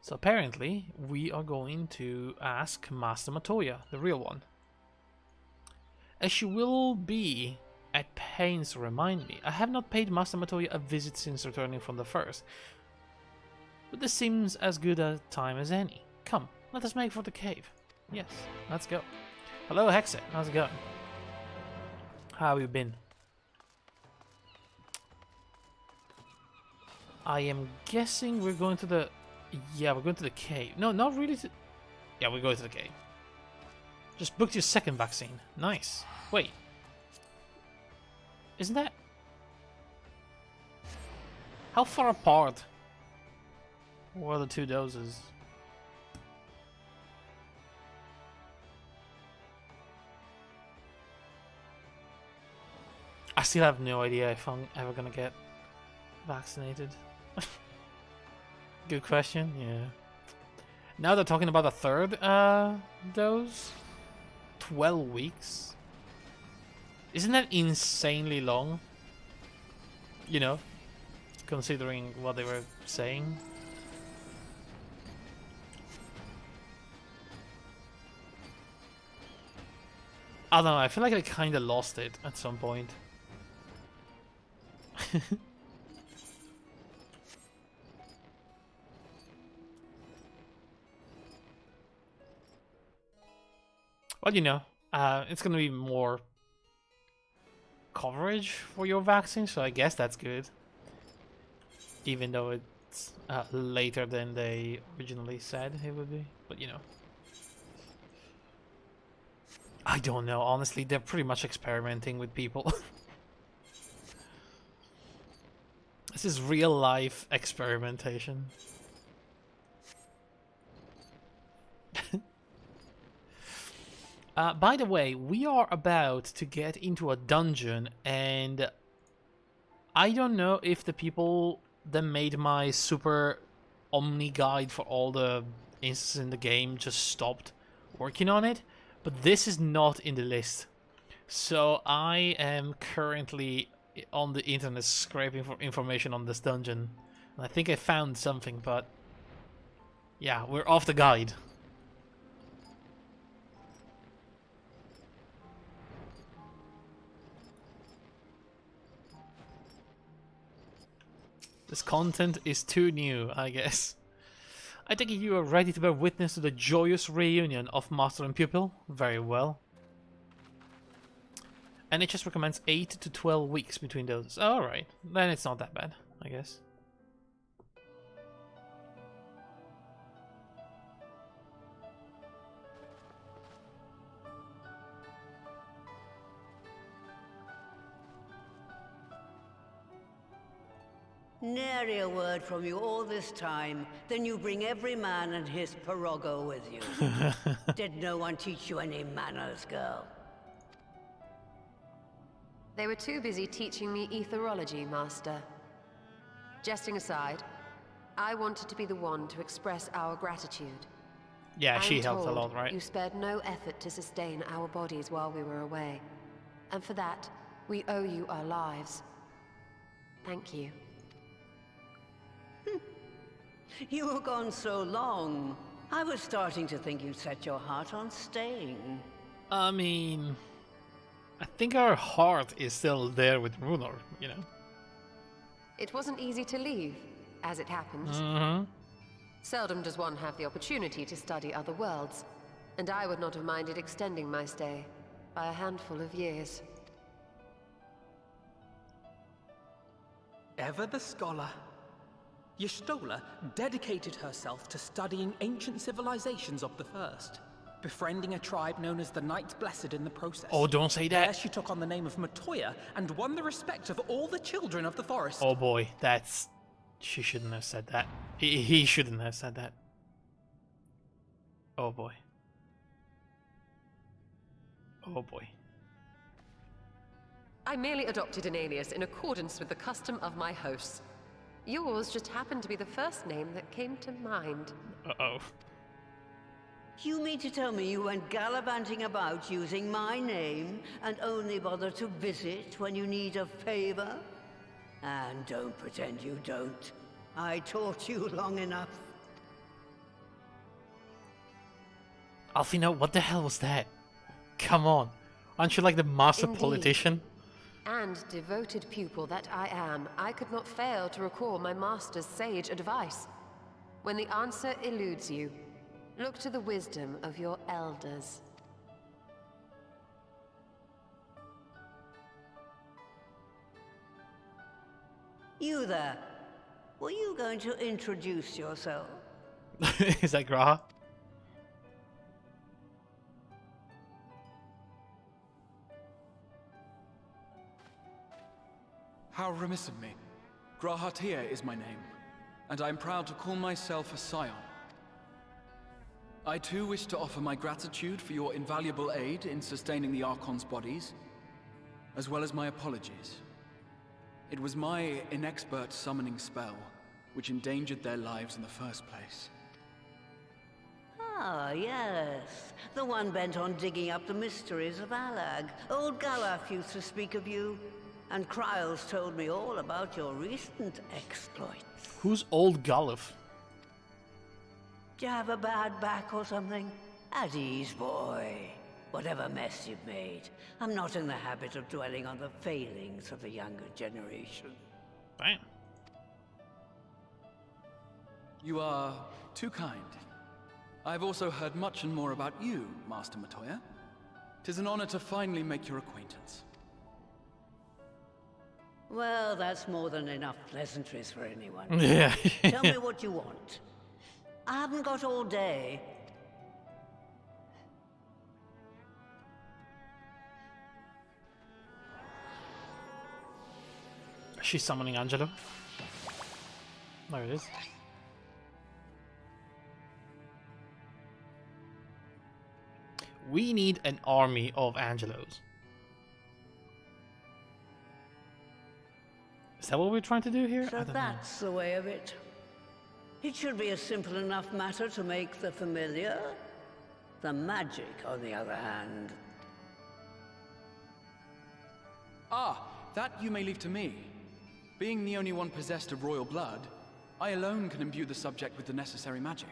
So apparently, we are going to ask Master Matoya, the real one. As she will be at pains to remind me, I have not paid Master Matoya a visit since returning from the first. But this seems as good a time as any. Come, let us make for the cave. Yes, let's go. Hello, Hexe. How's it going? How have you been? I am guessing we're going to the... Yeah, we're going to the cave. No, not really to... Yeah, we're going to the cave. Just booked your second vaccine. Nice. Wait. Isn't that... How far apart were the two doses? I still have no idea if I'm ever gonna get vaccinated. Good question, yeah. Now they're talking about a third dose? 12 weeks? Isn't that insanely long? You know, considering what they were saying. I don't know, I feel like I kinda lost it at some point. Well, you know, it's gonna be more coverage for your vaccine, so I guess that's good. Even though it's later than they originally said it would be, but you know. I don't know, honestly, they're pretty much experimenting with people. This is real life experimentation. By the way, we are about to get into a dungeon, and I don't know if the people that made my super Omni guide for all the instances in the game just stopped working on it, but this is not in the list. So I am currently on the internet scraping for information on this dungeon. And I think I found something, but yeah, we're off the guide. This content is too new, I guess. I take it you are ready to bear witness to the joyous reunion of Master and Pupil? Very well. And it just recommends 8 to 12 weeks between those. Alright, then it's not that bad, I guess. Nary a word from you all this time, then you bring every man and his pirogo with you. Did no one teach you any manners, girl? They were too busy teaching me etherology, Master. Jesting aside, I wanted to be the one to express our gratitude. Yeah, she helped a lot, right? You spared no effort to sustain our bodies while we were away. And for that, we owe you our lives. Thank you. You were gone so long. I was starting to think you'd set your heart on staying. I mean, I think our heart is still there with Runor, you know? It wasn't easy to leave, as it happens. Mm-hmm. Seldom does one have the opportunity to study other worlds, and I would not have minded extending my stay by a handful of years. Ever the scholar. Y'shtola dedicated herself to studying ancient civilizations of the First, befriending a tribe known as the Knights Blessed in the process. Oh, don't say that. There she took on the name of Matoya and won the respect of all the children of the forest. Oh boy, that's... She shouldn't have said that. He shouldn't have said that. Oh boy. Oh boy. I merely adopted an alias in accordance with the custom of my hosts. Yours just happened to be the first name that came to mind. Uh-oh. You mean to tell me you went gallivanting about using my name and only bother to visit when you need a favor? And don't pretend you don't. I taught you long enough. Alfino, what the hell was that? Come on. Aren't you like the master Indeed. politician? And devoted pupil that I am, I could not fail to recall my master's sage advice. When the answer eludes you, look to the wisdom of your elders. You there. Were you going to introduce yourself? Is that Graha? How remiss of me. Grahatia is my name, and I am proud to call myself a scion. I too wish to offer my gratitude for your invaluable aid in sustaining the Archon's bodies, as well as my apologies. It was my inexpert summoning spell which endangered their lives in the first place. Ah, yes. The one bent on digging up the mysteries of Alag. Old Galaf used to speak of you, and Kryles told me all about your recent exploits. Who's old Galuf? Do you have a bad back or something? At ease, boy. Whatever mess you've made, I'm not in the habit of dwelling on the failings of the younger generation. Damn. You are too kind. I've also heard much and more about you, Master Matoya. 'Tis an honor to finally make your acquaintance. Well, that's more than enough pleasantries for anyone. Yeah. Tell me what you want. I haven't got all day. She's summoning Angelo. There it is. We need an army of Angelos. Is that what we're trying to do here? I So don't know. that's the way of it. It should be a simple enough matter to make the familiar. The magic, on the other hand. Ah, that you may leave to me. Being the only one possessed of royal blood, I alone can imbue the subject with the necessary magic.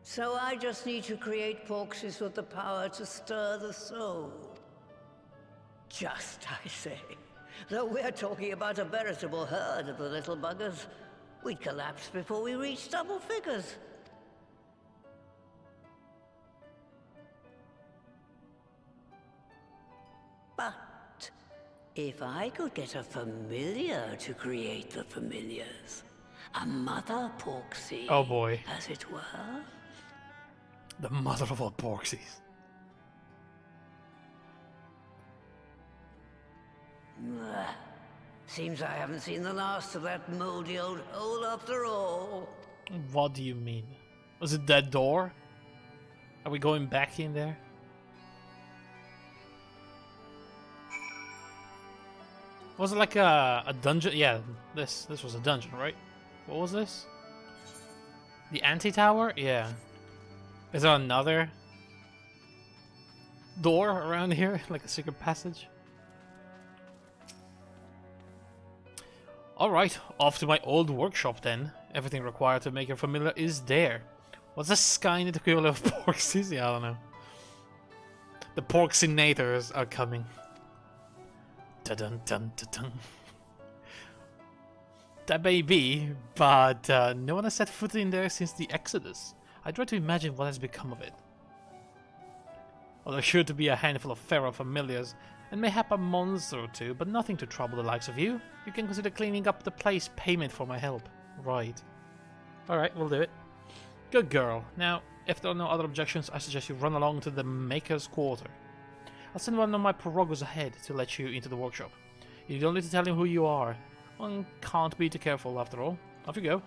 So I just need to create porxies with the power to stir the soul. Just, I say. Though we're talking about a veritable herd of the little buggers, we'd collapse before we reached double figures. But if I could get a familiar to create the familiars, a mother porxie, Oh boy. as it were. The mother of all porxies. Ugh. Seems I haven't seen the last of that moldy old hole after all. What do you mean? Was it that door? Are we going back in there? Was it like a dungeon? Yeah, this was a dungeon, right? What was this? The anti-tower? Yeah. Is there another door around here? Like a secret passage? Alright, off to my old workshop then. Everything required to make her familiar is there. What's the Skynet equivalent of porxies? Yeah, I don't know. The porxinators are coming. Dun dun dun dun. That may be, but no one has set foot in there since the Exodus. I try to imagine what has become of it. Well, there's sure to be a handful of feral familiars, and mayhap a monster or two, but nothing to trouble the likes of you. You can consider cleaning up the place payment for my help. Right. Alright, we'll do it. Good girl. Now, if there are no other objections, I suggest you run along to the Maker's Quarter. I'll send one of my prorogos ahead to let you into the workshop. You don't need to tell him who you are. One can't be too careful after all. Off you go.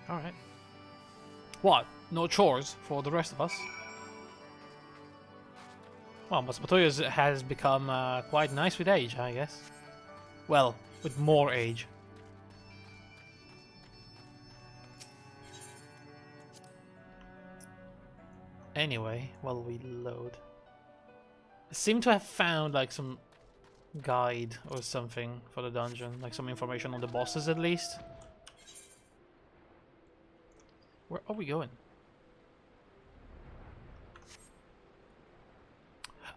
Alright. What? No chores for the rest of us? Well, Matoya has become quite nice with age, I guess. Well, with more age. Anyway, while we load. I seem to have found like some guide or something for the dungeon. Like some information on the bosses at least. Where are we going?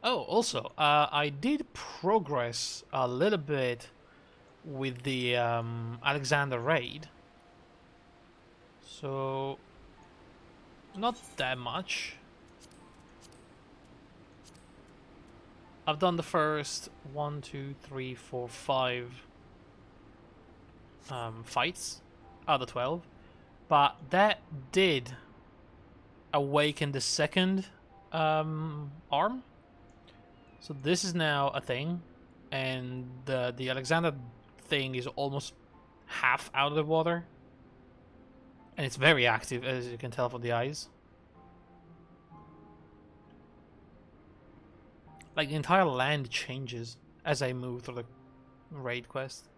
Oh, also, I did progress a little bit with the Alexander raid. So, not that much. I've done the first 1, 2, 3, 4, 5 fights out of 12, but that did awaken the second arm. So this is now a thing, and the Alexander thing is almost half out of the water, and it's very active, as you can tell from the eyes. Like, the entire land changes as I move through the raid quest,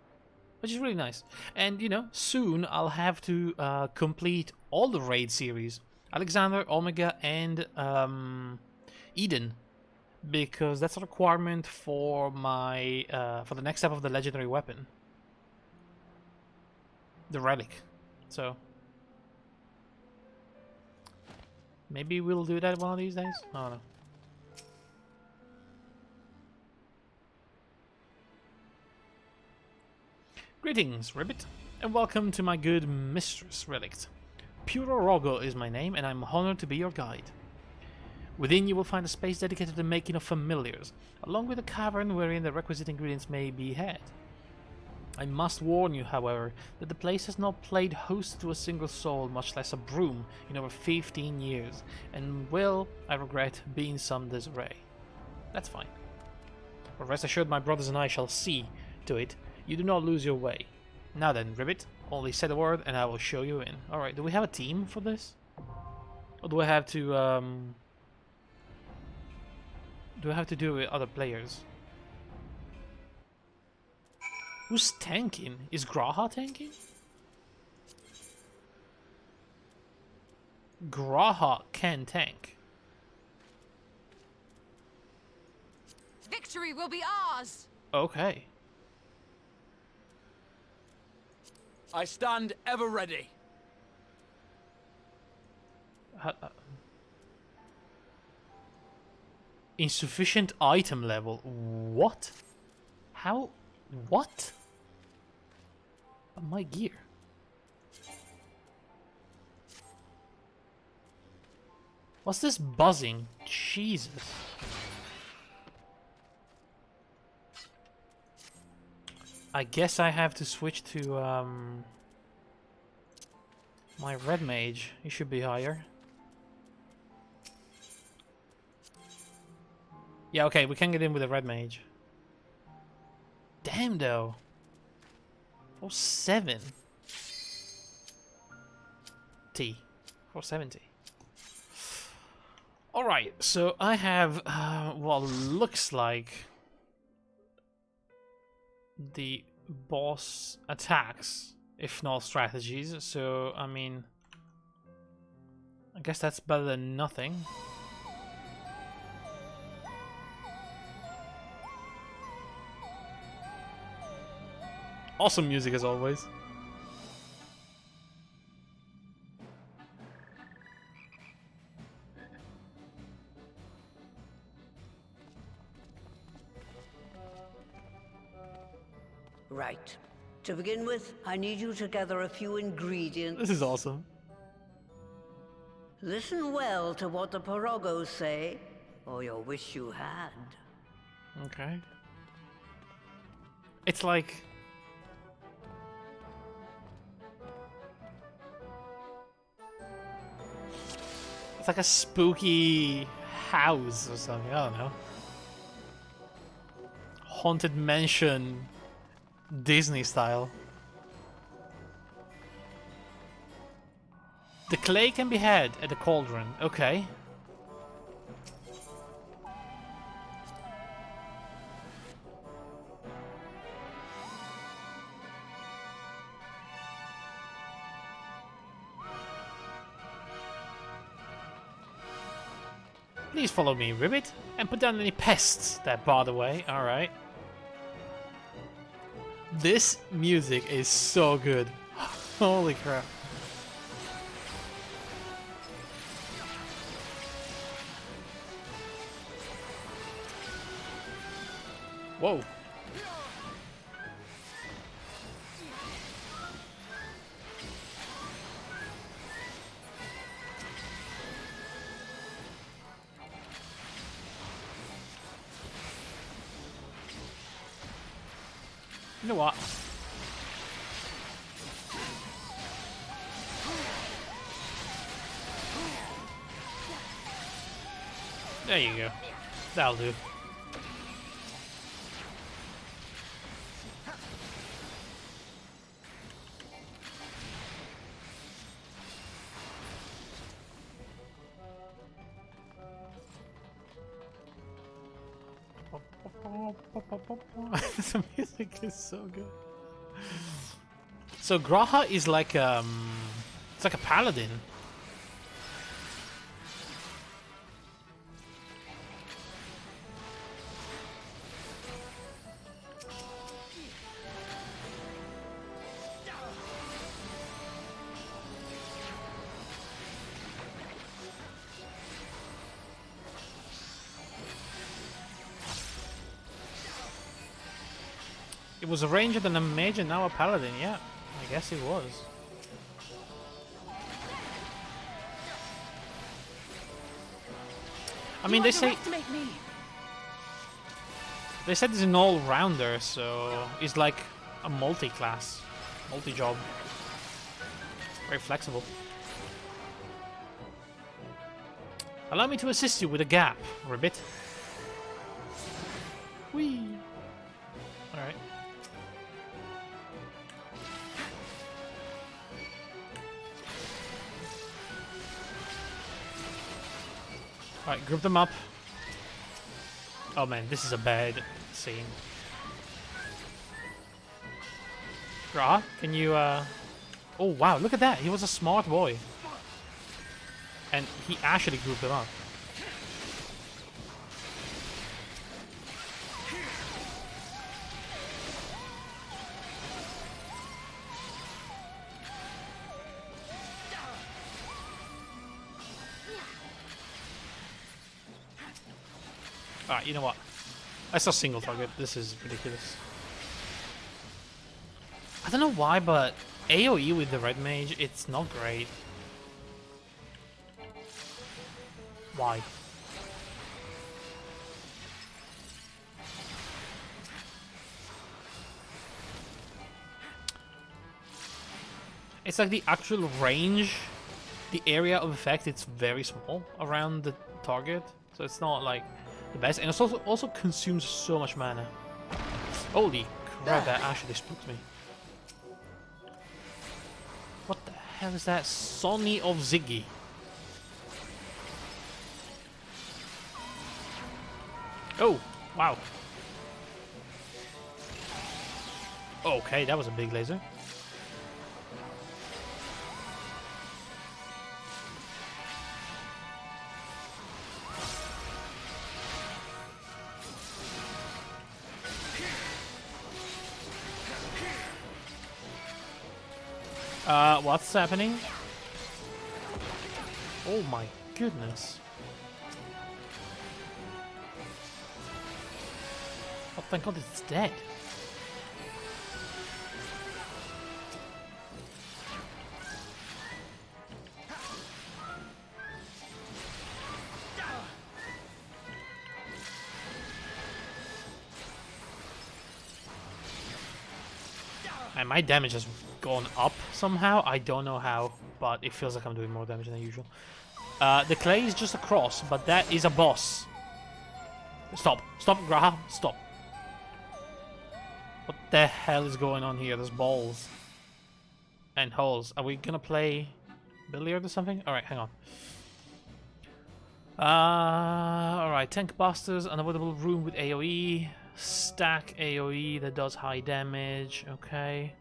which is really nice. And, you know, soon I'll have to complete all the raid series, Alexander, Omega, and Eden, because that's a requirement for my for the next step of the legendary weapon, the relic. So maybe we'll do that one of these days. I don't know. Greetings, Ribbit, and welcome to my good mistress, Relict. Puro Rogo is my name, and I'm honored to be your guide. Within you will find a space dedicated to the making of familiars, along with a cavern wherein the requisite ingredients may be had. I must warn you, however, that the place has not played host to a single soul, much less a broom, in over 15 years, and will, I regret, be in some disarray. That's fine. But rest assured, my brothers and I shall see to it you do not lose your way. Now then, Ribbit, only say the word and I will show you in. Alright, do we have a team for this? Or do I have to, do it with other players? Who's tanking? Is Graha tanking? Graha can tank. Victory will be ours! Okay. I stand ever ready. Insufficient item level. What? How? What? My gear. What's this buzzing? Jesus. I guess I have to switch to my red mage. He should be higher. Yeah, okay, we can get in with a red mage. Damn though. 470. 470. Alright, so I have what looks like the boss attacks, if not strategies, so I mean, I guess that's better than nothing. Awesome music as always. Right. To begin with, I need you to gather a few ingredients. This is awesome. Listen well to what the Pirogos say, or you'll wish you had. Okay. It's like... it's like a spooky house or something, I don't know. Haunted mansion, Disney style. The clay can be had at the cauldron, okay. Please follow me, Ribbit, and put down any pests that bar the way. Alright. This music is so good. Holy crap. Whoa. You know what? There you go. That'll do. The music is so good. So Graha is like it's like a paladin. It was a ranger than a mage and now a paladin, yeah. I guess it was. I mean, they said he's an all-rounder, so he's like a multi-class, multi-job. Very flexible. Allow me to assist you with a gap, Ribbit. Whee! Alright. Alright, group them up. Oh man, this is a bad scene. Ra, can you Oh wow, look at that! He was a smart boy. And he actually grouped them up. Alright, you know what? I saw single target. This is ridiculous. I don't know why, but AoE with the red mage, it's not great. Why? It's like the actual range, the area of effect, it's very small around the target. So it's not like the best, and it also consumes so much mana. Holy crap, that actually spooked me. What the hell is that? Sonny of Ziggy. Oh, wow. Okay, that was a big laser. What's happening? Oh my goodness. Oh, thank God it's dead. And my damage has gone up somehow. I don't know how, but it feels like I'm doing more damage than usual. The clay is just a cross, but that is a boss. Stop. Stop, Graha. Stop. What the hell is going on here? There's balls. And holes. Are we gonna play billiard or something? Alright, hang on. Alright, tank busters, unavoidable room with AoE. Stack AoE that does high damage. Okay.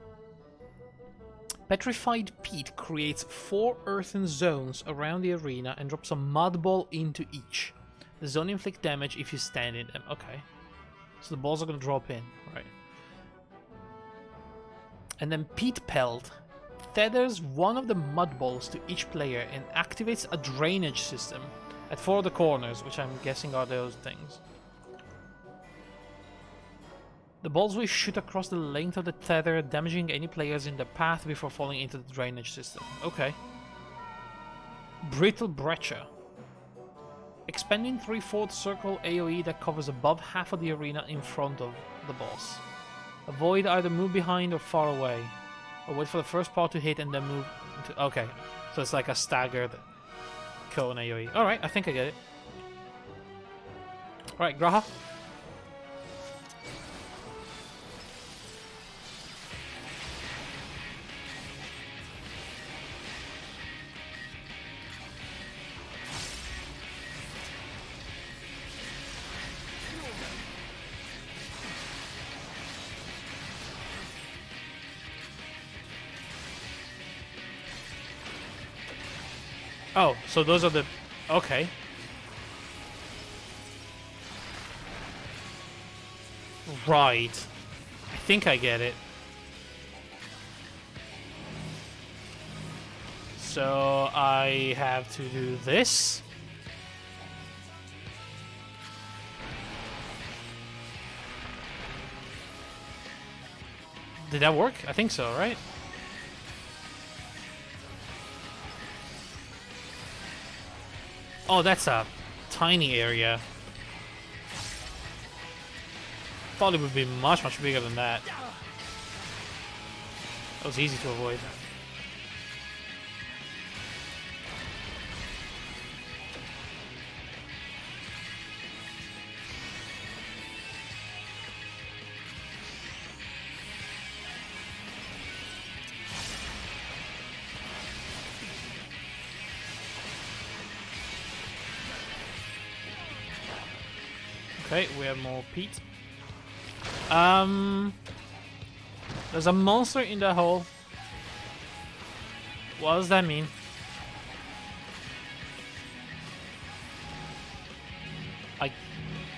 Petrified Peat creates 4 earthen zones around the arena and drops a mud ball into each. The zone inflicts damage if you stand in them. Okay. So the balls are gonna drop in. Right. And then Peat Pelt tethers one of the mud balls to each player and activates a drainage system at 4 of the corners, which I'm guessing are those things. The balls will shoot across the length of the tether, damaging any players in the path before falling into the drainage system. Okay. Brittle Breccia. Expanding 3/4 circle AoE that covers above half of the arena in front of the boss. Avoid either move behind or far away. Or wait for the first part to hit and then move into... Okay. So it's like a staggered cone AoE. Alright, I think I get it. Alright, Graha. Oh, so those are the... Okay. Right. I think I get it. So I have to do this. Did that work? I think so, right? Oh, that's a tiny area. Thought it would be much, much bigger than that. That was easy to avoid. Okay, we have more peat. There's a monster in the hole. What does that mean? I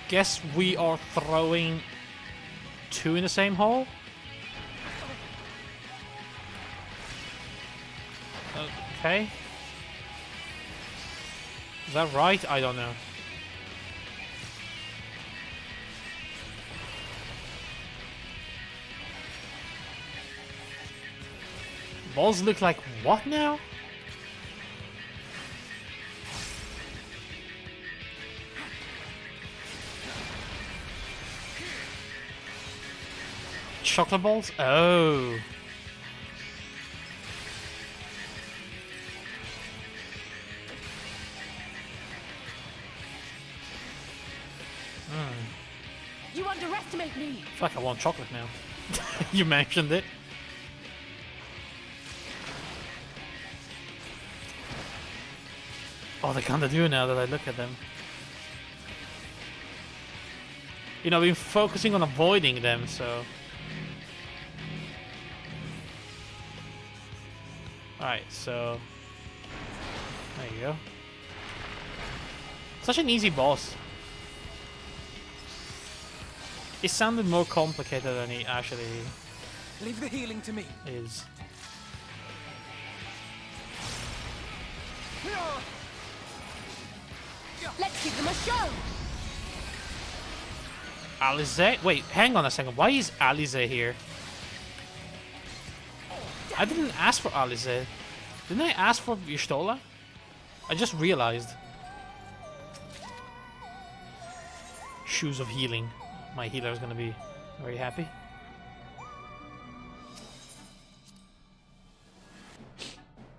guess we are throwing two in the same hole? Okay. Is that right? I don't know. Balls look like what now? Chocolate balls? Oh. You underestimate me. I feel like I want chocolate now. You mentioned it. Oh, they kinda do now that I look at them. You know, I've been focusing on avoiding them, so... Alright, so... There you go. Such an easy boss. It sounded more complicated than it actually Leave the healing to me. is. Let's give them a show. Alize? Wait, hang on a second. Why is Alize here? I didn't ask for Alize. Didn't I ask for Y'shtola? I just realized. Shoes of healing. My healer is gonna be very happy.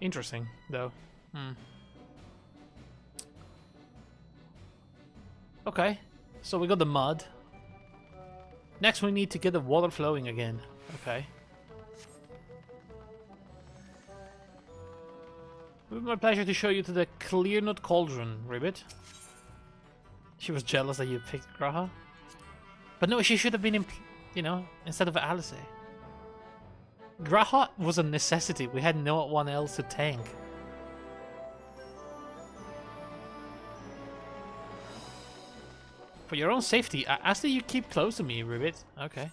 Interesting, though. Okay, so we got the mud. Next we need to get the water flowing again. Okay. It would be my pleasure to show you to the Clear Nut Cauldron, Ribbit. She was jealous that you picked Graha. But no, she should have been in, you know, instead of Alice. Graha was a necessity. We had no one else to tank. For your own safety, I ask that you keep close to me, Ribbit. Okay.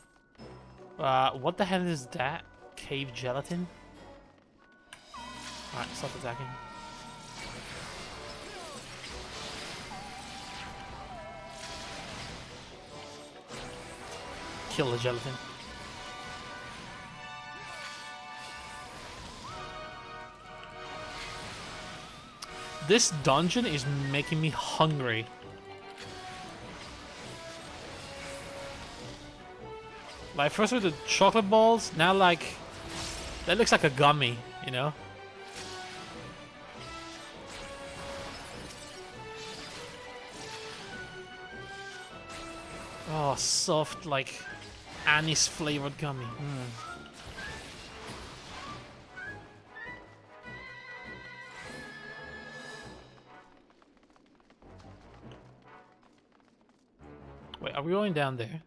What the hell is that? Cave gelatin? Alright, stop attacking. kill the gelatin. This dungeon is making me hungry. Like, first with the chocolate balls, now like... That looks like a gummy, you know? Oh, soft, like, anise-flavored gummy. Wait, are we going down there?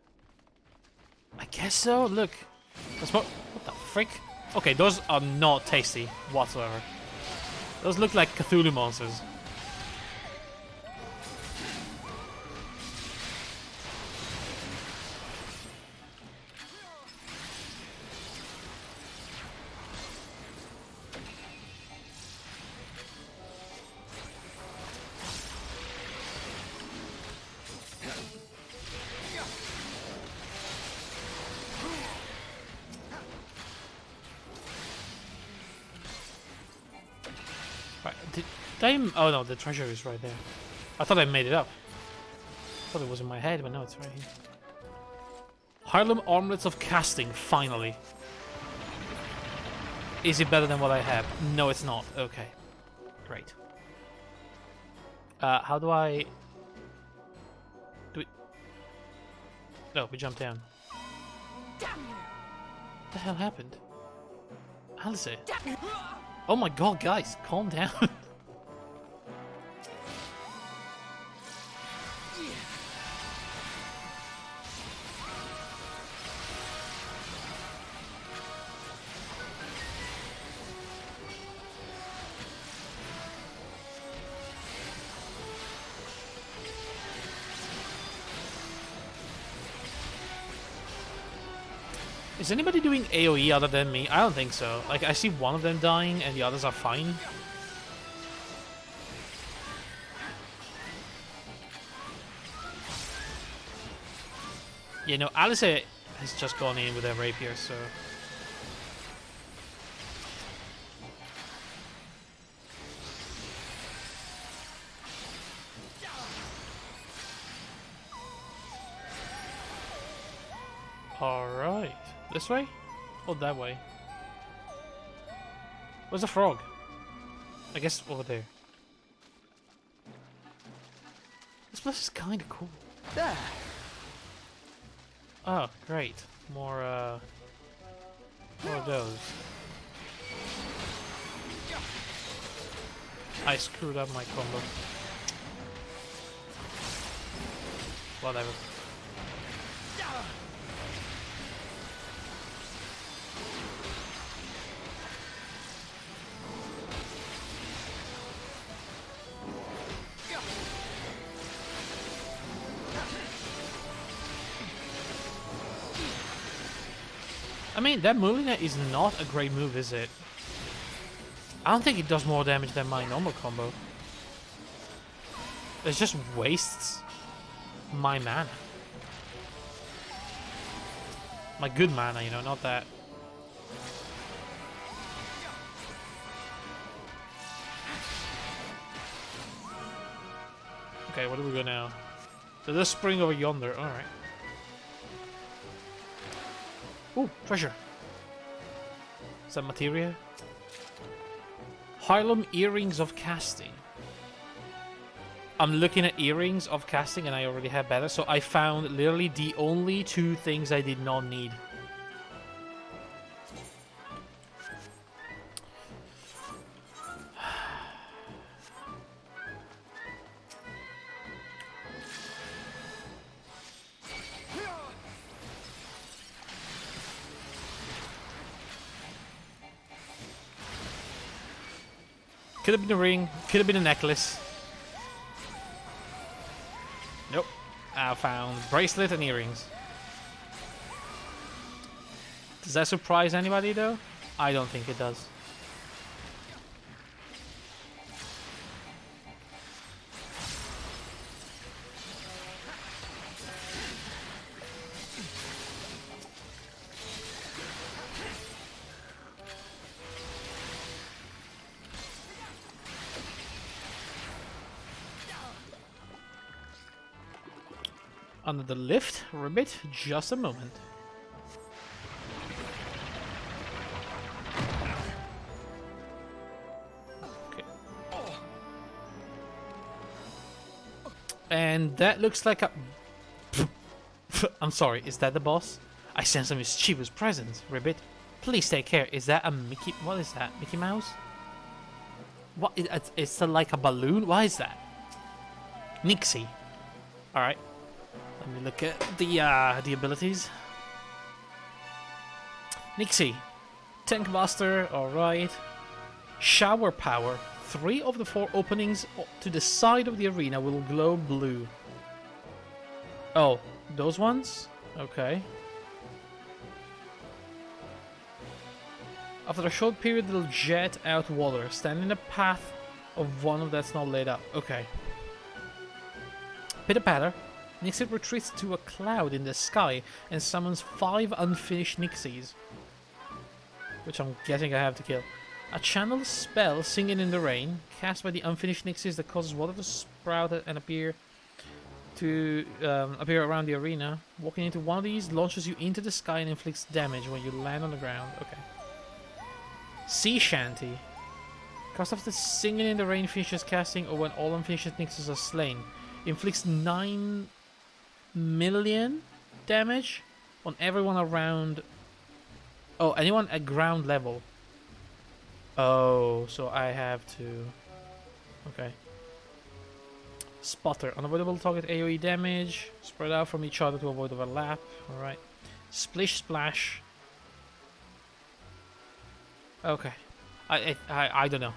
I guess so. Look, that's what the frick? Okay, those are not tasty whatsoever. Those look like Cthulhu monsters. Oh no, the treasure is right there. I thought I made it up. I thought it was in my head, but no, it's right here. Harlem Armlets of Casting, finally. Is it better than what I have? No, it's not. Okay. Great. How do I... Do it... No, we jumped down. What the hell happened? Alice. Oh my god, guys, calm down. Is anybody doing AoE other than me? I don't think so. Like, I see one of them dying and the others are fine. Yeah, no, Alice has just gone in with her rapier, so... Alright. This way? Or that way? Where's the frog? I guess over there. This place is kinda cool. There. Oh, great. More of those. I screwed up my combo. Whatever. I mean, that Mulina is not a great move, is it? I don't think it does more damage than my normal combo. It just wastes my mana. My good mana, you know, not that. Okay, where do we go now? So there's spring over yonder, alright. Ooh, treasure. Is that materia? Harlem Earrings of Casting. I'm looking at Earrings of Casting and I already have better, so I found literally the only two things I did not need. Could have been a ring, could have been a necklace. Nope. I found bracelet and earrings. Does that surprise anybody though? I don't think it does. under the lift. Ribbit, just a moment. Okay. And that looks like a... I'm sorry, is that the boss? I sense a mischievous presence. Ribbit, please take care. Is that a Mickey... What is that? Mickey Mouse? What? It's like a balloon? What is that? Nixie. Alright. Let me look at the abilities. Nixie. Tank Buster, alright. Shower Power. 3 of the 4 openings to the side of the arena will glow blue. Oh, those ones? Okay. After a short period, they'll jet out water. Stand in the path of one of that's not lit up. Okay. Pitter-patter. Nixie retreats to a cloud in the sky and summons 5 unfinished Nixies. Which I'm guessing I have to kill. A channel spell, Singing in the Rain, cast by the unfinished Nixies that causes water to sprout and appear around the arena. Walking into one of these launches you into the sky and inflicts damage when you land on the ground. Okay. Sea Shanty. Cast after Singing in the Rain finishes casting or when all unfinished Nixies are slain. Inflicts 9 million damage on everyone around... Oh, anyone at ground level. Oh, so I have to... Okay. Spotter. Unavoidable target AoE damage. Spread out from each other to avoid overlap. Alright. Splish Splash. Okay. I don't know.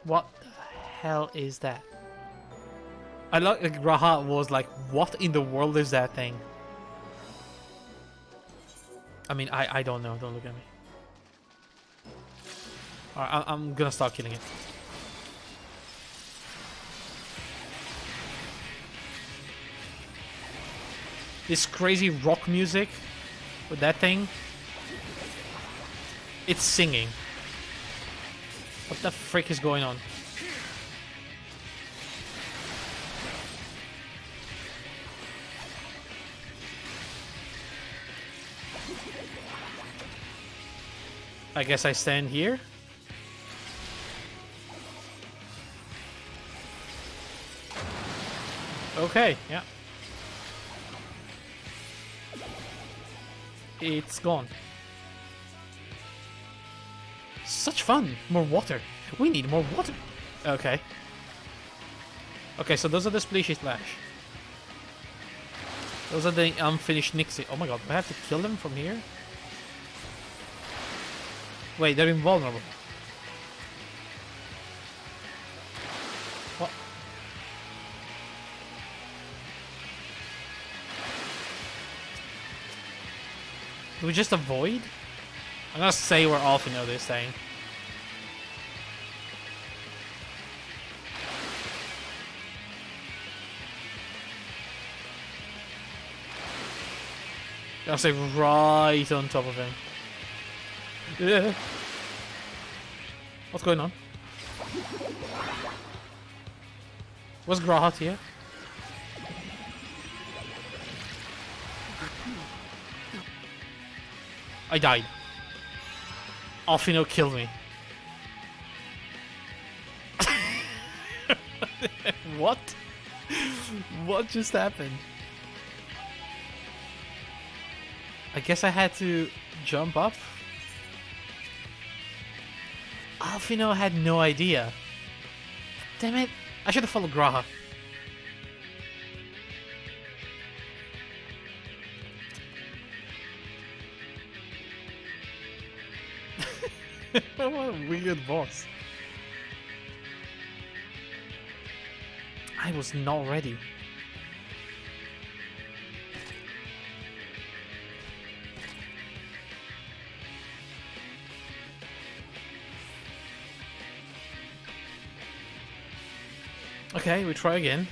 What the hell is that? I like Graha was like, what in the world is that thing? I mean, I don't know. Don't look at me. Alright, I'm gonna start killing it. This crazy rock music with that thing. It's singing. What the frick is going on? I guess I stand here. Okay, yeah. It's gone. Such fun! More water. We need more water. Okay. Okay, so those are the Splishy Splash. Those are the unfinished Nixie. Oh my god, do I have to kill them from here? Wait, they're invulnerable. What? Do we just avoid? I'm gonna say we're off, you know, this thing. I'll say right on top of him. Yeah. What's going on? What's Grahat here? I died. Alfino killed me. What? What just happened? I guess I had to jump up. Alfino had no idea. Damn it. I should have followed Graha. What a weird boss. I was not ready. Okay, we try again.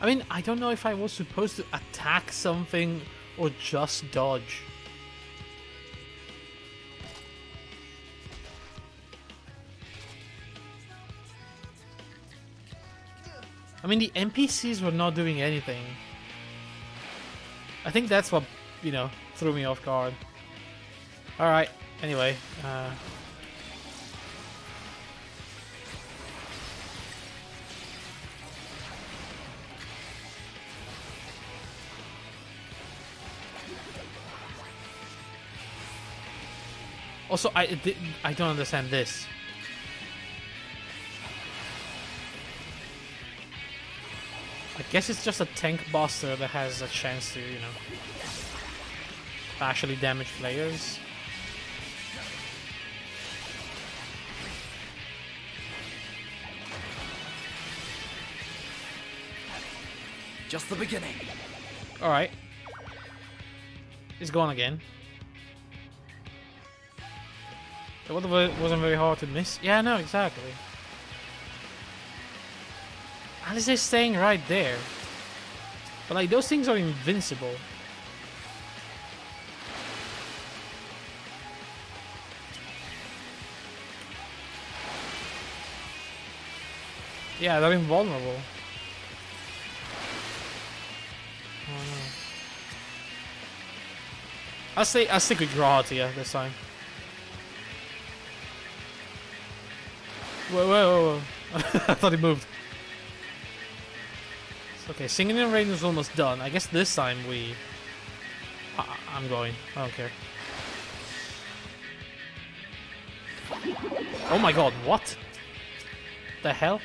I mean, I don't know if I was supposed to attack something or just dodge. I mean, the NPCs were not doing anything. I think that's what, you know, threw me off guard. Alright, anyway. Also, I don't understand this. I guess it's just a tank buster that has a chance to, you know, actually damage players. Just the beginning. Alright. It's gone again. It wasn't very hard to miss. Yeah, no, exactly. Alice is staying right there. But like, those things are invincible. Yeah, they're invulnerable. Oh no. I'll stick with Gratia this time. Whoa. I thought he moved. Okay, Singing in the Rain is almost done. I guess this time we... I'm going. I don't care. Oh my god, what? The hell?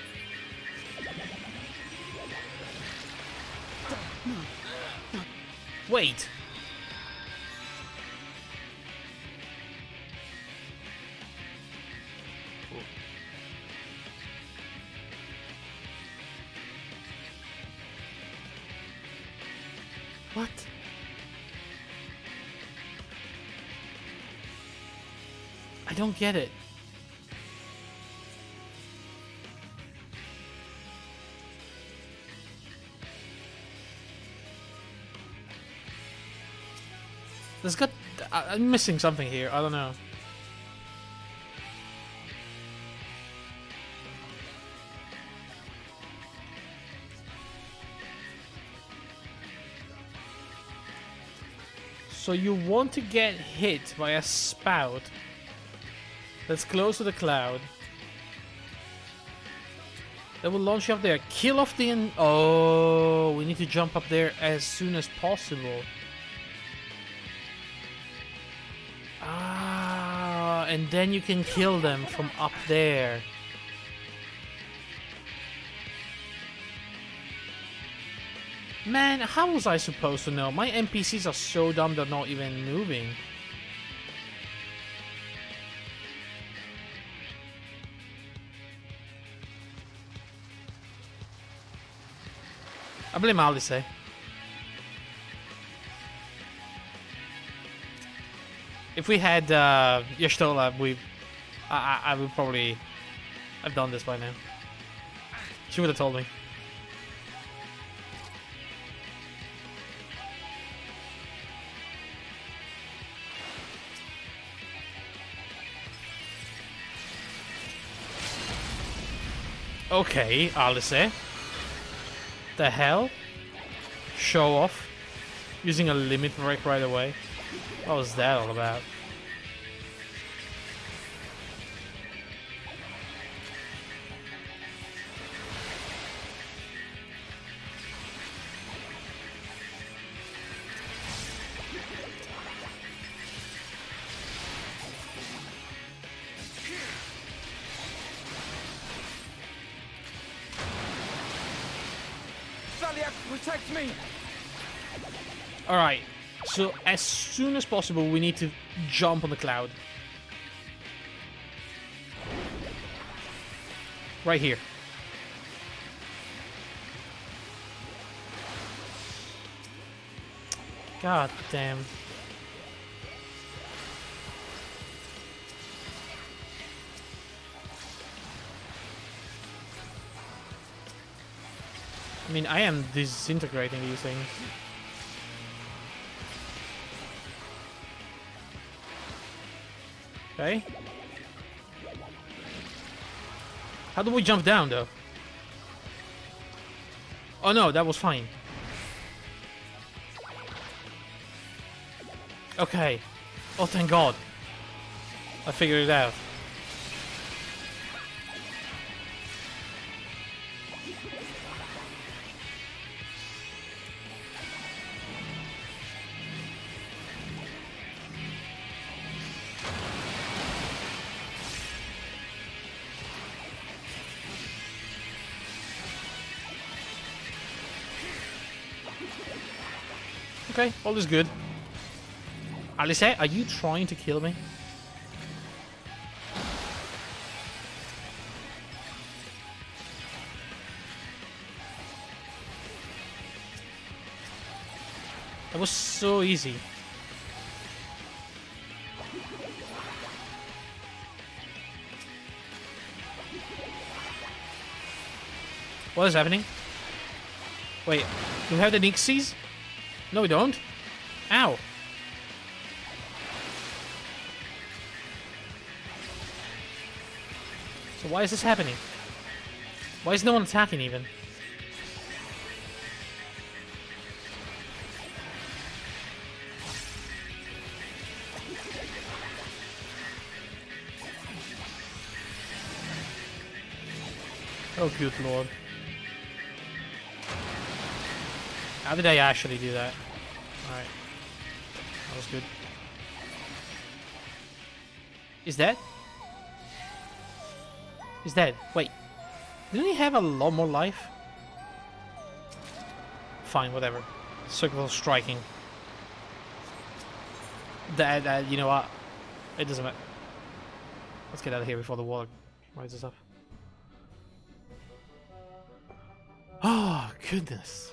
Wait. What? I don't get it. There's got... I'm missing something here. I don't know. So you want to get hit by a spout that's close to the cloud that will launch you up there. Kill off the... Oh, we need to jump up there as soon as possible. Ah, and then you can kill them from up there. Man, how was I supposed to know? My NPCs are so dumb they're not even moving. I blame Alice. If we had Y'shtola, I would probably have done this by now. She would have told me. Okay, Alice. The hell? Show off. Using a limit break right away. What was that all about? Protect me! Alright, so as soon as possible we need to jump on the cloud. Right here. God damn. I mean, I am disintegrating these things. Okay. How do we jump down, though? Oh no, that was fine. Okay. Oh, thank God. I figured it out. Okay, all is good. Alice, are you trying to kill me? That was so easy. What is happening? Wait, do we have the Nixies? No, we don't. Ow. So why is this happening? Why is no one attacking even? Oh, good lord. How did I actually do that? Alright. That was good. Is that? He's dead. Wait. Didn't he have a lot more life? Fine, whatever. Circle striking. That, you know what? It doesn't matter. Let's get out of here before the water rises up. Oh, goodness.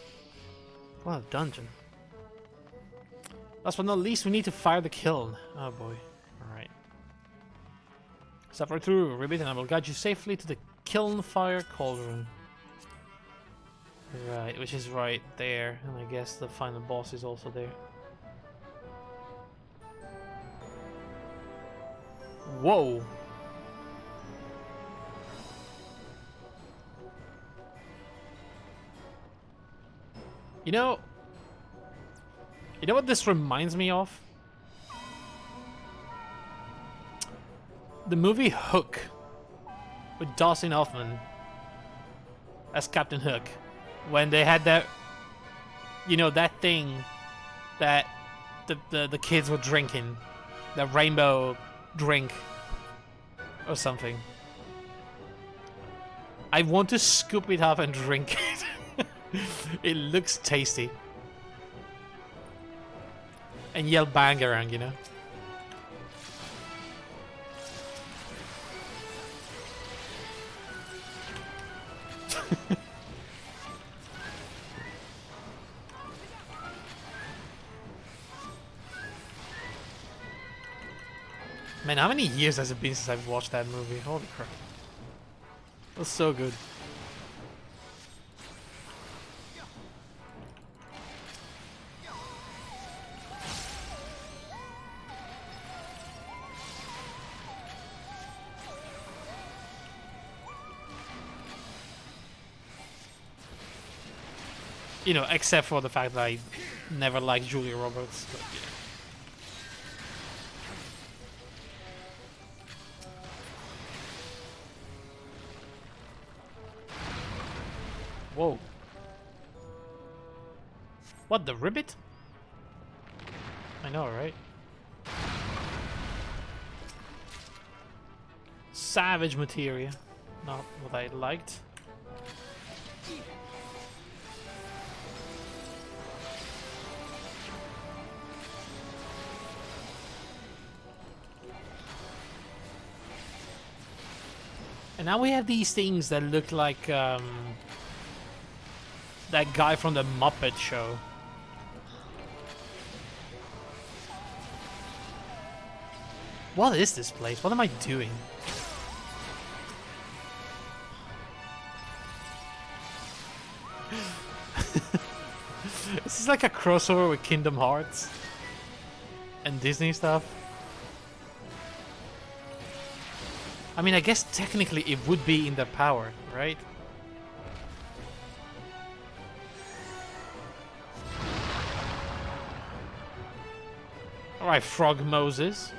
What a dungeon. Last but not least, we need to fire the kiln. Oh boy. Alright. Suffer through, Ribbit, and I will guide you safely to the kiln fire cauldron. Right, which is right there. And I guess the final boss is also there. Whoa! You know what this reminds me of? The movie Hook with Dustin Hoffman as Captain Hook, when they had that, you know, that thing that the kids were drinking, the rainbow drink or something. I want to scoop it up and drink it. It looks tasty. And yell bangarang, you know? Man, how many years has it been since I've watched that movie? Holy crap. It was so good. You know, except for the fact that I never liked Julia Roberts. But yeah. Whoa. What, the ribbit? I know, right? Savage materia. Not what I liked. And now we have these things that look like that guy from the Muppet Show. What is this place? What am I doing? is like a crossover with Kingdom Hearts and Disney stuff. I mean, I guess technically it would be in their power, right? Alright, Frog Moses.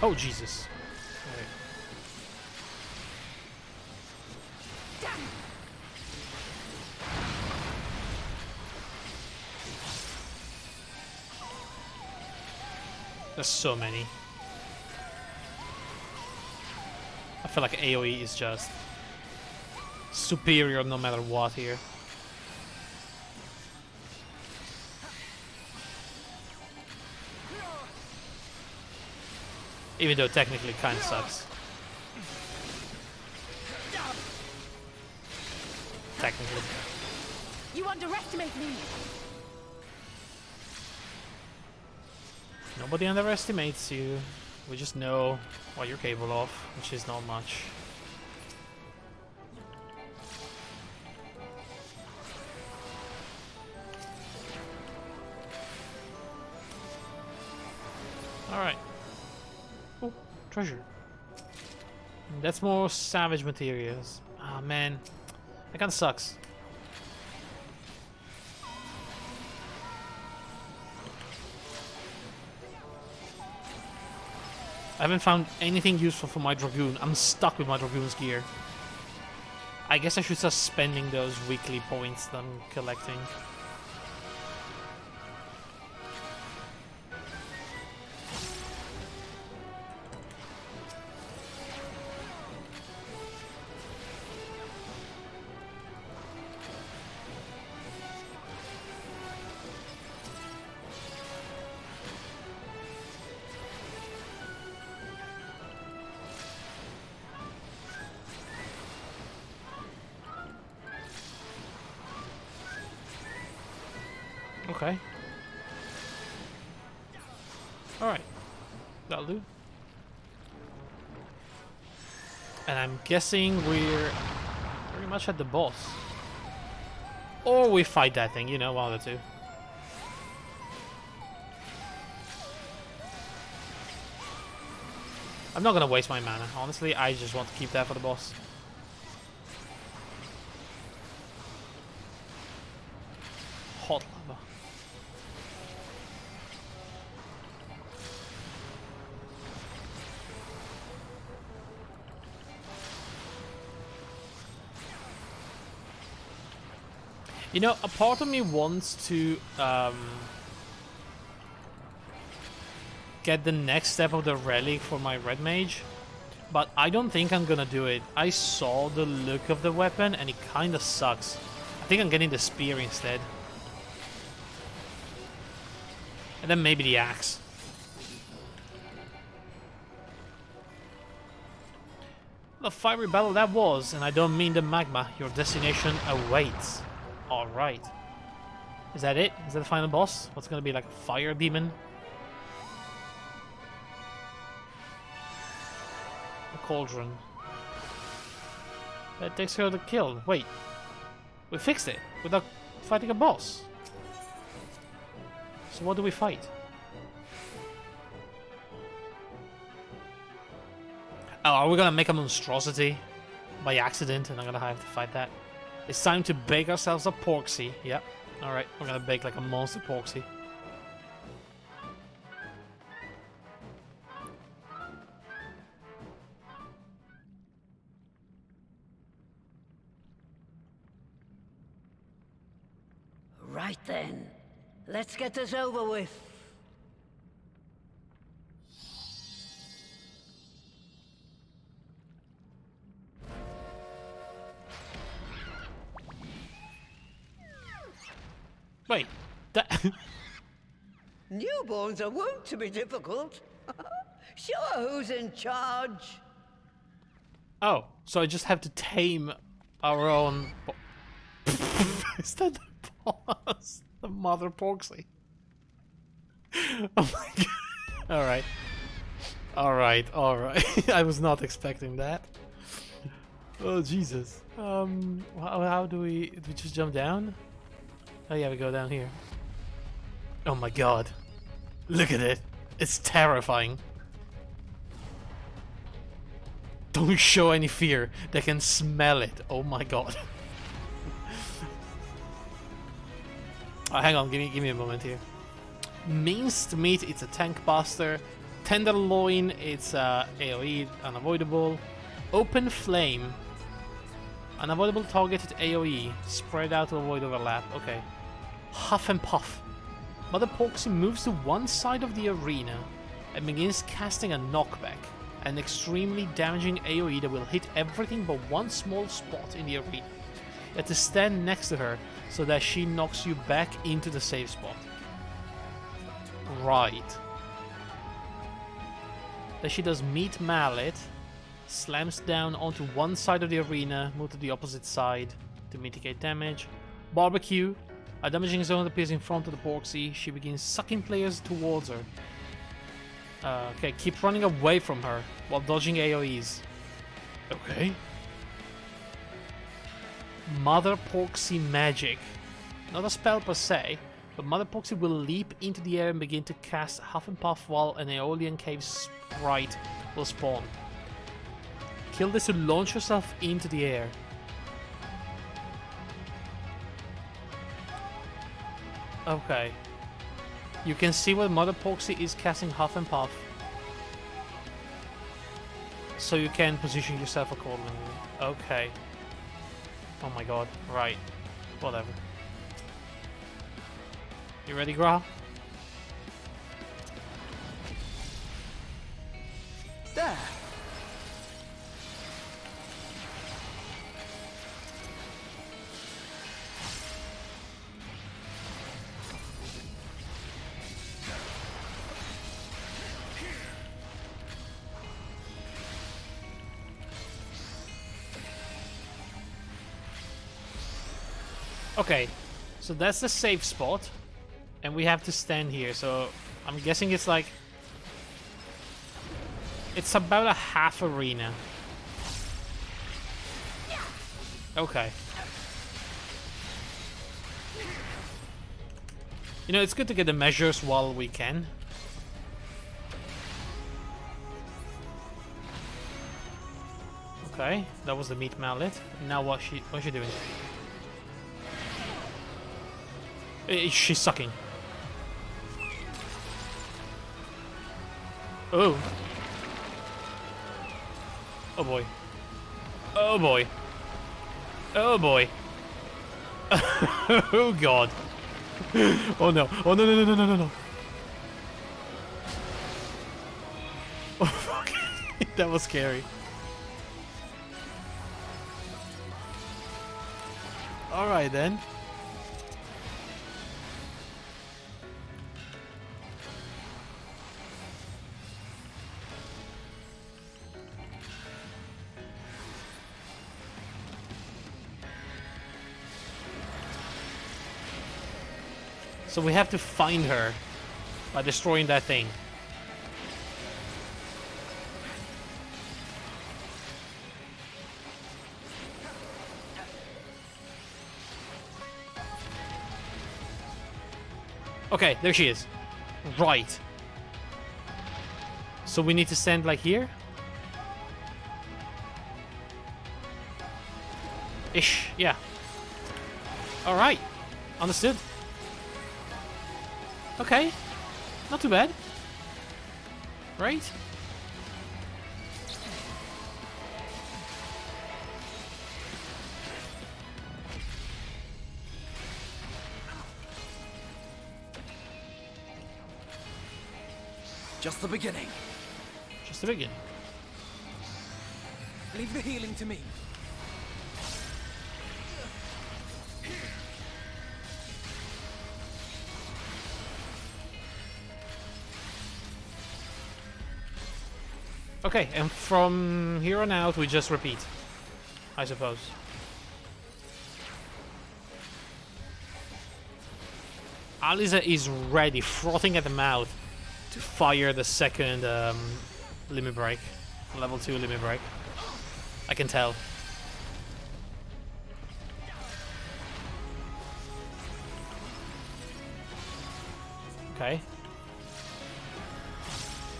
Oh, Jesus. Okay. There's so many. I feel like AoE is just superior no matter what here. Even though technically it kind of sucks. Technically. You underestimate me. Nobody underestimates you. We just know what you're capable of, which is not much. Alright. Oh, treasure. That's more savage materials. Ah, man. That kinda sucks. I haven't found anything useful for my Dragoon. I'm stuck with my Dragoon's gear. I guess I should start spending those weekly points that I'm collecting. Okay. Alright. That'll do. And I'm guessing we're pretty much at the boss. Or we fight that thing, you know, one of the two. I'm not gonna waste my mana. Honestly, I just want to keep that for the boss. Hot lava. You know, a part of me wants to get the next step of the relic for my red mage, but I don't think I'm gonna do it. I saw the look of the weapon and it kinda sucks. I think I'm getting the spear instead. And then maybe the axe. The fiery battle that was, and I don't mean the magma. Your destination awaits. Alright. Is that it? Is that the final boss? What's gonna be like a fire demon? A cauldron. That takes care of the kill. Wait. We fixed it without fighting a boss. So what do we fight? Oh, are we gonna make a monstrosity by accident and I'm gonna have to fight that? It's time to bake ourselves a porksy. Yep. Alright, we're gonna bake like a monster porksy. Right then. Let's get this over with. Wait, that... Newborns are wont to be difficult. Sure, who's in charge? Oh, so I just have to tame our own... Is that the boss? The mother porksy? Oh my god. Alright. Alright, alright. I was not expecting that. Oh, Jesus. How do we just jump down? Oh yeah, we go down here. Oh my god. Look at it. It's terrifying. Don't show any fear. They can smell it. Oh my god. Hang on, give me a moment here. Minced meat, it's a tank buster. Tenderloin, it's AoE, unavoidable. Open flame, unavoidable targeted AoE, spread out to avoid overlap. Okay. Huff and puff. Mother Porksy moves to one side of the arena and begins casting a knockback, an extremely damaging AoE that will hit everything but one small spot in the arena. You have to stand next to her so that she knocks you back into the safe spot. Right. Then she does Meat Mallet, slams down onto one side of the arena, move to the opposite side to mitigate damage. Barbecue, a damaging zone appears in front of the Porksy. She begins sucking players towards her. Okay, keep running away from her while dodging AoEs. Okay. Mother Porksy Magic. Not a spell per se, but Mother Porksy will leap into the air and begin to cast Huff and Puff while an Aeolian Cave sprite will spawn. Kill this to launch yourself into the air. Okay. You can see where Mother Porksy is casting Huff and Puff. So you can position yourself accordingly. Okay. Oh my god. Right. Whatever. You ready, Gra? There! Okay, so that's the safe spot, and we have to stand here, so I'm guessing it's like... It's about a half arena. Okay. You know, it's good to get the measures while we can. Okay, that was the Meat Mallet. Now what's she doing? She's sucking. Oh. Oh boy. Oh boy. Oh boy. Oh god. Oh no. Oh no no no no no no no. Oh fuck. That was scary. Alright then. So we have to find her by destroying that thing. Okay, there she is. Right. So we need to stand like here? Ish, yeah. Alright. Understood. Okay, not too bad. Right? Just the beginning. Just the beginning. Leave the healing to me. Okay, and from here on out we just repeat, I suppose. Aliza is ready, frothing at the mouth, to fire the second limit break. Level 2 limit break. I can tell. Okay.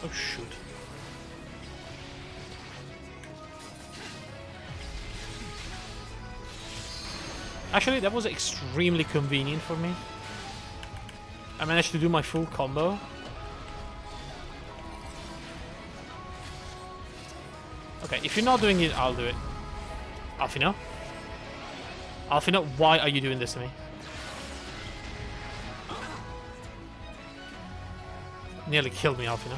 Oh shoot. Actually, that was extremely convenient for me. I managed to do my full combo. Okay, if you're not doing it, I'll do it. Alfino? Alfino, why are you doing this to me? Nearly killed me, Alfino.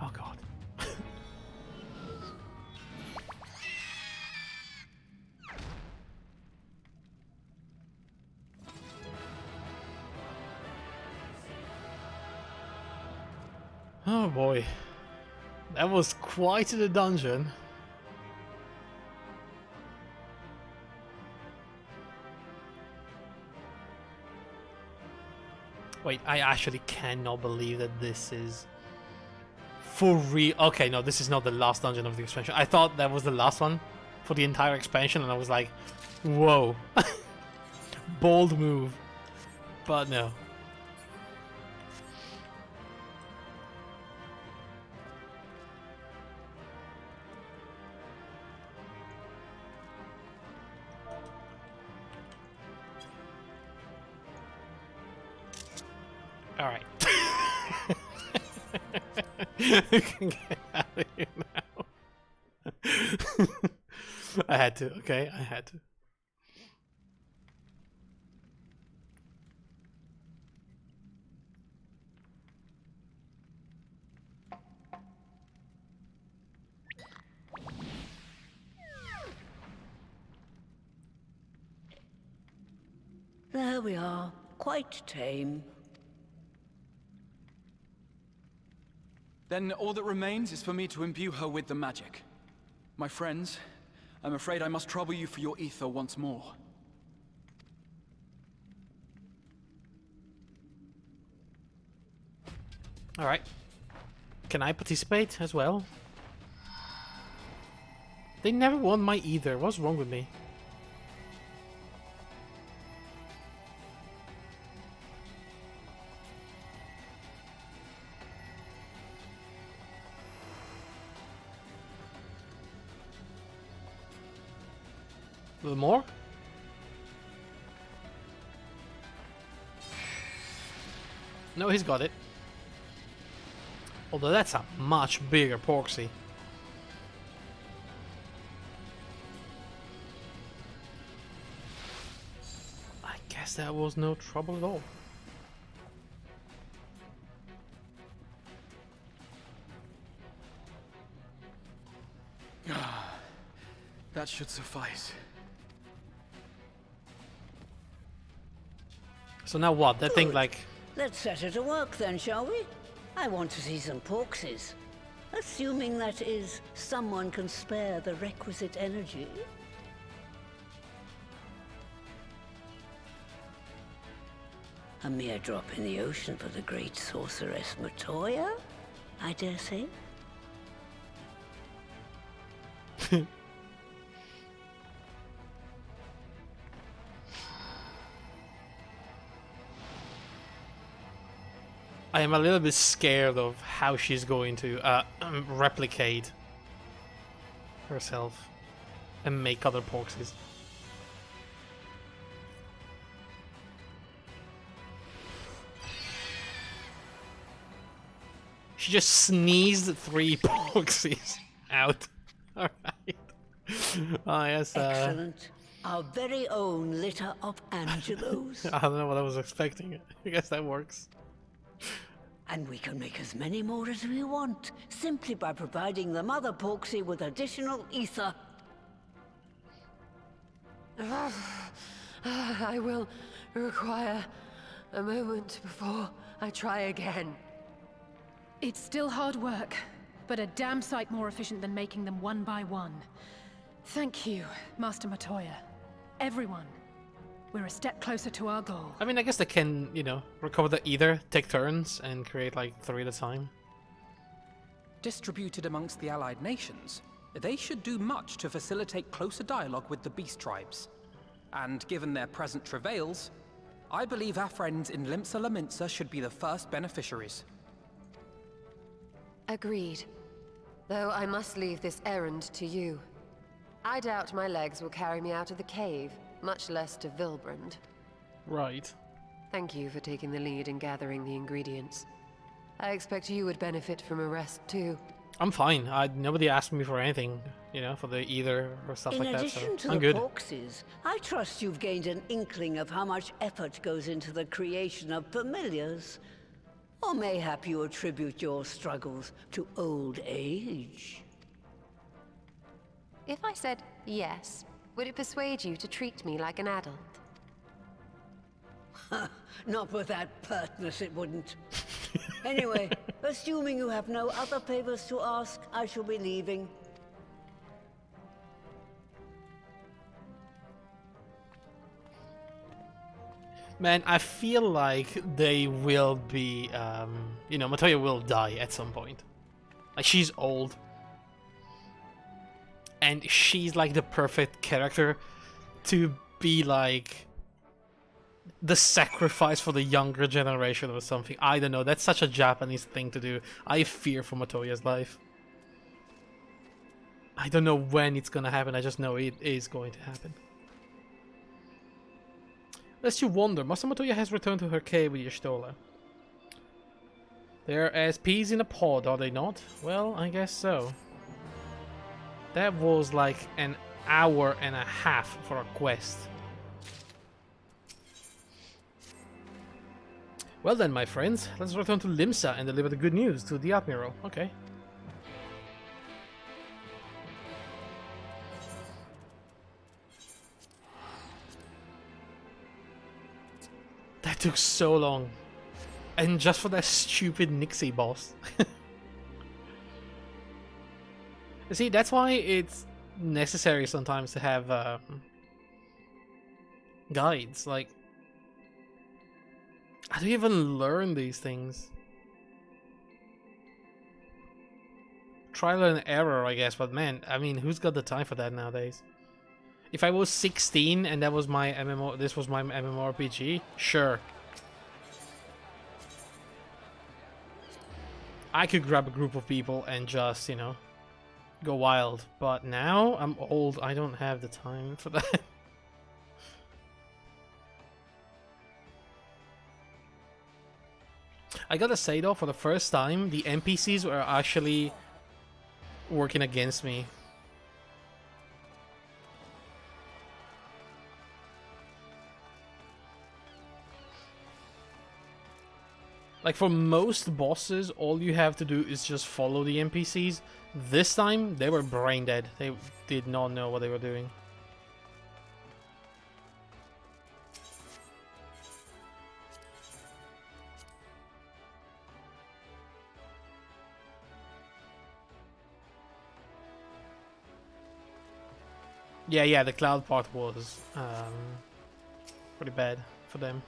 Oh god. Oh boy. That was quite the dungeon. Wait, I actually cannot believe that this is for real. Okay, no, this is not the last dungeon of the expansion. I thought that was the last one for the entire expansion, and I was like, whoa. Bold move. But no. Alright. You can get out of here now. I had to, okay? I had to. There we are. Quite tame. Then all that remains is for me to imbue her with the magic. My friends, I'm afraid I must trouble you for your ether once more. Alright. Can I participate as well? They never won my ether. What's wrong with me? A little more? No, he's got it. Although that's a much bigger Porksy. I guess that was no trouble at all. That should suffice. So now what? That thing Good. like... Let's set her to work then, shall we? I want to see some Porksies. Assuming that is, someone can spare the requisite energy. A mere drop in the ocean for the great sorceress Matoya, I dare say. I am a little bit scared of how she's going to replicate herself and make other Porksies. She just sneezed 3 Porksies out. Alright. Oh, yes. Excellent. Our very own litter of Angelos. I don't know what I was expecting. I guess that works. And we can make as many more as we want, simply by providing the mother Porksy with additional ether. I will require a moment before I try again. It's still hard work, but a damn sight more efficient than making them one by one. Thank you, Master Matoya. Everyone. We're a step closer to our goal. I mean, I guess they can, you know, recover the ether, take turns, and create like 3 at a time. Distributed amongst the allied nations, they should do much to facilitate closer dialogue with the beast tribes. And given their present travails, I believe our friends in Limsa Laminsa should be the first beneficiaries. Agreed. Though I must leave this errand to you. I doubt my legs will carry me out of the cave, much less to Vilbrand. Right. Thank you for taking the lead in gathering the ingredients. I expect you would benefit from a rest too. I'm fine. Nobody asked me for anything, you know, for the ether or stuff like that. In addition to I'm the good. boxes, I trust you've gained an inkling of how much effort goes into the creation of familiars. Or mayhap you attribute your struggles to old age. If I said yes, would it persuade you to treat me like an adult? Not with that pertness, it wouldn't. Anyway, assuming you have no other favors to ask, I shall be leaving. Man, I feel like they will be, you know, Matoya will die at some point. Like, she's old. And she's like the perfect character to be like the sacrifice for the younger generation or something. I don't know, that's such a Japanese thing to do. I fear for Matoya's life. I don't know when it's gonna happen, I just know it is going to happen. Lest you wonder, Master Matoya has returned to her cave with Y'shtola. They're as peas in a pod, are they not? Well, I guess so. That was like an hour and a half for a quest. Well then, my friends, let's return to Limsa and deliver the good news to the Admiral. Okay. That took so long. And just for that stupid Nixie boss. You see, that's why it's necessary sometimes to have guides. Like, how do you even learn these things? Trial and error, I guess, but man, I mean, who's got the time for that nowadays? If I was 16 and that was my MMO, this was my MMORPG, sure. I could grab a group of people and just, you know, go wild. But now I'm old, I don't have the time for that. I gotta say though, for the first time, the NPCs were actually working against me. Like, for most bosses, all you have to do is just follow the NPCs. This time, they were brain dead. They did not know what they were doing. Yeah, the cloud part was pretty bad for them.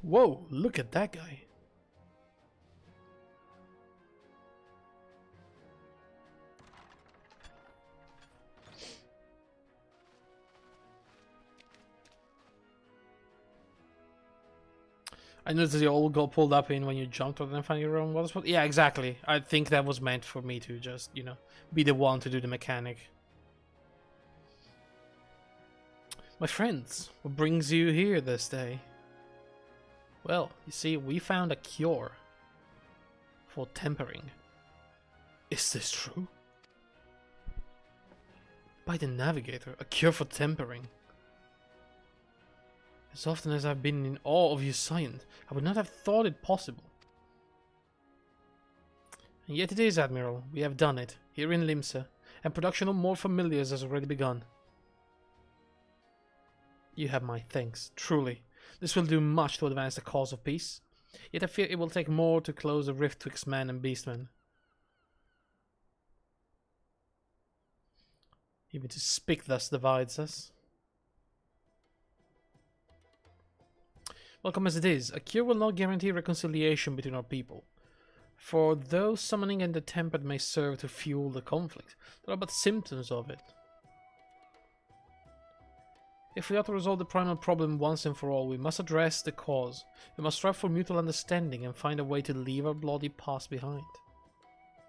Whoa, look at that guy. I noticed they all got pulled up in when you jumped or then find your own water spot. Yeah, exactly. I think that was meant for me to just, you know, be the one to do the mechanic. My friends, what brings you here this day? Well, you see, we found a cure for tempering. Is this true? By the Navigator, a cure for tempering. As often as I've been in awe of your science, I would not have thought it possible. And yet it is, Admiral. We have done it, here in Limsa, and production of more familiars has already begun. You have my thanks, truly. This will do much to advance the cause of peace. Yet I fear it will take more to close the rift twixt man and beastman. Even to speak thus divides us. Welcome as it is, a cure will not guarantee reconciliation between our people. For though summoning and the tempered may serve to fuel the conflict, there are but symptoms of it. If we are to resolve the primal problem once and for all, we must address the cause. We must strive for mutual understanding and find a way to leave our bloody past behind.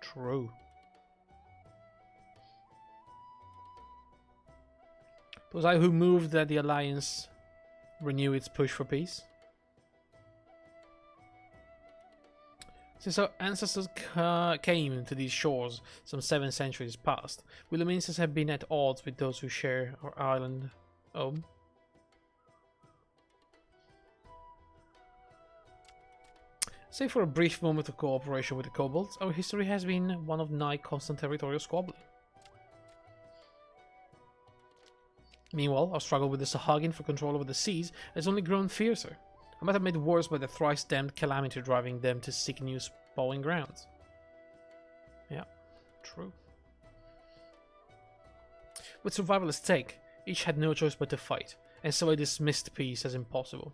True. It was I who moved that the Alliance renew its push for peace. Since our ancestors came to these shores some 7 centuries past, we Luminenses have been at odds with those who share our island home. Save for a brief moment of cooperation with the kobolds, our history has been one of nigh constant territorial squabbling. Meanwhile, our struggle with the Sahagin for control over the seas has only grown fiercer. I might have made worse by the thrice-damned calamity driving them to seek new spawning grounds. Yeah, true. With survival at stake, each had no choice but to fight, and so I dismissed peace as impossible.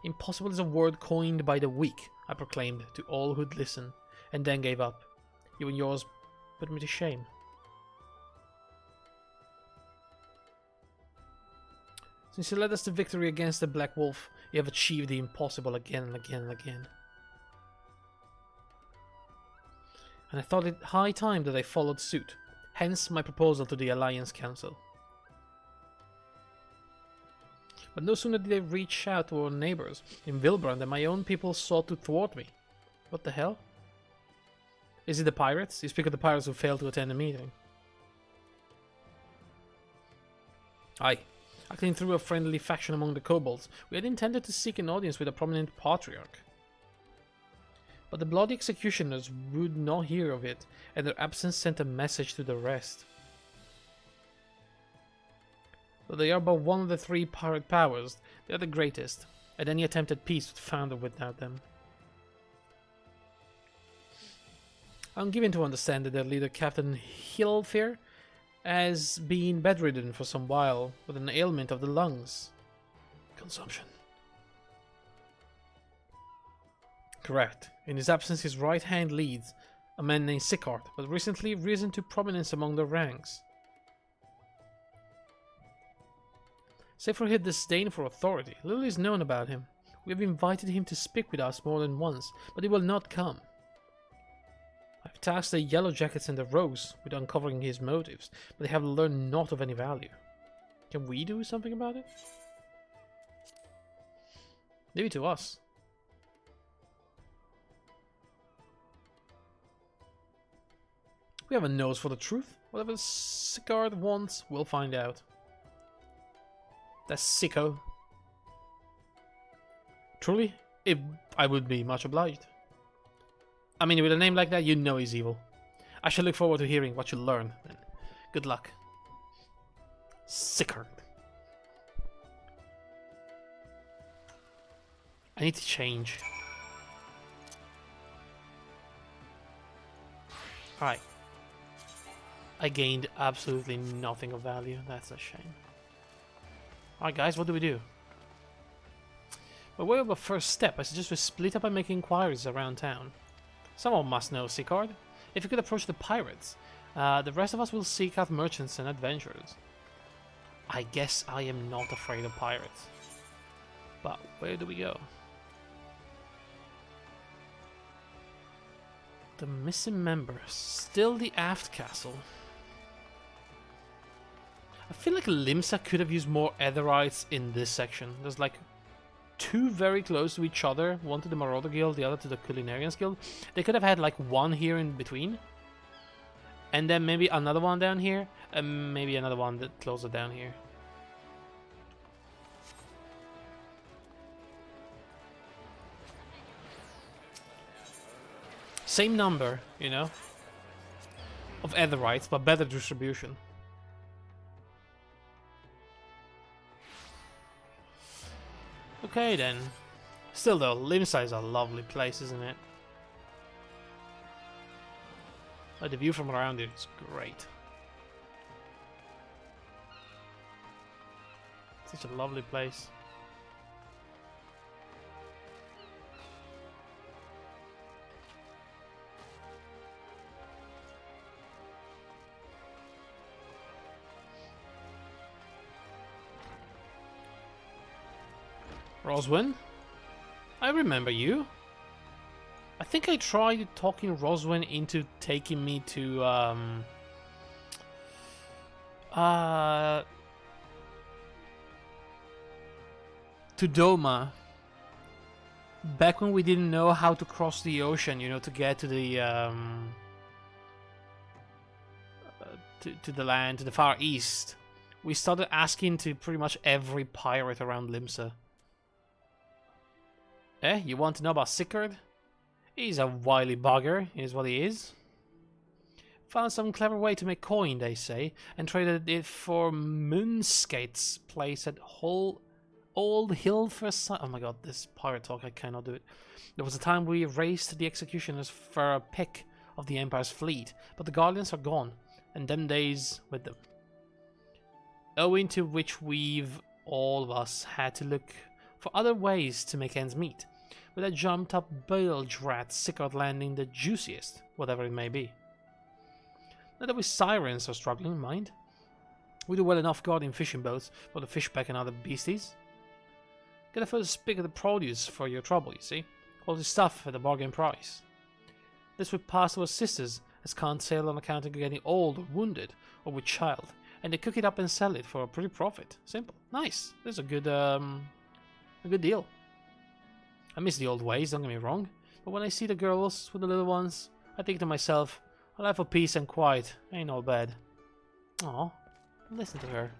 Impossible is a word coined by the weak, I proclaimed to all who'd listen, and then gave up. You and yours put me to shame. Since you led us to victory against the Black Wolf, you have achieved the impossible again and again and again. And I thought it high time that I followed suit, hence my proposal to the Alliance Council. But no sooner did I reach out to our neighbors in Vilbrand than my own people sought to thwart me. What the hell? Is it the pirates? You speak of the pirates who failed to attend the meeting. Aye. Acting through a friendly faction among the kobolds, we had intended to seek an audience with a prominent patriarch. But the bloody executioners would not hear of it, and their absence sent a message to the rest. Though they are but one of the 3 pirate powers, they are the greatest, and any attempt at peace would founder without them. I'm given to understand that their leader, Captain Hilfir, has been bedridden for some while with an ailment of the lungs. Consumption. Correct. In his absence, his right hand leads, a man named Sicard, but recently risen to prominence among the ranks. Save for his disdain for authority, little is known about him. We have invited him to speak with us more than once, but he will not come. I've tasked the Yellow Jackets and the Rogues with uncovering his motives, but they have learned naught of any value. Can we do something about it? Leave it to us. We have a nose for the truth. Whatever Sicard wants, we'll find out. That's sicko. Truly, I would be much obliged. I mean, with a name like that, you know he's evil. I shall look forward to hearing what you learn, then. Good luck. Sicard. I need to change. Alright. I gained absolutely nothing of value. That's a shame. Alright guys, what do we do? By way of a first step, I suggest we split up and make inquiries around town. Someone must know Sicard. If you could approach the pirates, the rest of us will seek out merchants and adventurers. I guess I am not afraid of pirates. But where do we go? The missing member. Still the aft castle. I feel like Limsa could have used more Etherites in this section. There's like 2 very close to each other, one to the Marauder Guild, the other to the Culinarians Guild. They could have had like one here in between, and then maybe another one down here, and maybe another one that closer down here. Same number, you know, of Etherites, but better distribution. Okay then. Still though, Limsa is a lovely place, isn't it? Like, the view from around it is great. Such a lovely place. Roswin? I remember you. I think I tried talking Roswin into taking me to Doma. Back when we didn't know how to cross the ocean, you know, to get to the to the land, to the Far East. We started asking to pretty much every pirate around Limsa. Eh? You want to know about Sickard? He's a wily bugger, is what he is. Found some clever way to make coin, they say, and traded it for Moonskate's place at Old Hill for oh my god, this pirate talk, I cannot do it. There was a time we raced the executioners for a pick of the Empire's fleet, but the Guardians are gone, and them days with them. Owing to which we've, all of us, had to look for other ways to make ends meet, with a jumped up bilge rat Sickard landing the juiciest, whatever it may be. Not that we sirens are struggling, mind. We do well enough guarding fishing boats for the fishback and other beasties. Get a first pick of the produce for your trouble, you see. Quality stuff at a bargain price. This would pass to our sisters, as can't sail on account of getting old or wounded, or with child, and they cook it up and sell it for a pretty profit. Simple. Nice. This is a good deal. I miss the old ways, don't get me wrong, but when I see the girls with the little ones, I think to myself, a life of peace and quiet ain't all bad. Aw, listen to her.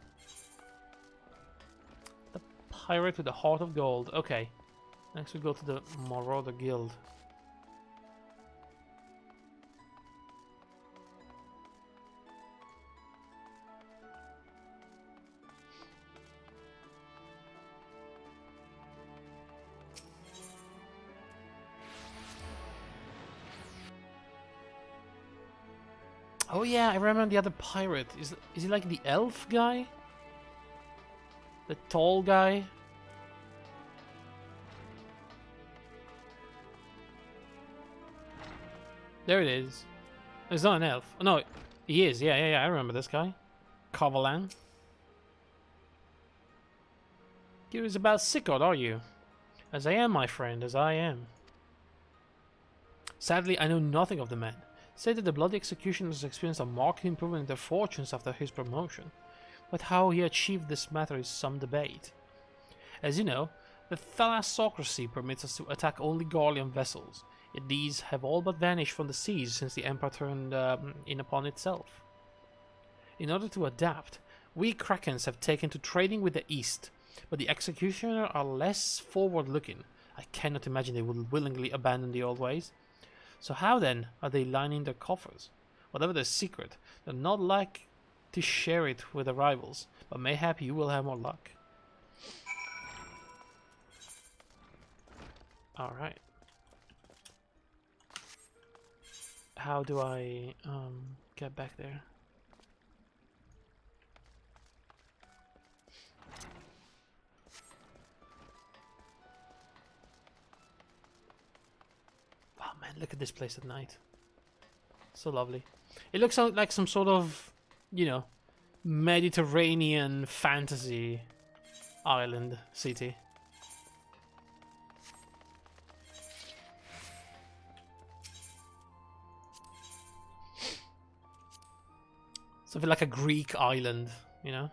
The pirate with the heart of gold. Okay, next we go to the Marauder Guild. Oh yeah, I remember the other pirate. Is he like the elf guy? The tall guy? There it is. It's not an elf. Oh, no, he is. Yeah, I remember this guy. Carvalan. Curious about Sickard, are you? As I am, my friend, as I am. Sadly, I know nothing of the man. Say that the bloody executioners experienced a marked improvement in their fortunes after his promotion, but how he achieved this matter is some debate. As you know, the thalassocracy permits us to attack only Garlean vessels, yet these have all but vanished from the seas since the Empire turned in upon itself. In order to adapt, we Krakens have taken to trading with the East, but the executioners are less forward-looking. I cannot imagine they would willingly abandon the old ways. So how then are they lining their coffers? Whatever their secret, they're not like to share it with their rivals, but mayhap you will have more luck. Alright. How do I get back there? Man, look at this place at night. So lovely. It looks like some sort of, you know, Mediterranean fantasy island city. Something like a Greek island, you know?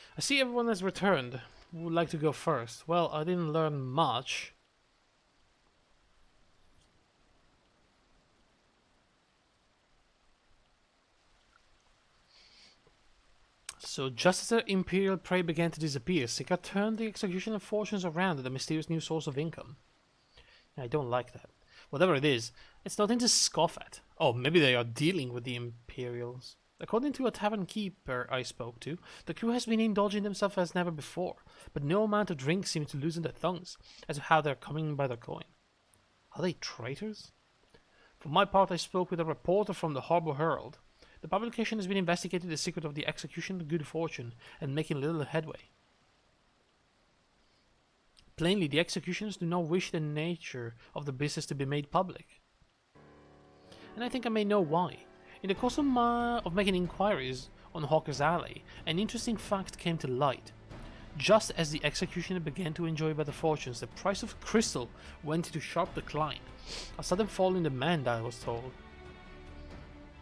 I see everyone has returned. Who would like to go first? Well, I didn't learn much. So just as the Imperial prey began to disappear, Sickard turned the executioner fortunes around with a mysterious new source of income. I don't like that. Whatever it is, it's nothing to scoff at. Oh, maybe they are dealing with the Imperials. According to a tavern keeper I spoke to, the crew has been indulging themselves as never before, but no amount of drink seems to loosen their tongues as to how they're coming by their coin. Are they traitors? For my part, I spoke with a reporter from the Harbour Herald. The publication has been investigating the secret of the execution of good fortune and making little headway. Plainly, the executioners do not wish the nature of the business to be made public. And I think I may know why. In the course of making inquiries on Hawker's Alley, an interesting fact came to light. Just as the executioner began to enjoy better fortunes, the price of crystal went into sharp decline. A sudden fall in demand, I was told.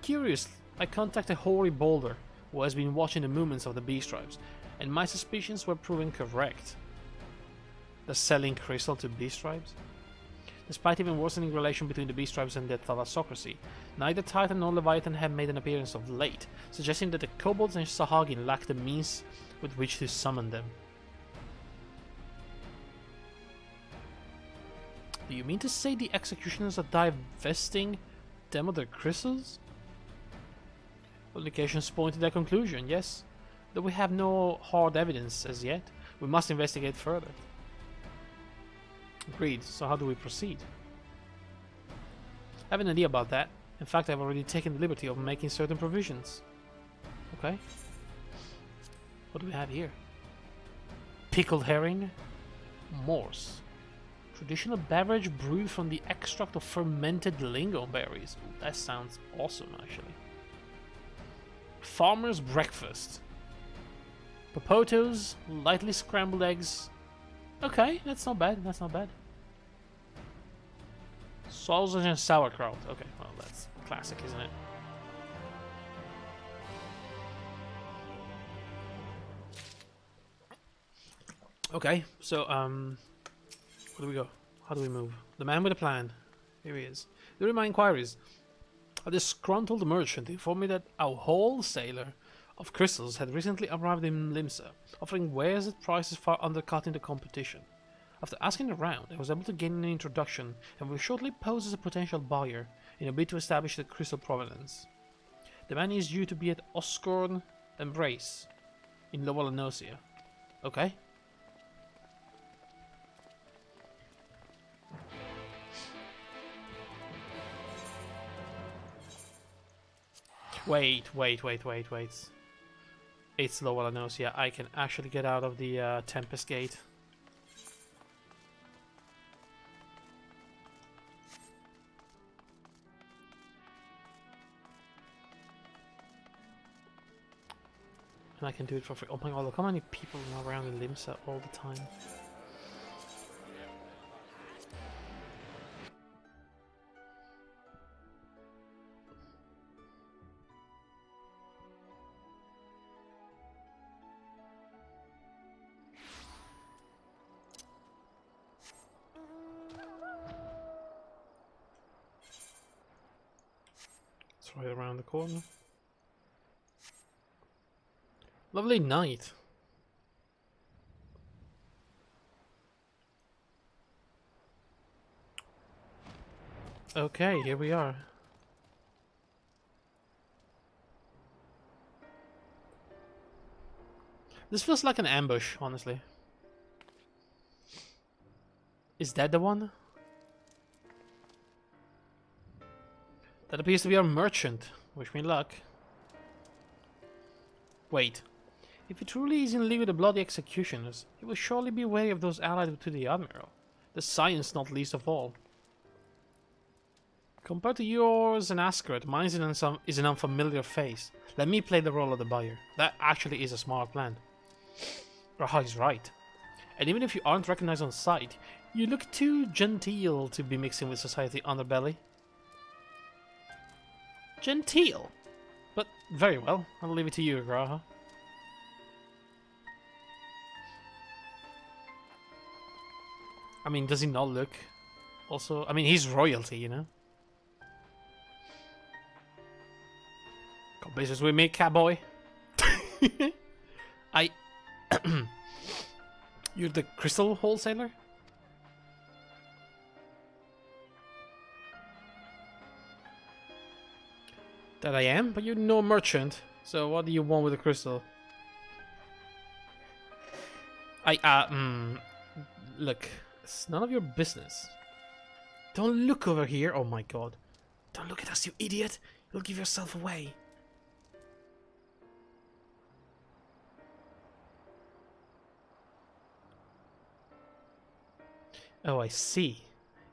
Curious, I contacted Hoary Boulder, who has been watching the movements of the Beast Tribes, and my suspicions were proven correct. They're selling crystal to Beast Tribes? Despite even worsening relation between the Beast Tribes and the Thalassocracy, neither Titan nor Leviathan have made an appearance of late, suggesting that the Kobolds and Sahagin lack the means with which to summon them. Do you mean to say the executioners are divesting them of their crystals? Publications point to that conclusion, yes. Though we have no hard evidence as yet, we must investigate further. Agreed, so how do we proceed? I have an idea about that. In fact, I've already taken the liberty of making certain provisions. Okay. What do we have here? Pickled herring. Morse. Traditional beverage brewed from the extract of fermented lingon berries. Ooh, that sounds awesome, actually. Farmer's breakfast. Popotos, lightly scrambled eggs. Okay, that's not bad, that's not bad. Sausage and sauerkraut. Okay, well, that's classic, isn't it? Okay, so, where do we go? How do we move? The man with a plan. Here he is. During my inquiries, a disgruntled merchant informed me that a wholesaler of crystals had recently arrived in Limsa, offering wares at prices far undercutting the competition. After asking around, I was able to gain an introduction and will shortly pose as a potential buyer in a bid to establish the crystal provenance. The man is due to be at Oscorn Embrace in Lower Lanosia. Okay. Wait. It's Lower Lanosia. I can actually get out of the Tempest Gate. And I can do it for free. Oh my god, look how many people are around in Limsa all the time. It's right around the corner. Lovely night. Okay, here we are. This feels like an ambush, honestly. Is that the one? That appears to be our merchant. Wish me luck. Wait. If he truly is in league with the bloody executioners, he will surely be wary of those allied to the Admiral. The science not least of all. Compared to yours and Askeret, mine is an unfamiliar face. Let me play the role of the buyer. That actually is a smart plan. Raha is right. And even if you aren't recognized on sight, you look too genteel to be mixing with society underbelly. Genteel? But very well, I'll leave it to you, Graha. I mean, does he not look also... I mean, he's royalty, you know? Got business with me, catboy. You're the crystal wholesaler? That I am, but you're no merchant. So what do you want with the crystal? Look, it's none of your business. Don't look over here. Oh my god. Don't look at us, you idiot. You'll give yourself away. Oh, I see.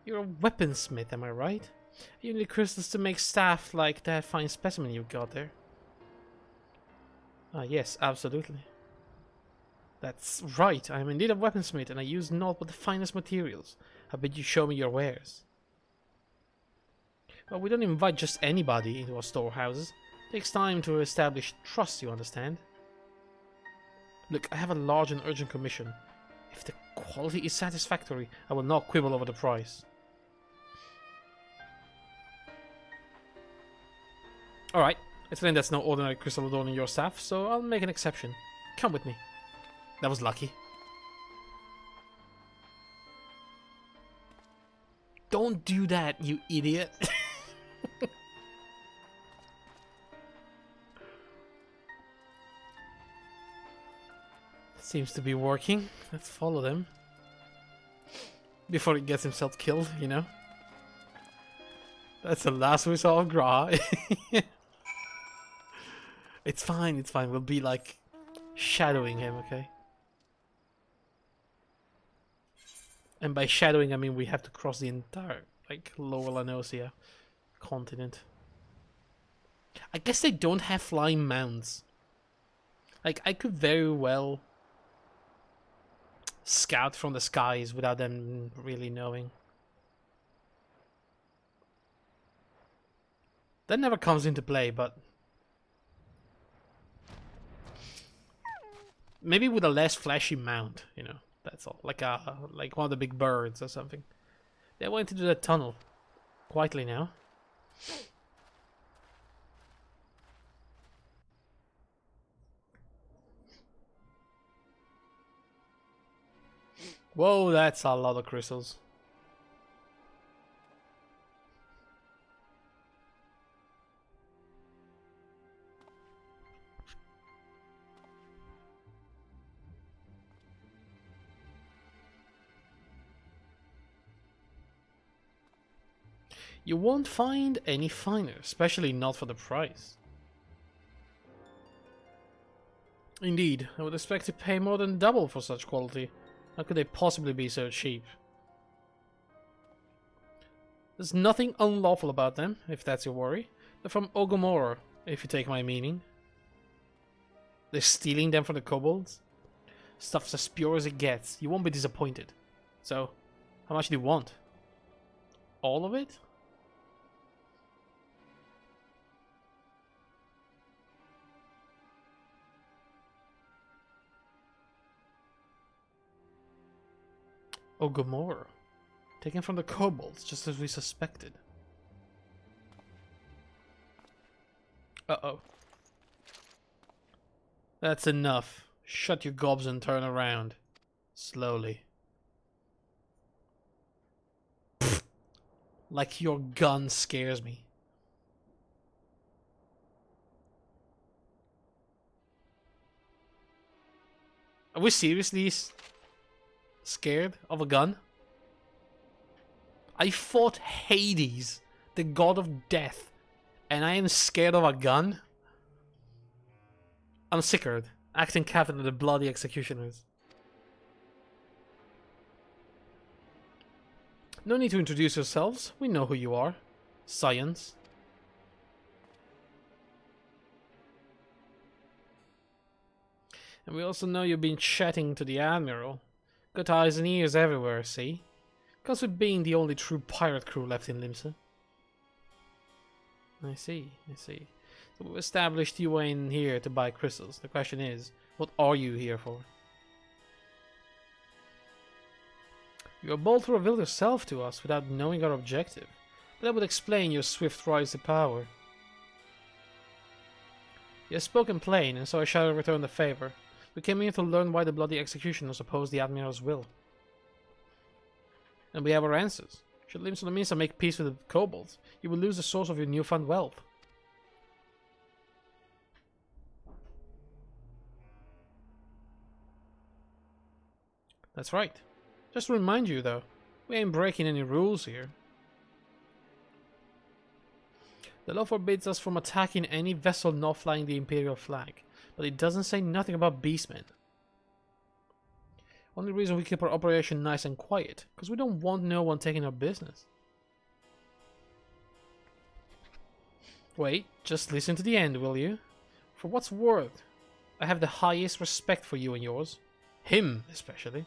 You're a weaponsmith, am I right? You need crystals to make staff like that fine specimen you got there. Ah, yes, absolutely. That's right, I am indeed a weaponsmith, and I use naught but the finest materials. I bid you show me your wares. Well, we don't invite just anybody into our storehouses. It takes time to establish trust, you understand? Look, I have a large and urgent commission. If the quality is satisfactory, I will not quibble over the price. Alright, explain that's no ordinary crystal adorning your staff, so I'll make an exception. Come with me. That was lucky. Don't do that, you idiot. Seems to be working. Let's follow them. Before he gets himself killed, you know? That's the last we saw of Gra. It's fine, it's fine. We'll be like shadowing him, okay? And by shadowing, I mean we have to cross the entire, like, Lower Lanosia continent. I guess they don't have flying mounts. Like, I could very well scout from the skies without them really knowing. That never comes into play, but maybe with a less flashy mount, you know. That's all. Like one of the big birds or something. They went into that tunnel quietly now. Whoa, that's a lot of crystals. You won't find any finer, especially not for the price. Indeed, I would expect to pay more than double for such quality. How could they possibly be so cheap? There's nothing unlawful about them, if that's your worry. They're from Ogomoro, if you take my meaning. They're stealing them from the kobolds? Stuff's as pure as it gets. You won't be disappointed. So, how much do you want? All of it? Ogomoro. Taken from the kobolds, just as we suspected. Uh-oh. That's enough. Shut your gobs and turn around. Slowly. Pfft. Like your gun scares me. Are we seriously scared of a gun? I fought Hades, the god of death, and I am scared of a gun? I'm Sickard, acting captain of the bloody executioners. No need to introduce yourselves, we know who you are. Science. And we also know you've been chatting to the Admiral. Got eyes and ears everywhere, see? Comes with being the only true pirate crew left in Limsa. I see. So we've established you were in here to buy crystals. The question is, what are you here for? You are bold to reveal yourself to us without knowing our objective, but that would explain your swift rise to power. You have spoken plain, and so I shall return the favor. We came here to learn why the bloody executioners oppose the Admiral's will. And we have our answers. Should Limsa make peace with the kobolds, you will lose the source of your newfound wealth. That's right. Just to remind you though, we ain't breaking any rules here. The law forbids us from attacking any vessel not flying the Imperial flag, but it doesn't say nothing about beastmen. Only reason we keep our operation nice and quiet, because we don't want no one taking our business. Wait, just listen to the end, will you? For what's worth, I have the highest respect for you and yours. Him, especially.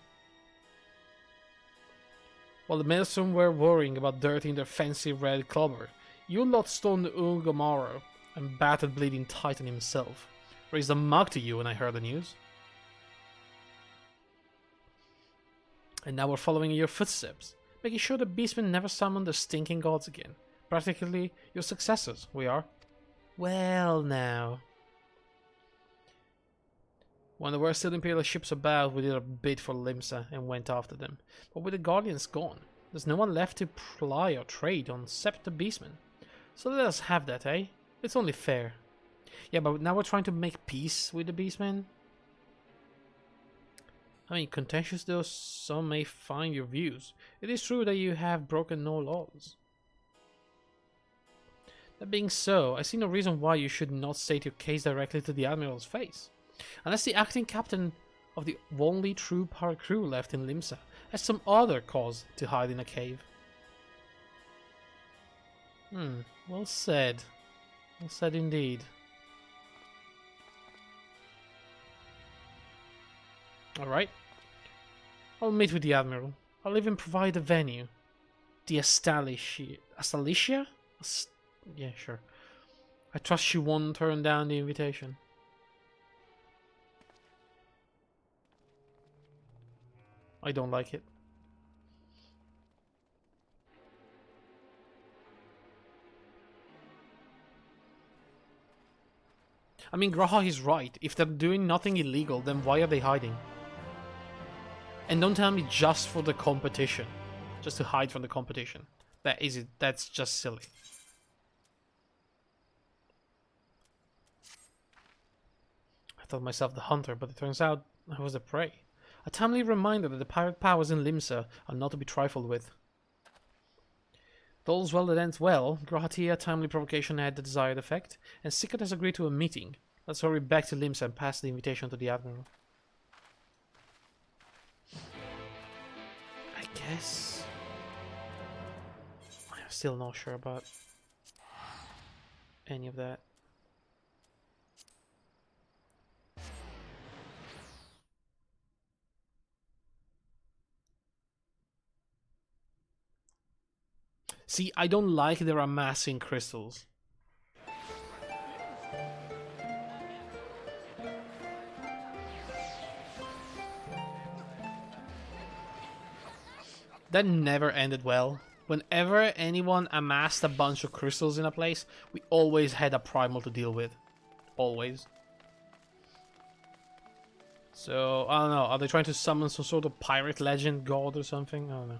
While the Maelstrom were worrying about dirtying their fancy red clubber, you lot stoned Ungomaro and battered Bleeding Titan himself. Raised a mug to you when I heard the news. And now we're following in your footsteps, making sure the beastmen never summon the stinking gods again. Practically your successors, we are. Well now. When there were still Imperial ships about, we did a bid for Limsa and went after them. But with the Guardians gone, there's no one left to ply or trade on except the beastmen. So let us have that, eh? It's only fair. Yeah, but now we're trying to make peace with the beastmen. I mean, contentious though some may find your views, it is true that you have broken no laws. That being so, I see no reason why you should not state your case directly to the Admiral's face. Unless the acting captain of the only true power crew left in Limsa has some other cause to hide in a cave. Well said. Well said indeed. Alright. I'll meet with the Admiral. I'll even provide a venue. The Astalicia? Yeah, sure. I trust she won't turn down the invitation. I don't like it. I mean, Graha is right. If they're doing nothing illegal, then why are they hiding? And don't tell me just for the competition. Just to hide from the competition. That's just silly. I thought myself the hunter, but it turns out I was the prey. A timely reminder that the pirate powers in Limsa are not to be trifled with. All's well that ends well. Grahatia timely provocation had the desired effect, and Sickert has agreed to a meeting. Let's hurry back to Limsa and pass the invitation to the Admiral. I guess... I'm still not sure about any of that. See, I don't like their amassing crystals. That never ended well. Whenever anyone amassed a bunch of crystals in a place, we always had a primal to deal with. Always. So, I don't know, are they trying to summon some sort of pirate legend god or something? I don't know.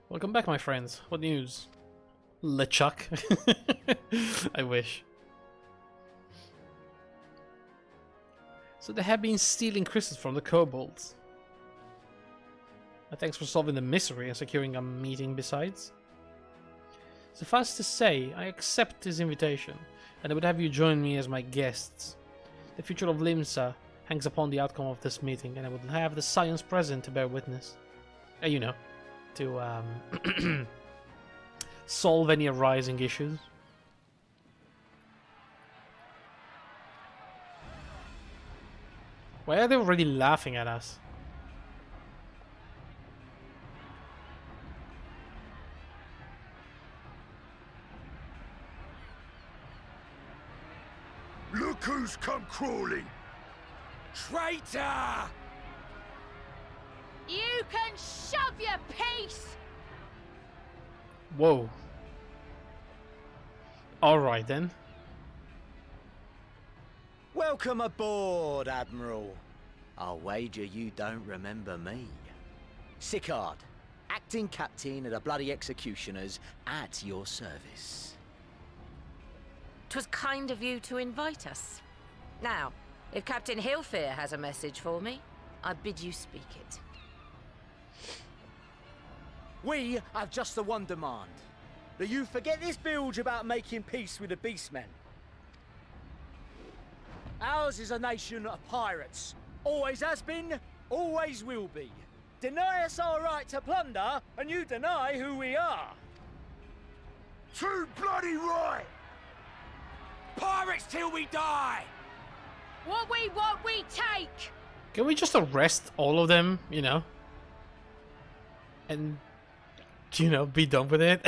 Welcome back, my friends. What news? LeChuck. I wish. So they have been stealing crystals from the kobolds. Thanks for solving the mystery and securing a meeting besides. Suffice to say, I accept this invitation, and I would have you join me as my guests. The future of Limsa hangs upon the outcome of this meeting, and I would have the science present to bear witness. You know, to solve any arising issues. Why are they already laughing at us? Look who's come crawling! Traitor! You can shove your peace! Whoa. Alright then. Welcome aboard, Admiral. I'll wager you don't remember me. Sickard, acting captain of the bloody executioners, at your service. 'Twas kind of you to invite us. Now, if Captain Hillfear has a message for me, I bid you speak it. We have just the one demand. That you forget this bilge about making peace with the beastmen. Ours is a nation of pirates. Always has been, always will be. Deny us our right to plunder, and you deny who we are. Too bloody right! Pirates till we die! What we want, we take! Can we just arrest all of them, you know? And, you know, be done with it?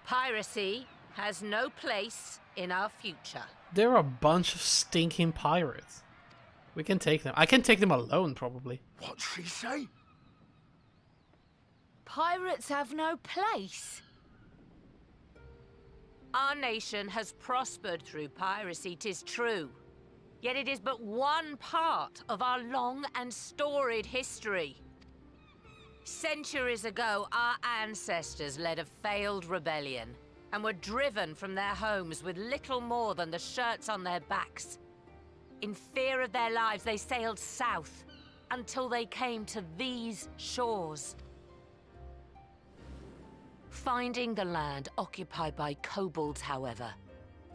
Piracy has no place in our future. They're a bunch of stinking pirates. We can take them. I can take them alone, probably. What'd she say? Pirates have no place. Our nation has prospered through piracy, 'tis true. Yet it is but one part of our long and storied history. Centuries ago, our ancestors led a failed rebellion and were driven from their homes with little more than the shirts on their backs. In fear of their lives, they sailed south until they came to these shores. Finding the land occupied by kobolds, however,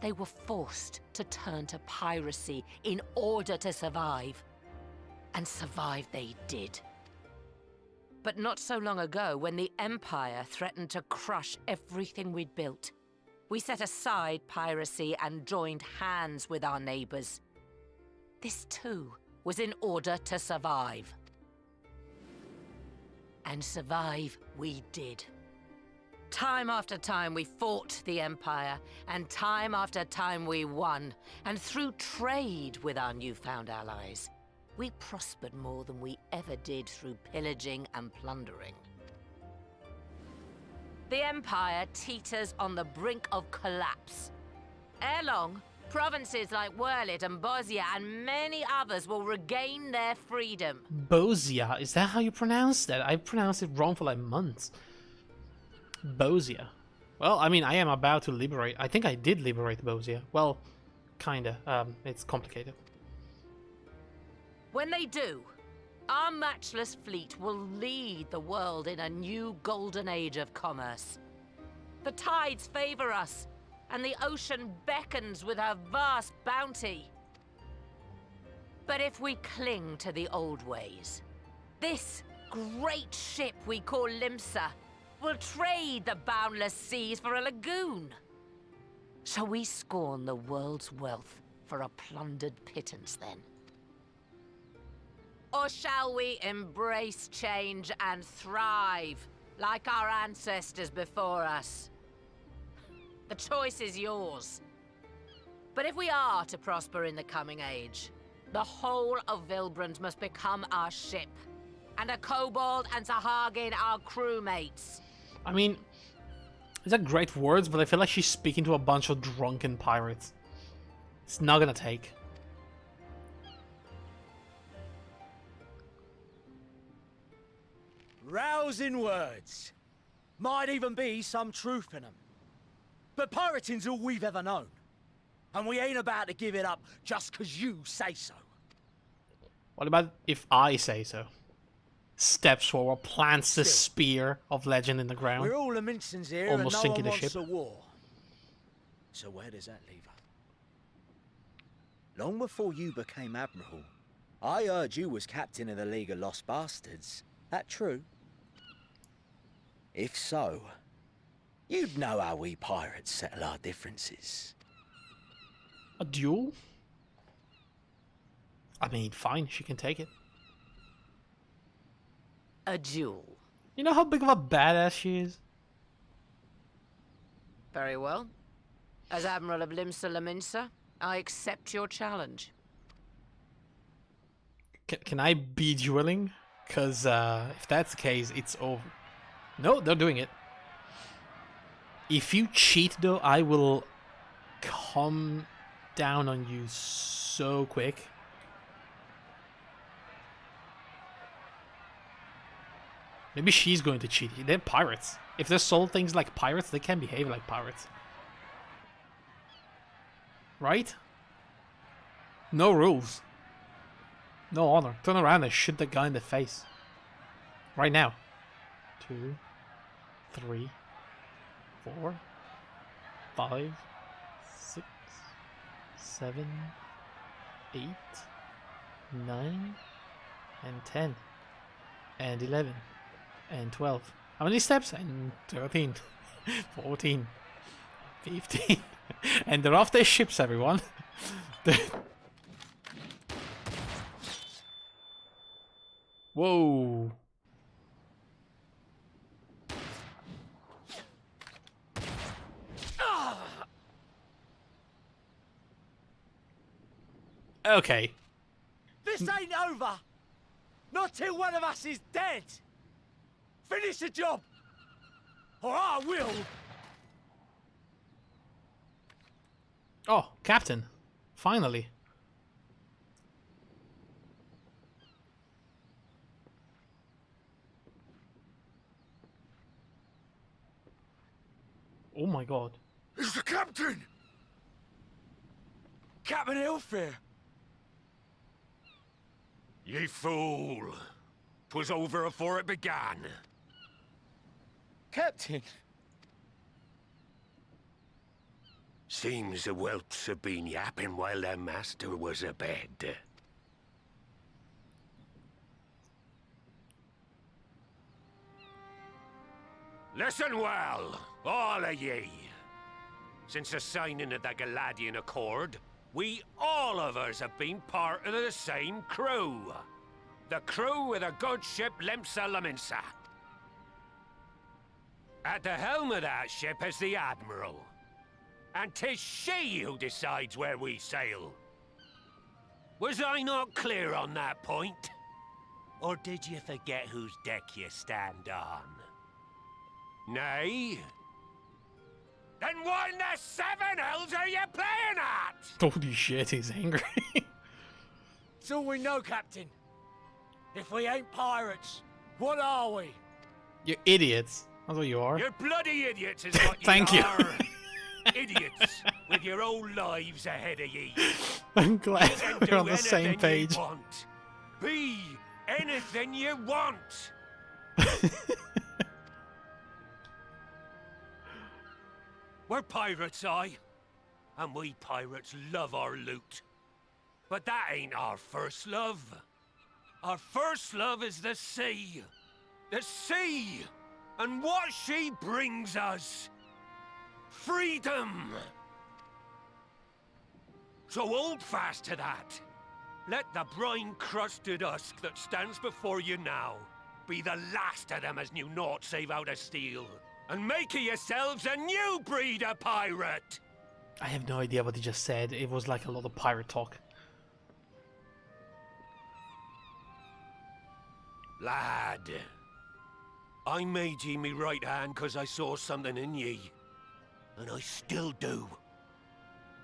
they were forced to turn to piracy in order to survive. And survive they did. But not so long ago, when the Empire threatened to crush everything we'd built, we set aside piracy and joined hands with our neighbors. This too was in order to survive. And survive we did. Time after time we fought the Empire, and time after time we won. And through trade with our newfound allies, we prospered more than we ever did through pillaging and plundering. The Empire teeters on the brink of collapse. Ere long, provinces like Whirlit and Bosnia and many others will regain their freedom. Bosnia? Is that how you pronounce that? I pronounced it wrong for like months. Bosnia. Well, I mean, I am about to liberate. I think I did liberate Bosnia. Well, kinda. It's complicated. When they do, our matchless fleet will lead the world in a new golden age of commerce. The tides favor us, and the ocean beckons with her vast bounty. But if we cling to the old ways, this great ship we call Limsa will trade the boundless seas for a lagoon. Shall we scorn the world's wealth for a plundered pittance then? Or shall we embrace change and thrive, like our ancestors before us? The choice is yours. But if we are to prosper in the coming age, the whole of Vilbrand must become our ship, and a kobold and Sahagin our crewmates. I mean, these are great words, but I feel like she's speaking to a bunch of drunken pirates. It's not gonna take. Rousing words. Might even be some truth in them. But pirating's all we've ever known. And we ain't about to give it up just 'cause you say so. What about if I say so? Steps forward, plants the spear of legend in the ground. We're all the Mincins here, Almost and no sinking one the wants ship. a war. So where does that leave her? Long before you became Admiral, I heard you was captain of the League of Lost Bastards. That true? If so, you'd know how we pirates settle our differences. A duel? I mean, fine, she can take it. A duel. You know how big of a badass she is? Very well. As Admiral of Limsa Laminsa, I accept your challenge. Can I be dueling? Because if that's the case, it's over. No, they're doing it. If you cheat, though, I will come down on you so quick. Maybe she's going to cheat. They're pirates. If they sold things like pirates, they can behave like pirates. Right? No rules. No honor. Turn around and shoot the guy in the face. Right now. 2, 3, 4, 5, 6, 7, 8, 9, and 10, and 11, and 12. How many steps? And 13, 14, 15. And they're off their ships, everyone. Whoa. Okay. This ain't over! Not till one of us is dead! Finish the job! Or I will! Oh, Captain. Finally. Oh my god. It's the captain! Captain Ilfir! Ye fool! 'Twas over afore it began. Captain! Seems the whelps have been yapping while their master was abed. Listen well, all of ye. Since the signing of the Galadian Accord, we all of us have been part of the same crew. The crew of the good ship Limsa Laminsa. At the helm of that ship is the Admiral. And 'tis she who decides where we sail. Was I not clear on that point? Or did you forget whose deck you stand on? Nay? Then what in the seven hells are you playing at? Holy shit, he's angry. It's all we know, Captain. If we ain't pirates, what are we? You're idiots. That's what you are. You're bloody idiots is what you Thank you. are. Idiots with your own lives ahead of ye. I'm glad You can we're do on the same anything page. you want. Be anything you want. We're pirates, aye. And we pirates love our loot. But that ain't our first love. Our first love is the sea. The sea! And what she brings us. Freedom! So hold fast to that. Let the brine-crusted husk that stands before you now be the last of them as knew naught save out of steel. And make of yourselves a new breed of pirate! I have no idea what he just said. It was like a lot of pirate talk. Lad, I made ye me right hand because I saw something in ye. And I still do.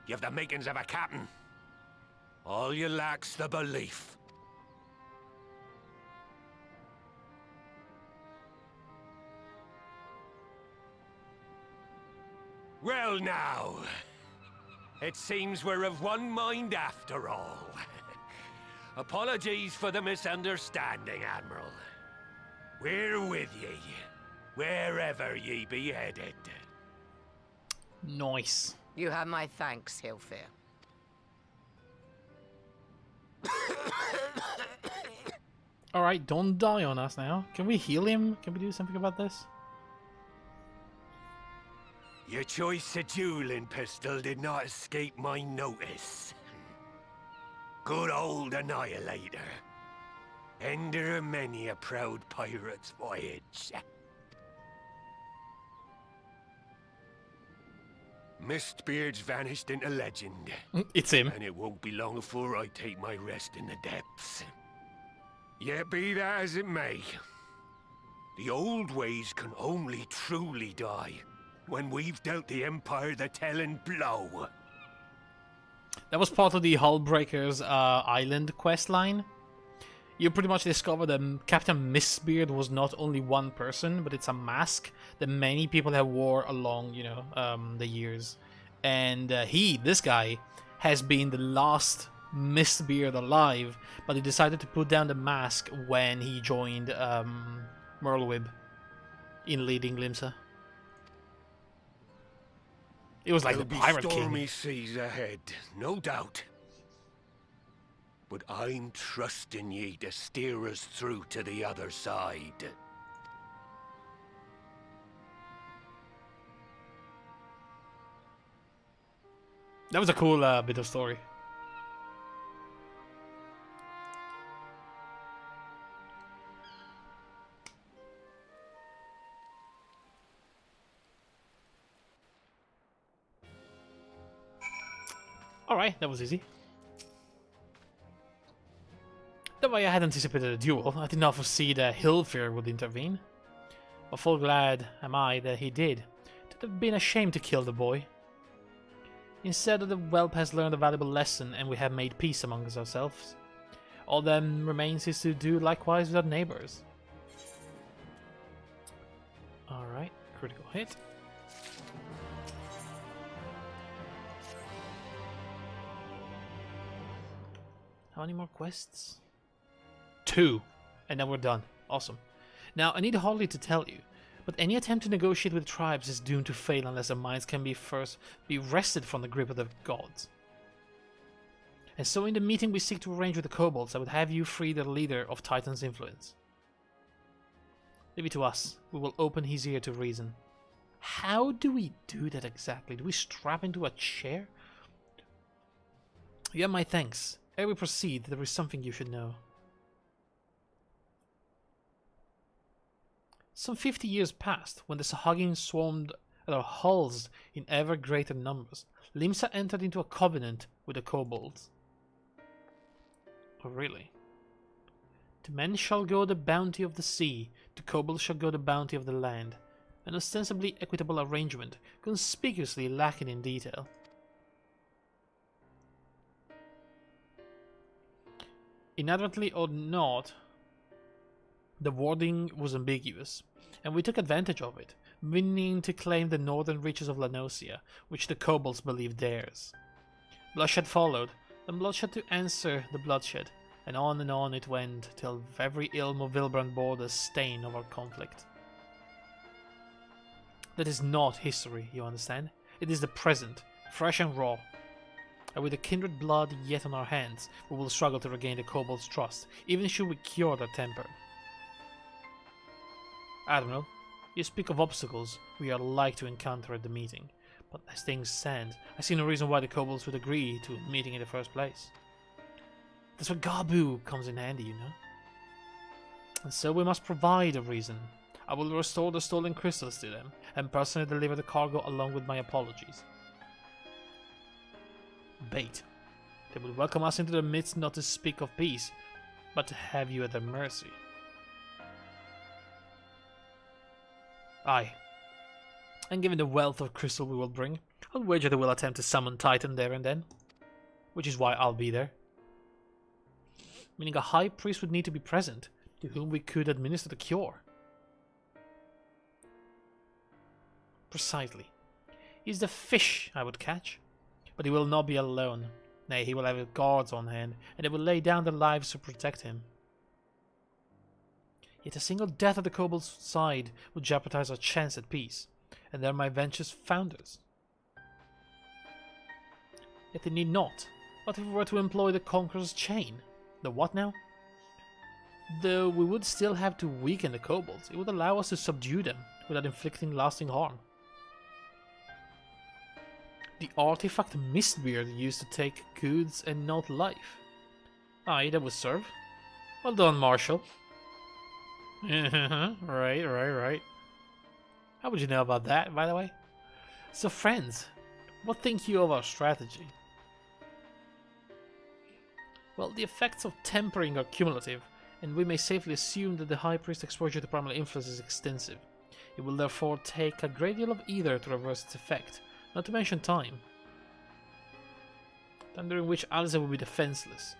You have the makings of a captain. All you lack's the belief. Well now, it seems we're of one mind after all. Apologies for the misunderstanding, Admiral. We're with ye, wherever ye be headed. Nice. You have my thanks, Hilfir. Alright, don't die on us now. Can we heal him? Can we do something about this? Your choice of dueling pistol did not escape my notice. Good old Annihilator. Ender of many a proud pirate's voyage. Mistbeard's vanished into legend. It's him. And it won't be long before I take my rest in the depths. Yet be that as it may, the old ways can only truly die when we've dealt the Empire the telling blow. That was part of the Hullbreakers Island questline. You pretty much discover that Captain Mistbeard was not only one person, but it's a mask that many people have wore along, you know, the years. And this guy, has been the last Mistbeard alive, but he decided to put down the mask when he joined Merlwyb in leading Limsa. It was like There'll the be Pirate stormy King. seas ahead, no doubt. But I'm trusting ye to steer us through to the other side. That was a cool bit of story. Alright, that was easy. The way I had anticipated a duel, I did not foresee that Hilfir would intervene. But full glad am I that he did. It would have been a shame to kill the boy. Instead, the whelp has learned a valuable lesson and we have made peace among ourselves. All that remains is to do likewise with our neighbors. Alright, critical hit. How many more quests? 2, and then we're done. Awesome. Now, I need hardly to tell you, but any attempt to negotiate with tribes is doomed to fail unless their minds can be wrested from the grip of the gods. And so in the meeting we seek to arrange with the kobolds, I would have you free the leader of Titan's influence. Leave it to us. We will open his ear to reason. How do we do that exactly? Do we strap into a chair? You have my thanks. Ere we proceed, there is something you should know. Some 50 years passed, when the Sahagin swarmed at our hulls in ever greater numbers. Limsa entered into a covenant with the kobolds. Oh, really? To men shall go the bounty of the sea, to kobolds shall go the bounty of the land. An ostensibly equitable arrangement, conspicuously lacking in detail. Inadvertently or not, the wording was ambiguous, and we took advantage of it, meaning to claim the northern reaches of Lanosia, which the kobolds believed theirs. Bloodshed followed, then bloodshed to answer the bloodshed, and on it went, till every ilm of Vilbrand bore the stain of our conflict. That is not history, you understand? It is the present, fresh and raw. And with the kindred blood yet on our hands, we will struggle to regain the kobolds' trust, even should we cure their temper. Admiral, you speak of obstacles we are like to encounter at the meeting, but as things stand, I see no reason why the kobolds would agree to a meeting in the first place. That's where Gabu comes in handy, you know. And so we must provide a reason. I will restore the stolen crystals to them, and personally deliver the cargo along with my apologies. Bait. They would welcome us into their midst not to speak of peace, but to have you at their mercy. Aye. And given the wealth of crystal we will bring, I'll wager they will attempt to summon Titan there and then. Which is why I'll be there. Meaning a high priest would need to be present, to whom we could administer the cure. Precisely. He's the fish I would catch. But he will not be alone. Nay, he will have guards on hand, and they will lay down their lives to protect him. Yet a single death at the kobold's side would jeopardize our chance at peace, and they're my venture's founders. Yet they need not. What if we were to employ the Conqueror's Chain? The what now? Though we would still have to weaken the kobolds, it would allow us to subdue them without inflicting lasting harm. The artifact Mistbeard used to take goods and not life. Aye, that would serve. Well done, Marshal. Right. How would you know about that, by the way? So friends, what think you of our strategy? Well, the effects of tempering are cumulative, and we may safely assume that the High Priest's exposure to primal influence is extensive. It will therefore take a great deal of either to reverse its effect, not to mention time. Time during which Alice will be defenseless.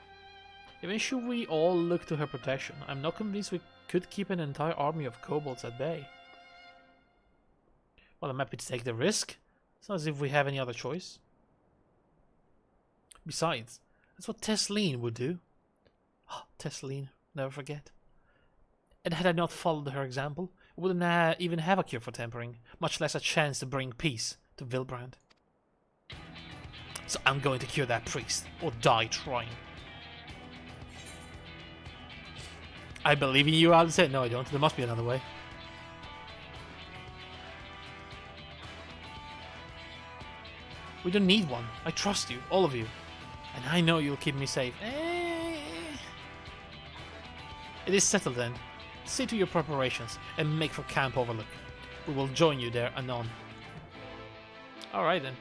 Even should we all look to her protection, I'm not convinced we could keep an entire army of kobolds at bay. Well, I'm happy to take the risk. It's not as if we have any other choice. Besides, that's what Tesleen would do. Oh, Tesleen, never forget. And had I not followed her example, I wouldn't even have a cure for tempering, much less a chance to bring peace to Vilbrand. So I'm going to cure that priest, or die trying. I believe in you, Alice. No, I don't. There must be another way. We don't need one. I trust you, all of you. And I know you'll keep me safe. It is settled then. See to your preparations and make for Camp Overlook. We will join you there anon. Alright then.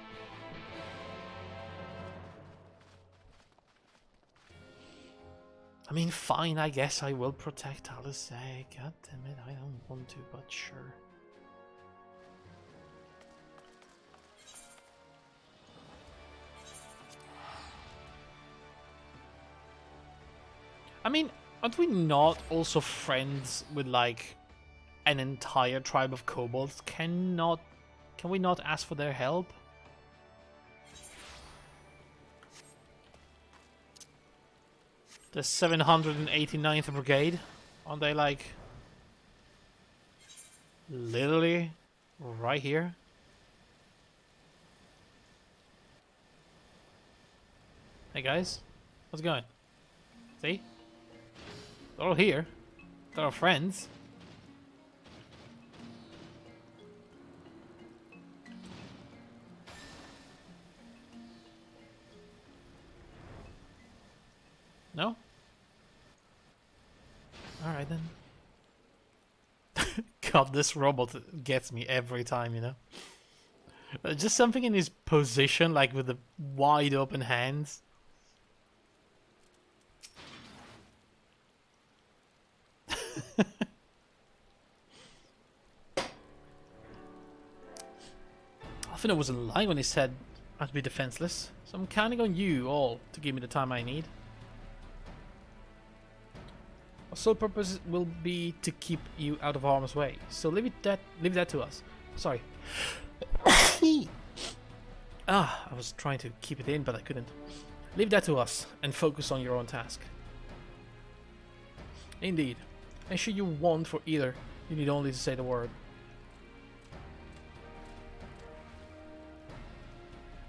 I mean, fine, I guess I will protect Alice. God damn it, I don't want to, but sure. I mean, aren't we not also friends with, like, an entire tribe of kobolds? Can we not ask for their help? The 789th Brigade? Aren't they, like, literally right here? Hey guys, how's it going? See? They're all here. They're our friends. No? Alright then. God, this robot gets me every time, you know? Just something in his position, like with the wide open hands. Alfino wasn't lying when he said I'd be defenseless, so I'm counting on you all to give me the time I need. Our sole purpose will be to keep you out of harm's way, so leave that to us. Sorry. I was trying to keep it in, but I couldn't. Leave that to us and focus on your own task. Indeed. And should you want for either, you need only to say the word.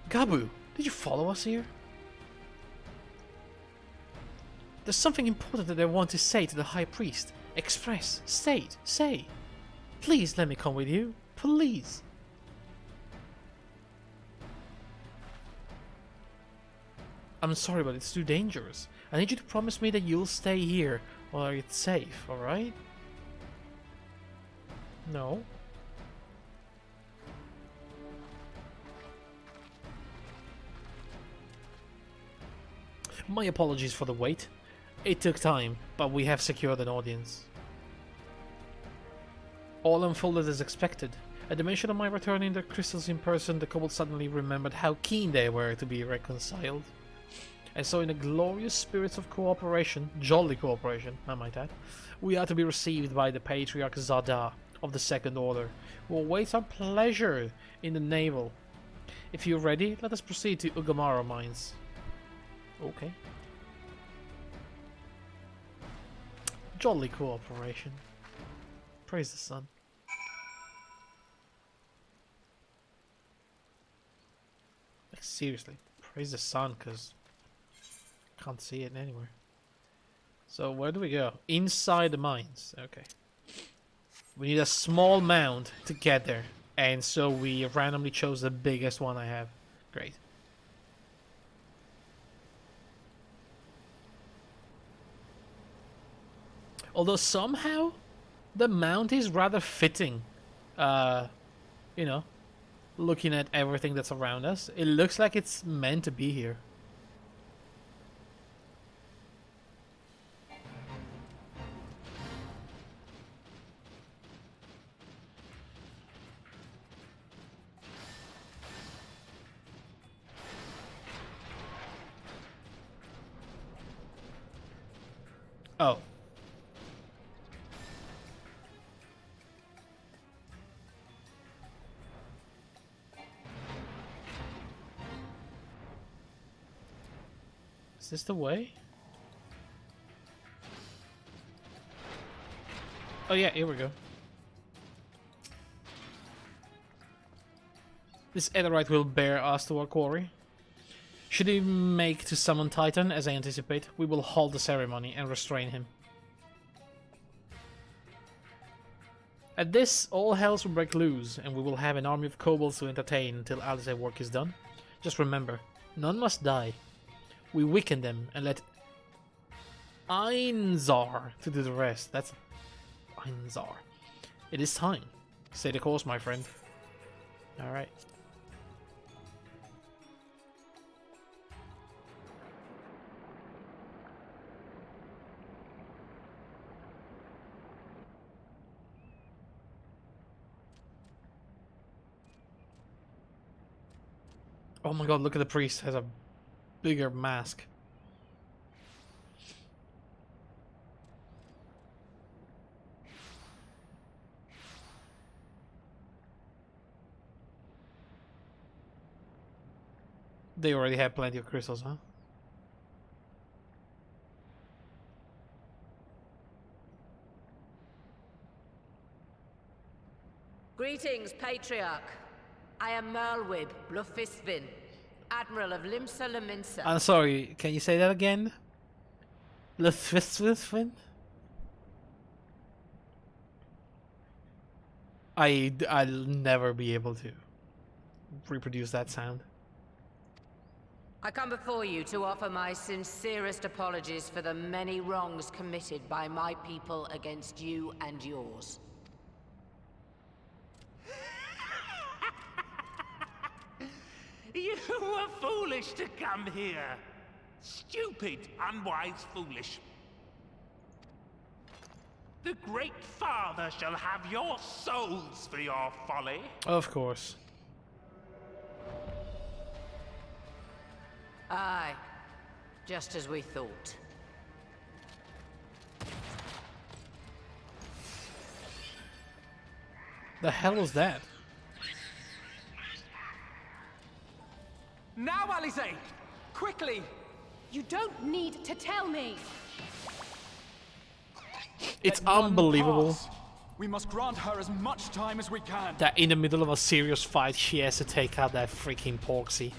Gabu, did you follow us here? There's something important that I want to say to the High Priest. Express, state, say. Please let me come with you. Please. I'm sorry, but it's too dangerous. I need you to promise me that you'll stay here while it's safe, alright? No. My apologies for the wait. It took time, but we have secured an audience. All unfolded as expected. At the mention of my returning the crystals in person, the kobolds suddenly remembered how keen they were to be reconciled. And so in the glorious spirits of cooperation, jolly cooperation, I might add, we are to be received by the Patriarch Zada of the Second Order, who awaits our pleasure in the navel. If you're ready, let us proceed to Ugamara Mines. Okay. Jolly cooperation. Praise the sun. Like, seriously, praise the sun, because can't see it anywhere. So where do we go? Inside the mines. Okay. We need a small mound to get there, and so we randomly chose the biggest one I have. Great. Although somehow the mount is rather fitting. You know, looking at everything that's around us, it looks like it's meant to be here. Oh. this the way? Oh yeah, here we go. This Etherite will bear us to our quarry. Should he make to summon Titan, as I anticipate, we will halt the ceremony and restrain him. At this, all hells will break loose, and we will have an army of kobolds to entertain until Alice's work is done. Just remember, none must die. We weaken them and let Einzar to do the rest. That's Einzar. It is time. Stay the course, my friend. Alright. Oh my god, look at the priest, has a bigger mask. They already have plenty of crystals, huh? Greetings, Patriarch. I am Merlwib Blufisvin, Admiral of Limsa Laminsa. I'm sorry, can you say that again? Lefiswin? I'll never be able to reproduce that sound. I come before you to offer my sincerest apologies for the many wrongs committed by my people against you and yours. You were foolish to come here. Stupid, unwise, foolish. The Great Father shall have your souls for your folly. Of course. Aye, just as we thought. The hell was that? Now, Alice! Quickly! You don't need to tell me! It's Let none unbelievable pass. We must grant her as much time as we can. that in the middle of a serious fight she has to take out that freaking Porksy.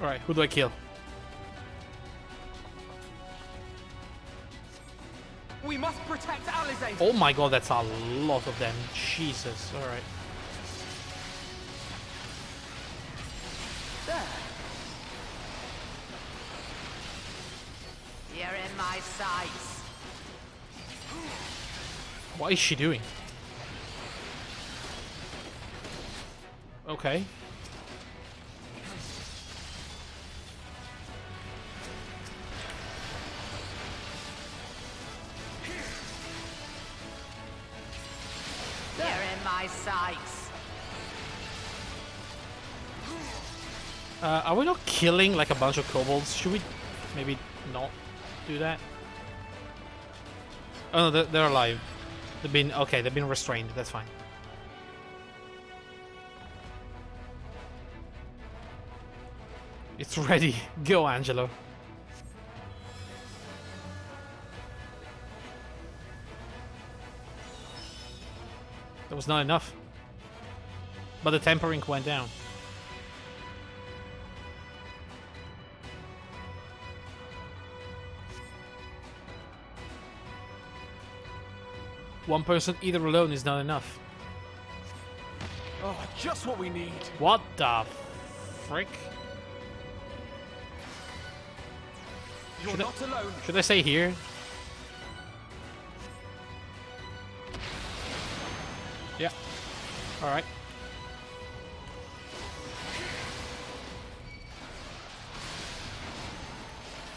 Alright, who do I kill? We must protect Alice! Oh my god, that's a lot of them. Jesus, alright. There! You're in my sights. What is she doing? Okay. You're in my sights. Are we not killing like a bunch of kobolds? Should we maybe not do that? Oh no, they're alive. They've been okay. They've been restrained. That's fine. It's ready. Go, Angelo. That was not enough. But the temper ink went down. One person either alone is not enough. Oh, just what we need. What the frick? You're not alone. Should I say here? Yeah. Alright.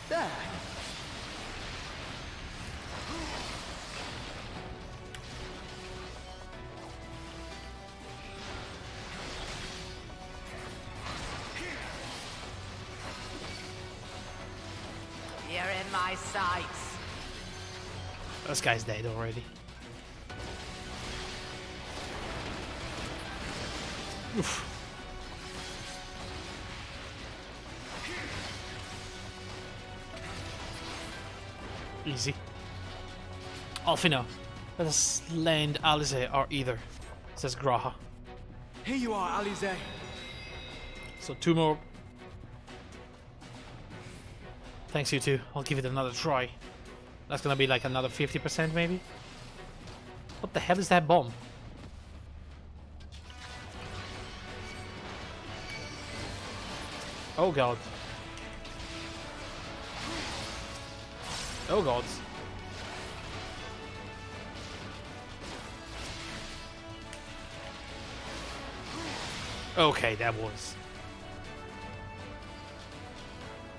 There! my sights. This guy's dead already. Oof. Easy. Alfino, let us land Alize or either, says Graha. Here you are, Alize. So 2 more. Thanks, you two. I'll give it another try. That's gonna be like another 50% maybe? What the hell is that bomb? Oh god. Oh god. Okay, that was.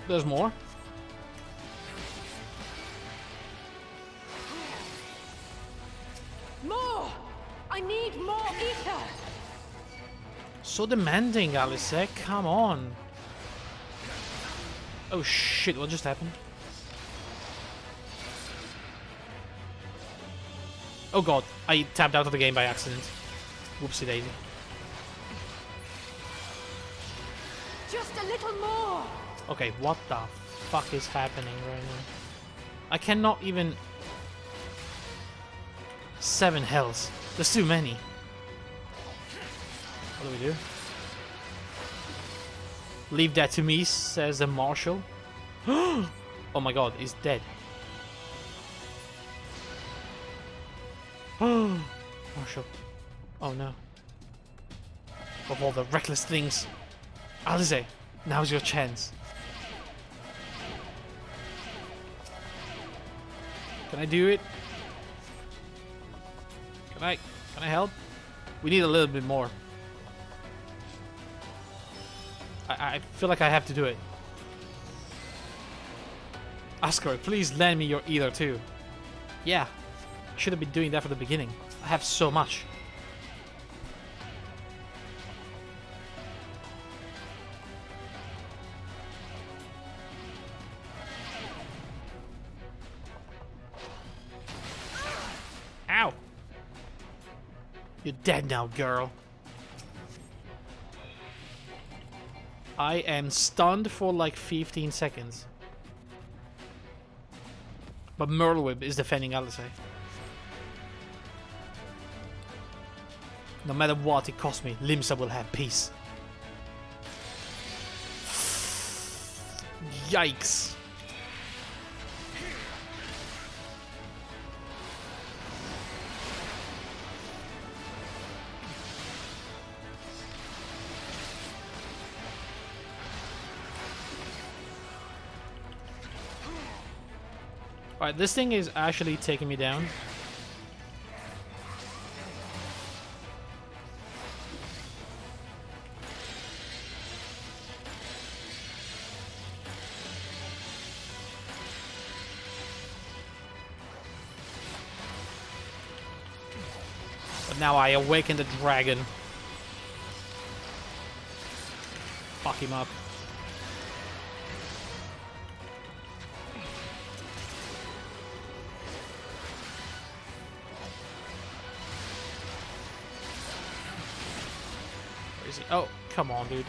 There's more. More! I need more ether! So demanding, Alice. Come on. Oh shit, what just happened? Oh god, I tapped out of the game by accident. Whoopsie daisy. Just a little more! Okay, what the fuck is happening right now? I cannot even... 7 hells. There's too many. What do we do? Leave that to me, says the marshal. Oh my god, he's dead. Oh, Marshall. Oh no. Of all the reckless things. Alize, now's your chance. Can I do it? Can I help? We need a little bit more. I feel like I have to do it. Askar, please lend me your ether too. Yeah. I should have been doing that from the beginning. I have so much. Ow! You're dead now, girl. I am stunned for like 15 seconds. But Merlwib is defending Alice. No matter what it costs me, Limsa will have peace. Yikes. Alright, this thing is actually taking me down. But now I awaken the dragon. Fuck him up. Where is he? Oh, come on, dude.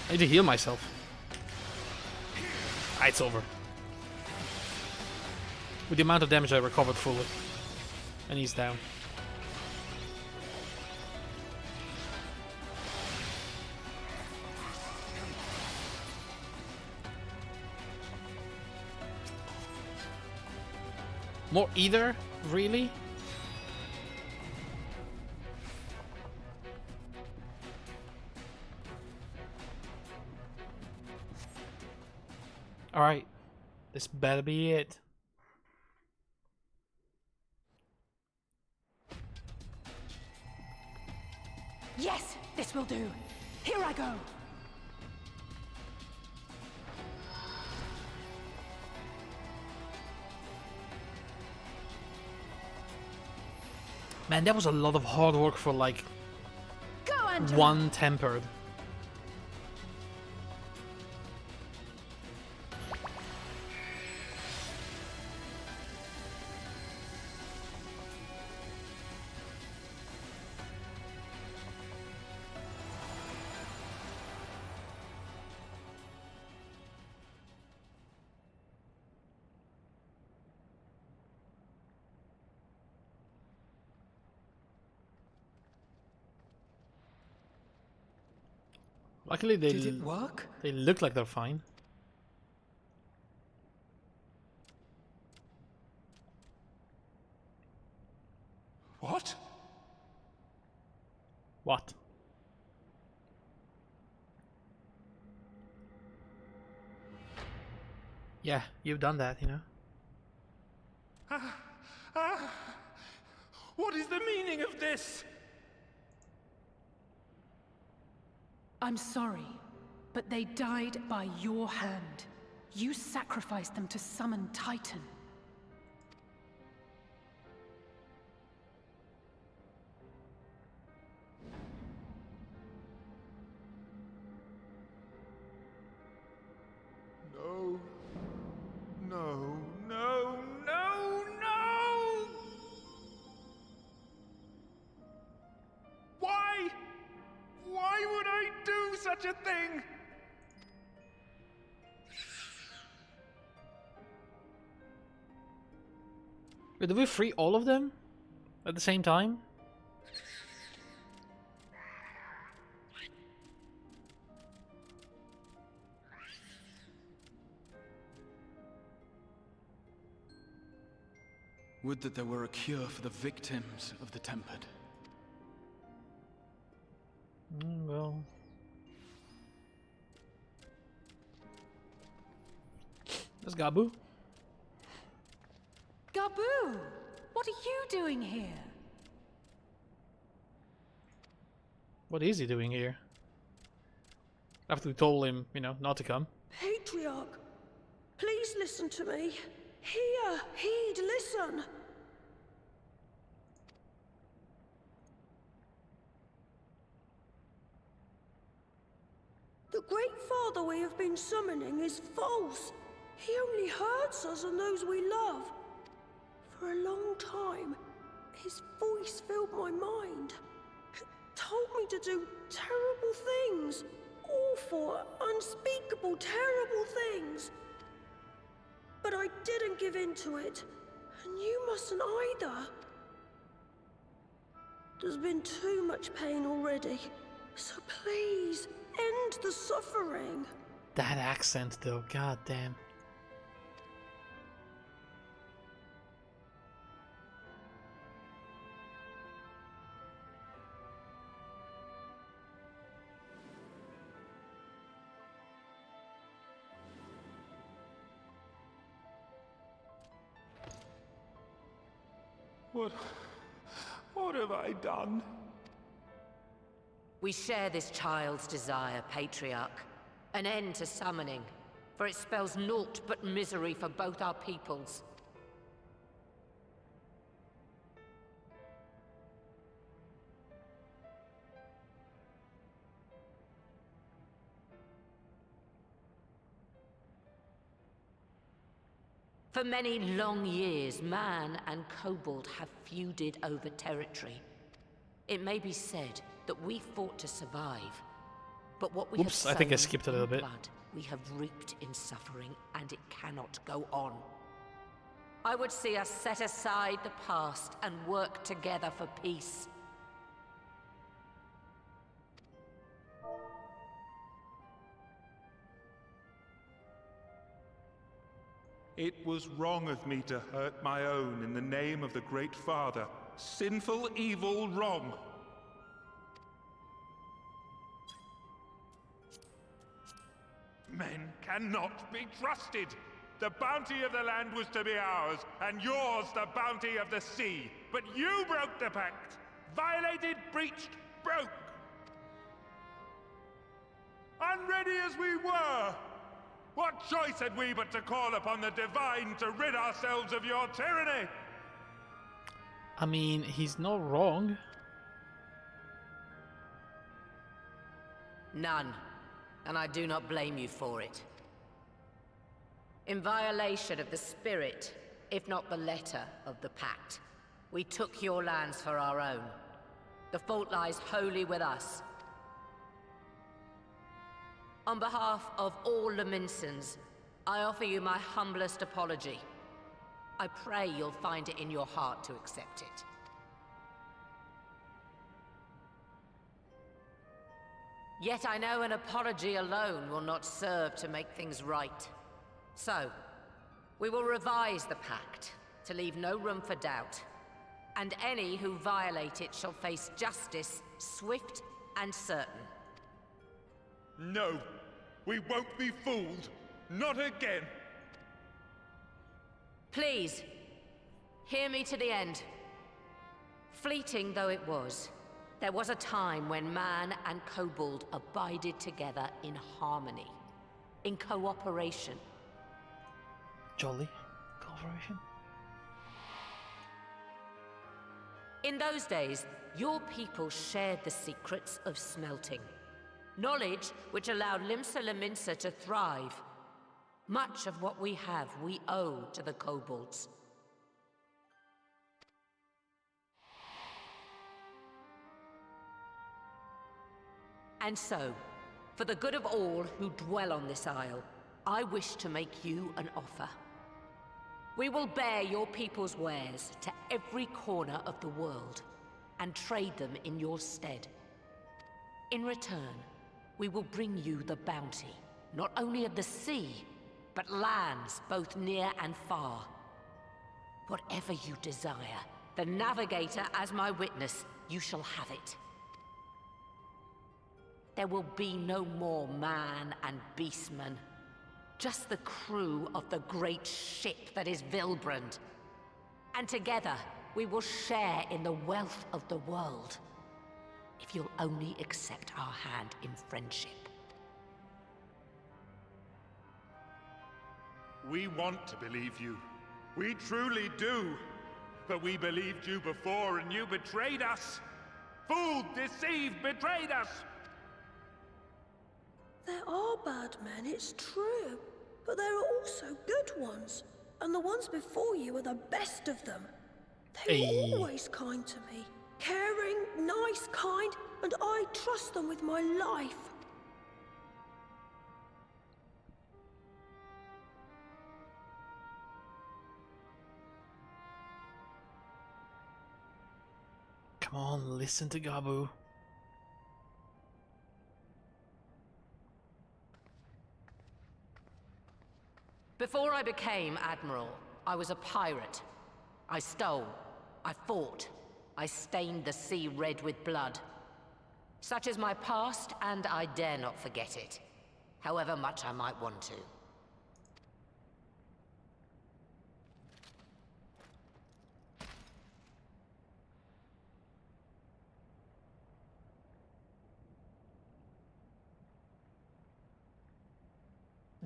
I need to heal myself. Ah, it's over. With the amount of damage I recovered fully. And he's down. More either? Really? Alright. This better be it. Yes, this will do. Here I go. Man, that was a lot of hard work for like Go, Angela. one tempered. Luckily, Did it work? They look like they're fine. What? What? Yeah, you've done that, you know. What is the meaning of this? I'm sorry, but they died by your hand. You sacrificed them to summon Titan. No. No, no, no, no! Why? Why would I do such a thing? Wait, did we free all of them at the same time? Would that there were a cure for the victims of the Tempered. Well... There's Gabu. Gabu! What are you doing here? What is he doing here? After we told him, you know, not to come. Patriarch, please listen to me. Hear, heed, listen. The Great Father we have been summoning is false. He only hurts us and those we love. For a long time, his voice filled my mind. It told me to do terrible things. Awful, unspeakable, terrible things. But I didn't give in to it, and you mustn't either. There's been too much pain already, so please, end the suffering. That accent though, god damn. What have I done? We share this child's desire, Patriarch. An end to summoning, for it spells naught but misery for both our peoples. For many long years, man and kobold have feuded over territory. It may be said that we fought to survive, but what we have Oops, I think I sown skipped a in little bit. blood, we have reaped in suffering, and it cannot go on. I would see us set aside the past and work together for peace. It was wrong of me to hurt my own in the name of the Great Father. Sinful, evil, wrong. Men cannot be trusted. The bounty of the land was to be ours, and yours the bounty of the sea. But you broke the pact. Violated, breached, broke. Unready as we were, what choice had we but to call upon the Divine to rid ourselves of your tyranny? I mean, he's not wrong. None. And I do not blame you for it. In violation of the spirit, if not the letter, of the pact, we took your lands for our own. The fault lies wholly with us. On behalf of all Laminsons, I offer you my humblest apology. I pray you'll find it in your heart to accept it. Yet I know an apology alone will not serve to make things right. So, we will revise the pact to leave no room for doubt. And any who violate it shall face justice, swift and certain. No, we won't be fooled. Not again. Please, hear me to the end. Fleeting though it was, there was a time when man and kobold abided together in harmony, in cooperation. Jolly cooperation? In those days, your people shared the secrets of smelting. Knowledge which allowed Limsa Lominsa to thrive. Much of what we have, we owe to the kobolds. And so, for the good of all who dwell on this isle, I wish to make you an offer. We will bear your people's wares to every corner of the world, and trade them in your stead. In return, we will bring you the bounty, not only of the sea, but lands both near and far. Whatever you desire, the Navigator as my witness, you shall have it. There will be no more man and beastman. Just the crew of the great ship that is Vilbrand. And together, we will share in the wealth of the world. If you'll only accept our hand in friendship. We want to believe you. We truly do. But we believed you before and you betrayed us. Fooled, deceived, betrayed us. There are bad men, it's true. But there are also good ones. And the ones before you are the best of them. They were always kind to me. Caring, nice, kind, and I trust them with my life. Come on, listen to Gabu. Before I became Admiral, I was a pirate. I stole, I fought, I stained the sea red with blood. Such is my past, and I dare not forget it, however much I might want to.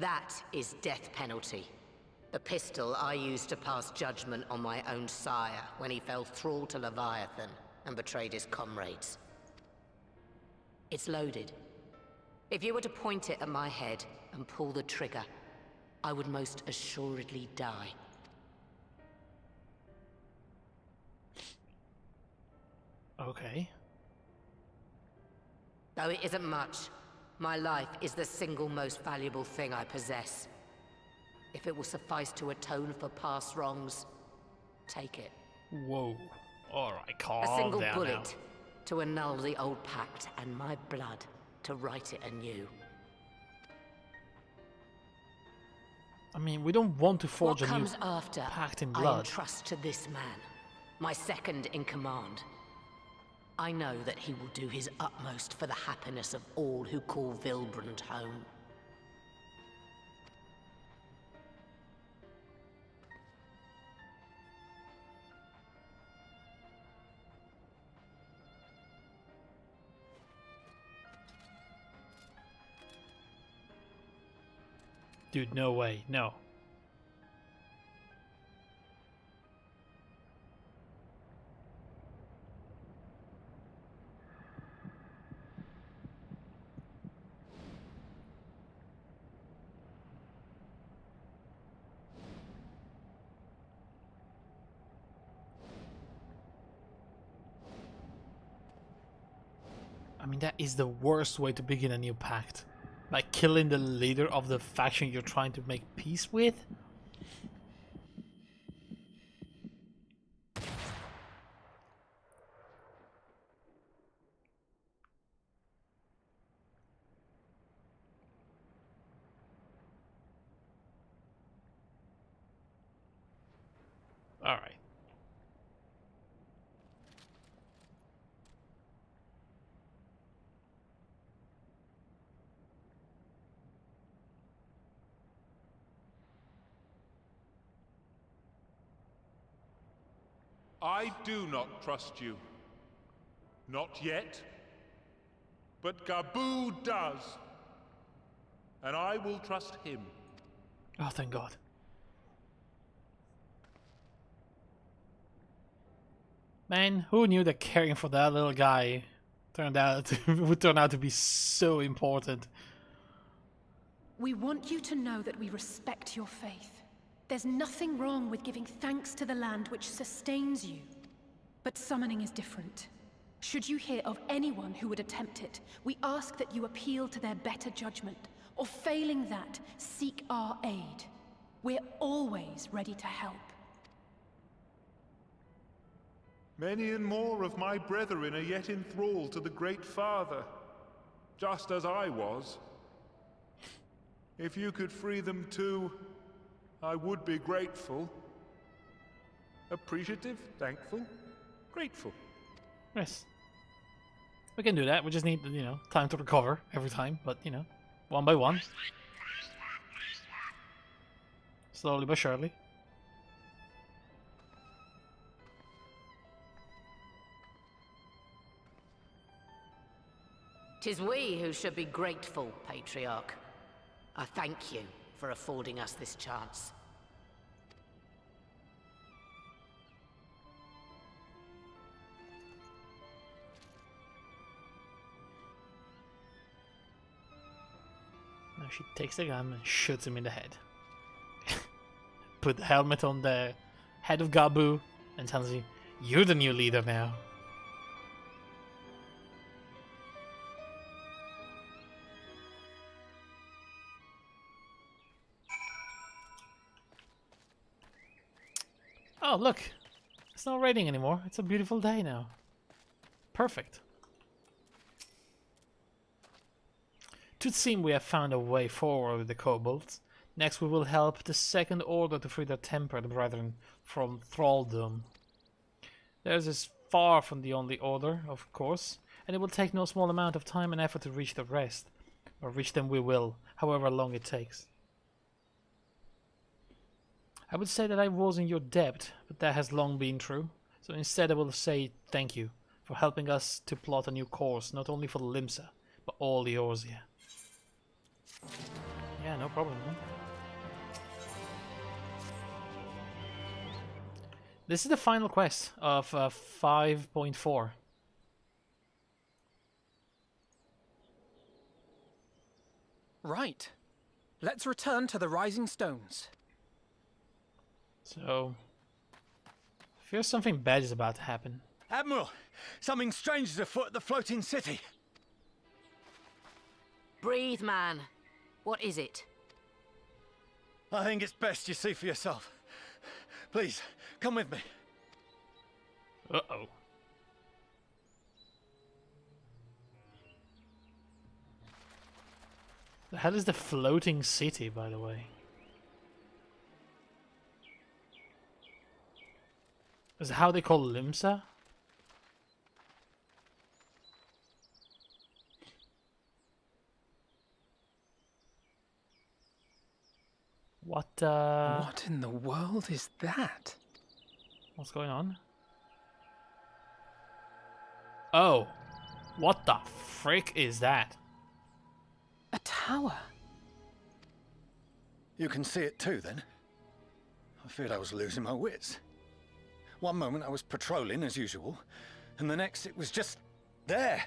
That is death penalty. The pistol I used to pass judgment on my own sire when he fell thrall to Leviathan and betrayed his comrades. It's loaded. If you were to point it at my head and pull the trigger, I would most assuredly die. Okay. Though it isn't much, my life is the single most valuable thing I possess. If it will suffice to atone for past wrongs, take it. Whoa. Alright, calm A single down bullet now. to annul the old pact, and my blood to write it anew. I mean, we don't want to forge What a new comes after, pact in I blood. entrust to this man, my second in command. I know that he will do his utmost for the happiness of all who call Vilbrand home. Dude, no way, no. mean, that is the worst way to begin a new pact. By killing the leader of the faction you're trying to make peace with? Alright. I do not trust you. Not yet. But Gabu does. And I will trust him. Oh, thank God. Man, who knew that caring for that little guy would turn out to be so important? We want you to know that we respect your faith. There's nothing wrong with giving thanks to the land which sustains you. But summoning is different. Should you hear of anyone who would attempt it, we ask that you appeal to their better judgment, or failing that, seek our aid. We're always ready to help. Many and more of my brethren are yet enthralled to the Great Father, just as I was. If you could free them too, I would be grateful. Appreciative, thankful, grateful. Yes. We can do that. We just need, you know, time to recover every time, but, you know, one by one. Slowly but surely. 'Tis we who should be grateful, Patriarch. I thank you for affording us this chance. Now she takes the gun and shoots him in the head. Put the helmet on the head of Gabu and tells him, "You're the new leader now." Oh, look! It's not raining anymore. It's a beautiful day now. Perfect. It would seem we have found a way forward with the kobolds. Next we will help the Second Order to free their tempered brethren from thraldom. Theirs is far from the only order, of course, and it will take no small amount of time and effort to reach the rest. Or reach them we will, however long it takes. I would say that I was in your debt, but that has long been true. So instead I will say thank you for helping us to plot a new course, not only for the Limsa, but all the Eorzea. Yeah, no problem, man. This is the final quest of 5.4. Right. Let's return to the Rising Stones. So, I fear something bad is about to happen. Admiral, something strange is afoot at the floating city. Breathe, man. What is it? I think it's best you see for yourself. Please, come with me. Uh-oh. The hell is the floating city, by the way? Is that how they call Limsa? What in the world is that? What's going on? Oh. What the frick is that? A tower. You can see it too, then? I feared I was losing my wits. One moment I was patrolling as usual, and the next it was just there.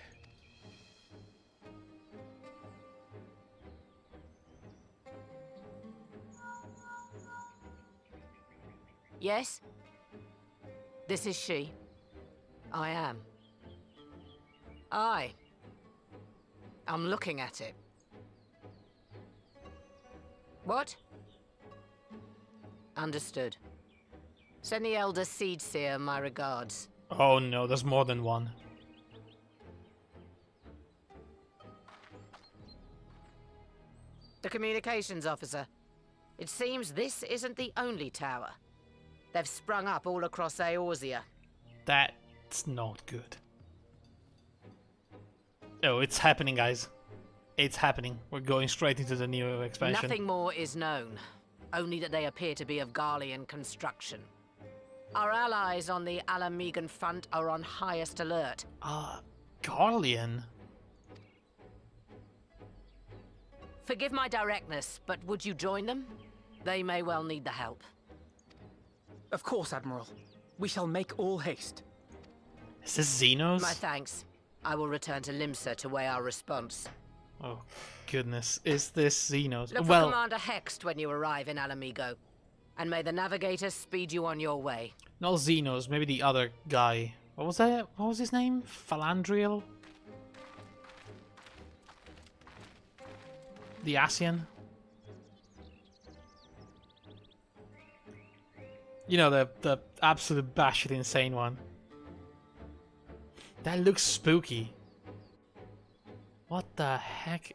Yes? This is she. I am. Aye. I'm looking at it. What? Understood. Send the Elder Seedseer my regards. Oh no, there's more than one. The communications officer. It seems this isn't the only tower. They've sprung up all across Eorzea. That's not good. Oh, it's happening, guys. It's happening. We're going straight into the new expansion. Nothing more is known. Only that they appear to be of Garlean construction. Our allies on the Alamegan front are on highest alert. Garlean? Forgive my directness, but would you join them? They may well need the help. Of course, Admiral. We shall make all haste. Is this Xenos? My thanks. I will return to Limsa to weigh our response. Oh, goodness. Is this Xenos? Look for Commander Hext when you arrive in Alamigo. And may the Navigator speed you on your way. Not Xenos, maybe the other guy. What was that? What was his name? Falandriel? The Asian? You know, the absolute batshit insane one. That looks spooky. What the heck?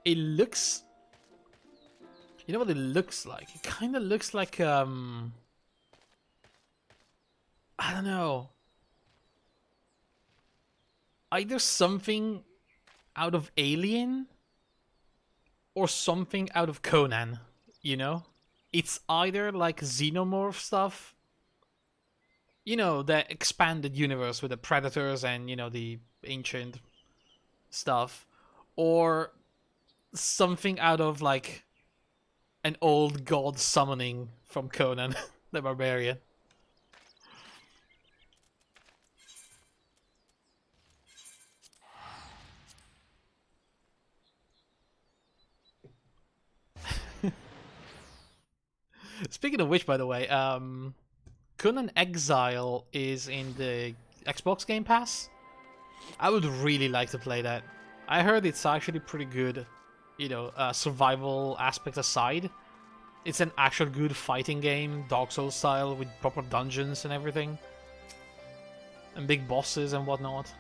It looks... You know what it looks like? It kind of looks like, I don't know. Either something out of Alien or something out of Conan, you know? It's either like xenomorph stuff, you know, the expanded universe with the predators and, you know, the ancient stuff, or something out of like an old god summoning from Conan the Barbarian. Speaking of which, by the way, Conan Exile is in the Xbox Game Pass. I would really like to play that. I heard it's actually pretty good, you know, survival aspect aside. It's an actual good fighting game, Dark Souls style, with proper dungeons and everything. And big bosses and whatnot.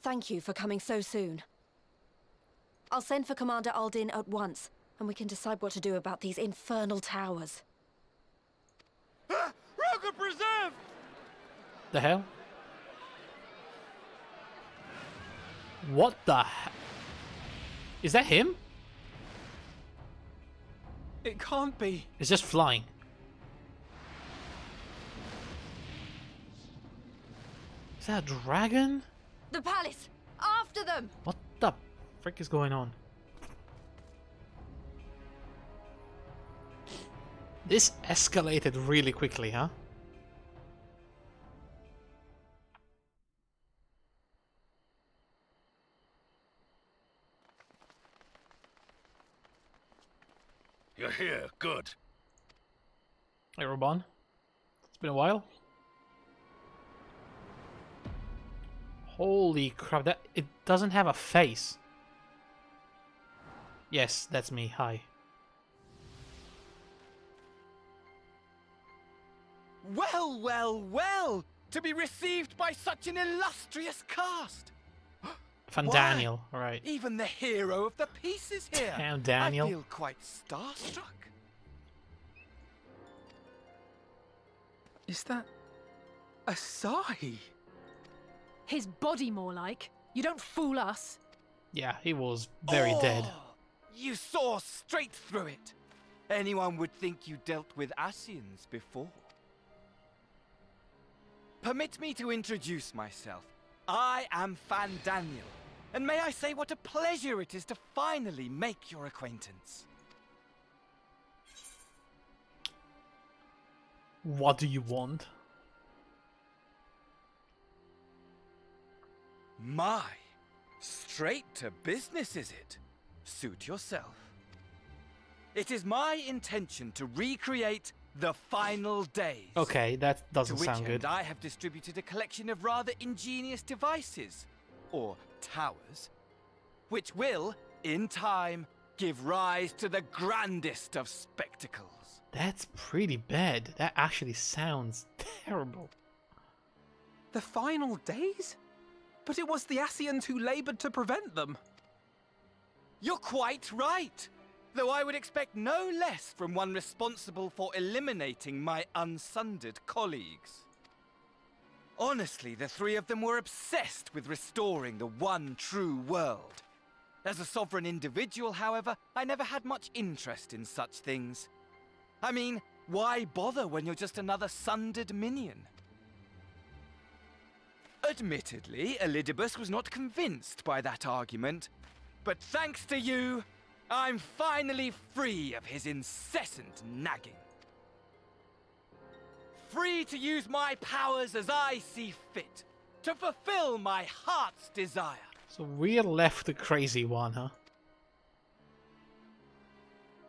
Thank you for coming so soon. I'll send for Commander Aldin at once, and we can decide what to do about these infernal towers. Rocket Preserve! The hell? What the hell? Is that him? It can't be. It's just flying. Is that a dragon? The palace! After them! What the frick is going on? This escalated really quickly, huh? You're here, good. Hey, Robon. It's been a while. Holy crap, that it doesn't have a face. Yes, that's me. Hi. Well, well, well! To be received by such an illustrious cast! Fan Daniel, right. Even the hero of the piece is here! Damn, Daniel. I feel quite starstruck. Is that a sigh? His body, more like. You don't fool us. Yeah, he was very dead. You saw straight through it. Anyone would think you dealt with Asians before. Permit me to introduce myself. I am Fan Daniel, and may I say what a pleasure it is to finally make your acquaintance. What do you want? My Straight to business, is it? Suit yourself. It is my intention to recreate the final days. Okay, that doesn't to which sound good. end I have distributed a collection of rather ingenious devices, or towers, which will, in time, give rise to the grandest of spectacles. That's pretty bad. That actually sounds terrible. The final days? But it was the Ascians who labored to prevent them. You're quite right, though I would expect no less from one responsible for eliminating my unsundered colleagues. Honestly, the three of them were obsessed with restoring the one true world. As a sovereign individual, however, I never had much interest in such things. I mean, why bother when you're just another sundered minion? Admittedly, Elidibus was not convinced by that argument, but thanks to you, I'm finally free of his incessant nagging. Free to use my powers as I see fit, to fulfill my heart's desire. So we're left the crazy one, huh?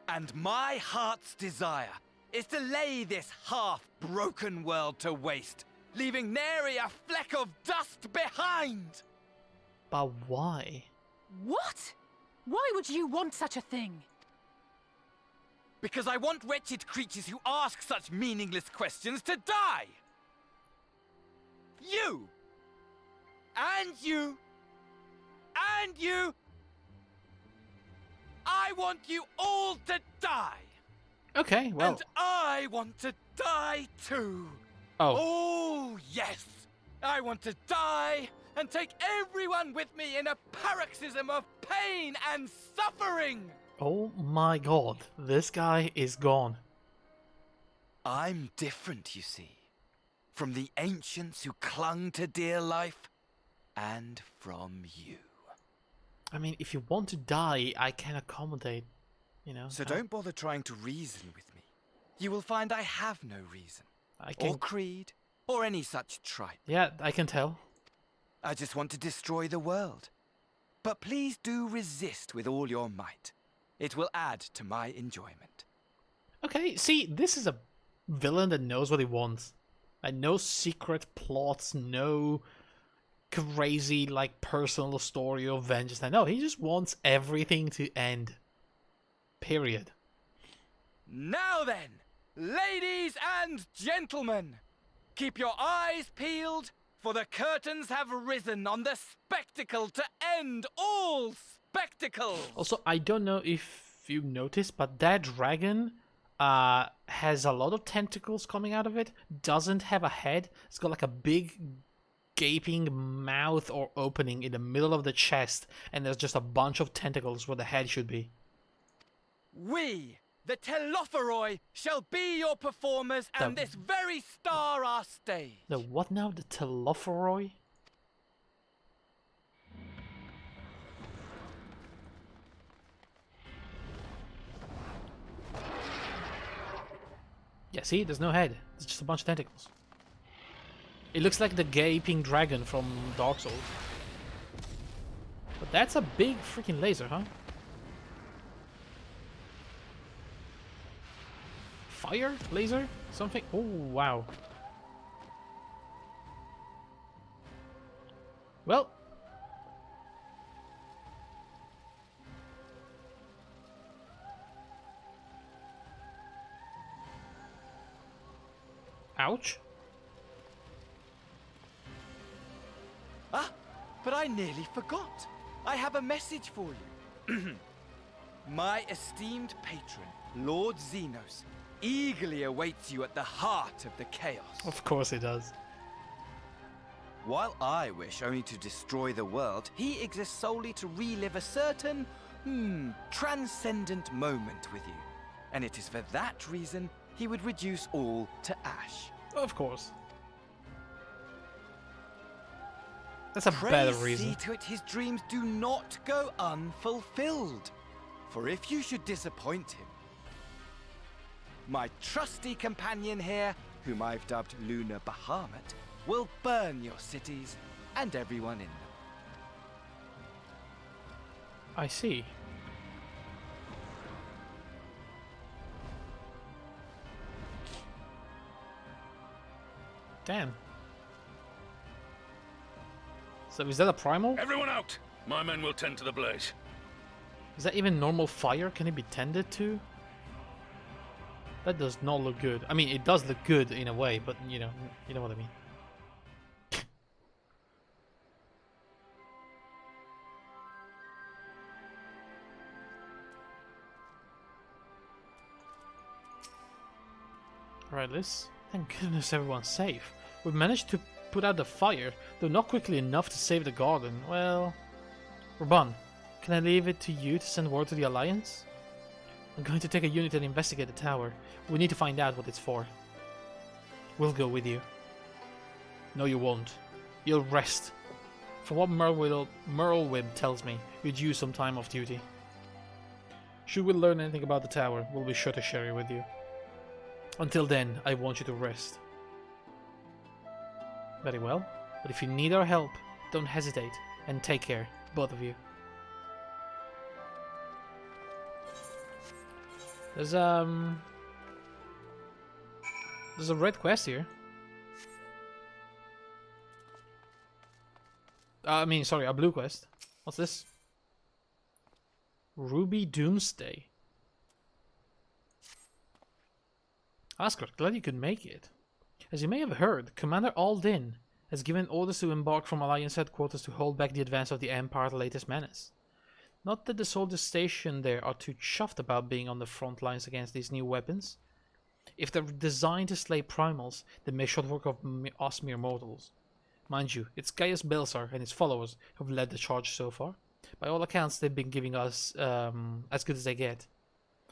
And my heart's desire is to lay this half-broken world to waste, leaving nary a fleck of dust behind! But why? What? Why would you want such a thing? Because I want wretched creatures who ask such meaningless questions to die! You! And you! And you! I want you all to die! Okay, well... And I want to die too! Oh. Oh, yes! I want to die and take everyone with me in a paroxysm of pain and suffering! Oh my god, this guy is gone. I'm different, you see. From the ancients who clung to dear life, and from you. I mean, if you want to die, I can accommodate, you know. So don't bother trying to reason with me. You will find I have no reason. Or creed, or any such tripe. Yeah, I can tell. I just want to destroy the world. But please do resist with all your might. It will add to my enjoyment. Okay, see, this is a villain that knows what he wants. Like, no secret plots, no crazy, like, personal story of vengeance. No, he just wants everything to end. Period. Now then, ladies and gentlemen, keep your eyes peeled, for the curtains have risen on the spectacle to end all spectacles. Also, I don't know if you noticed, but that dragon has a lot of tentacles coming out of it. Doesn't have a head. It's got like a big gaping mouth or opening in the middle of the chest, and there's just a bunch of tentacles where the head should be. We, the Telophoroi, shall be your performers, and this very star our stage. The what now? The Telophoroi? Yeah, see? There's no head. It's just a bunch of tentacles. It looks like the gaping dragon from Dark Souls. But that's a big freaking laser, huh? Fire? Laser? Something? Oh, wow. Well. Ouch. Ah, but I nearly forgot. I have a message for you. My esteemed patron, Lord Xenos, eagerly awaits you at the heart of the chaos. Of course he does. While I wish only to destroy the world, he exists solely to relive a certain, transcendent moment with you. And it is for that reason he would reduce all to ash. Of course. That's a better reason. See to it his dreams do not go unfulfilled. For if you should disappoint him, my trusty companion here, whom I've dubbed Lunar Bahamut, will burn your cities and everyone in them. I see. Damn. So is that a primal? Everyone out! My men will tend to the blaze. Is that even normal fire? Can it be tended to? That does not look good. I mean, it does look good in a way, but you know what I mean. Alright, Liz. Thank goodness everyone's safe. We've managed to put out the fire, though not quickly enough to save the garden. Well... Raban, can I leave it to you to send word to the Alliance? I'm going to take a unit and investigate the tower. We need to find out what it's for. We'll go with you. No, you won't. You'll rest. From what Merlwib tells me, you'd use some time off duty. Should we learn anything about the tower, we'll be sure to share it with you. Until then, I want you to rest. Very well, but if you need our help, don't hesitate, and take care, both of you. There's a red quest here. I mean, sorry, a blue quest. What's this? Ruby Doomsday. Asgard, glad you could make it. As you may have heard, Commander Aldin has given orders to embark from Alliance headquarters to hold back the advance of the Empire's latest menace. Not that the soldiers stationed there are too chuffed about being on the front lines against these new weapons. If they're designed to slay primals, they make short work of us mere mortals. Mind you, it's Gaius Belsar and his followers who have led the charge so far. By all accounts, they've been giving us as good as they get.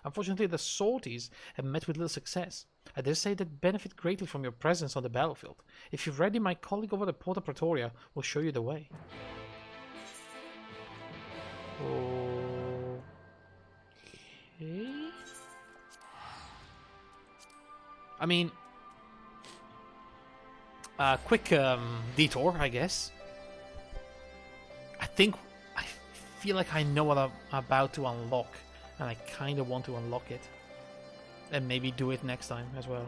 Unfortunately, the sorties have met with little success. I dare say they'd benefit greatly from your presence on the battlefield. If you're ready, my colleague over the Porta Praetoria will show you the way. Okay. I mean, a quick detour, I guess. I feel like I know what I'm about to unlock, and I kind of want to unlock it. And maybe do it next time as well.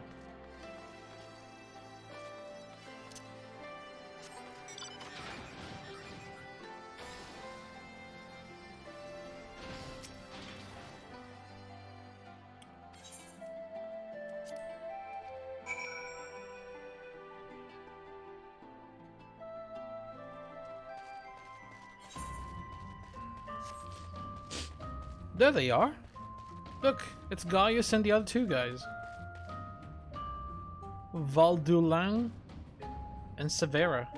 There they are. Look, it's Gaius and the other two guys. Valdulang and Severa.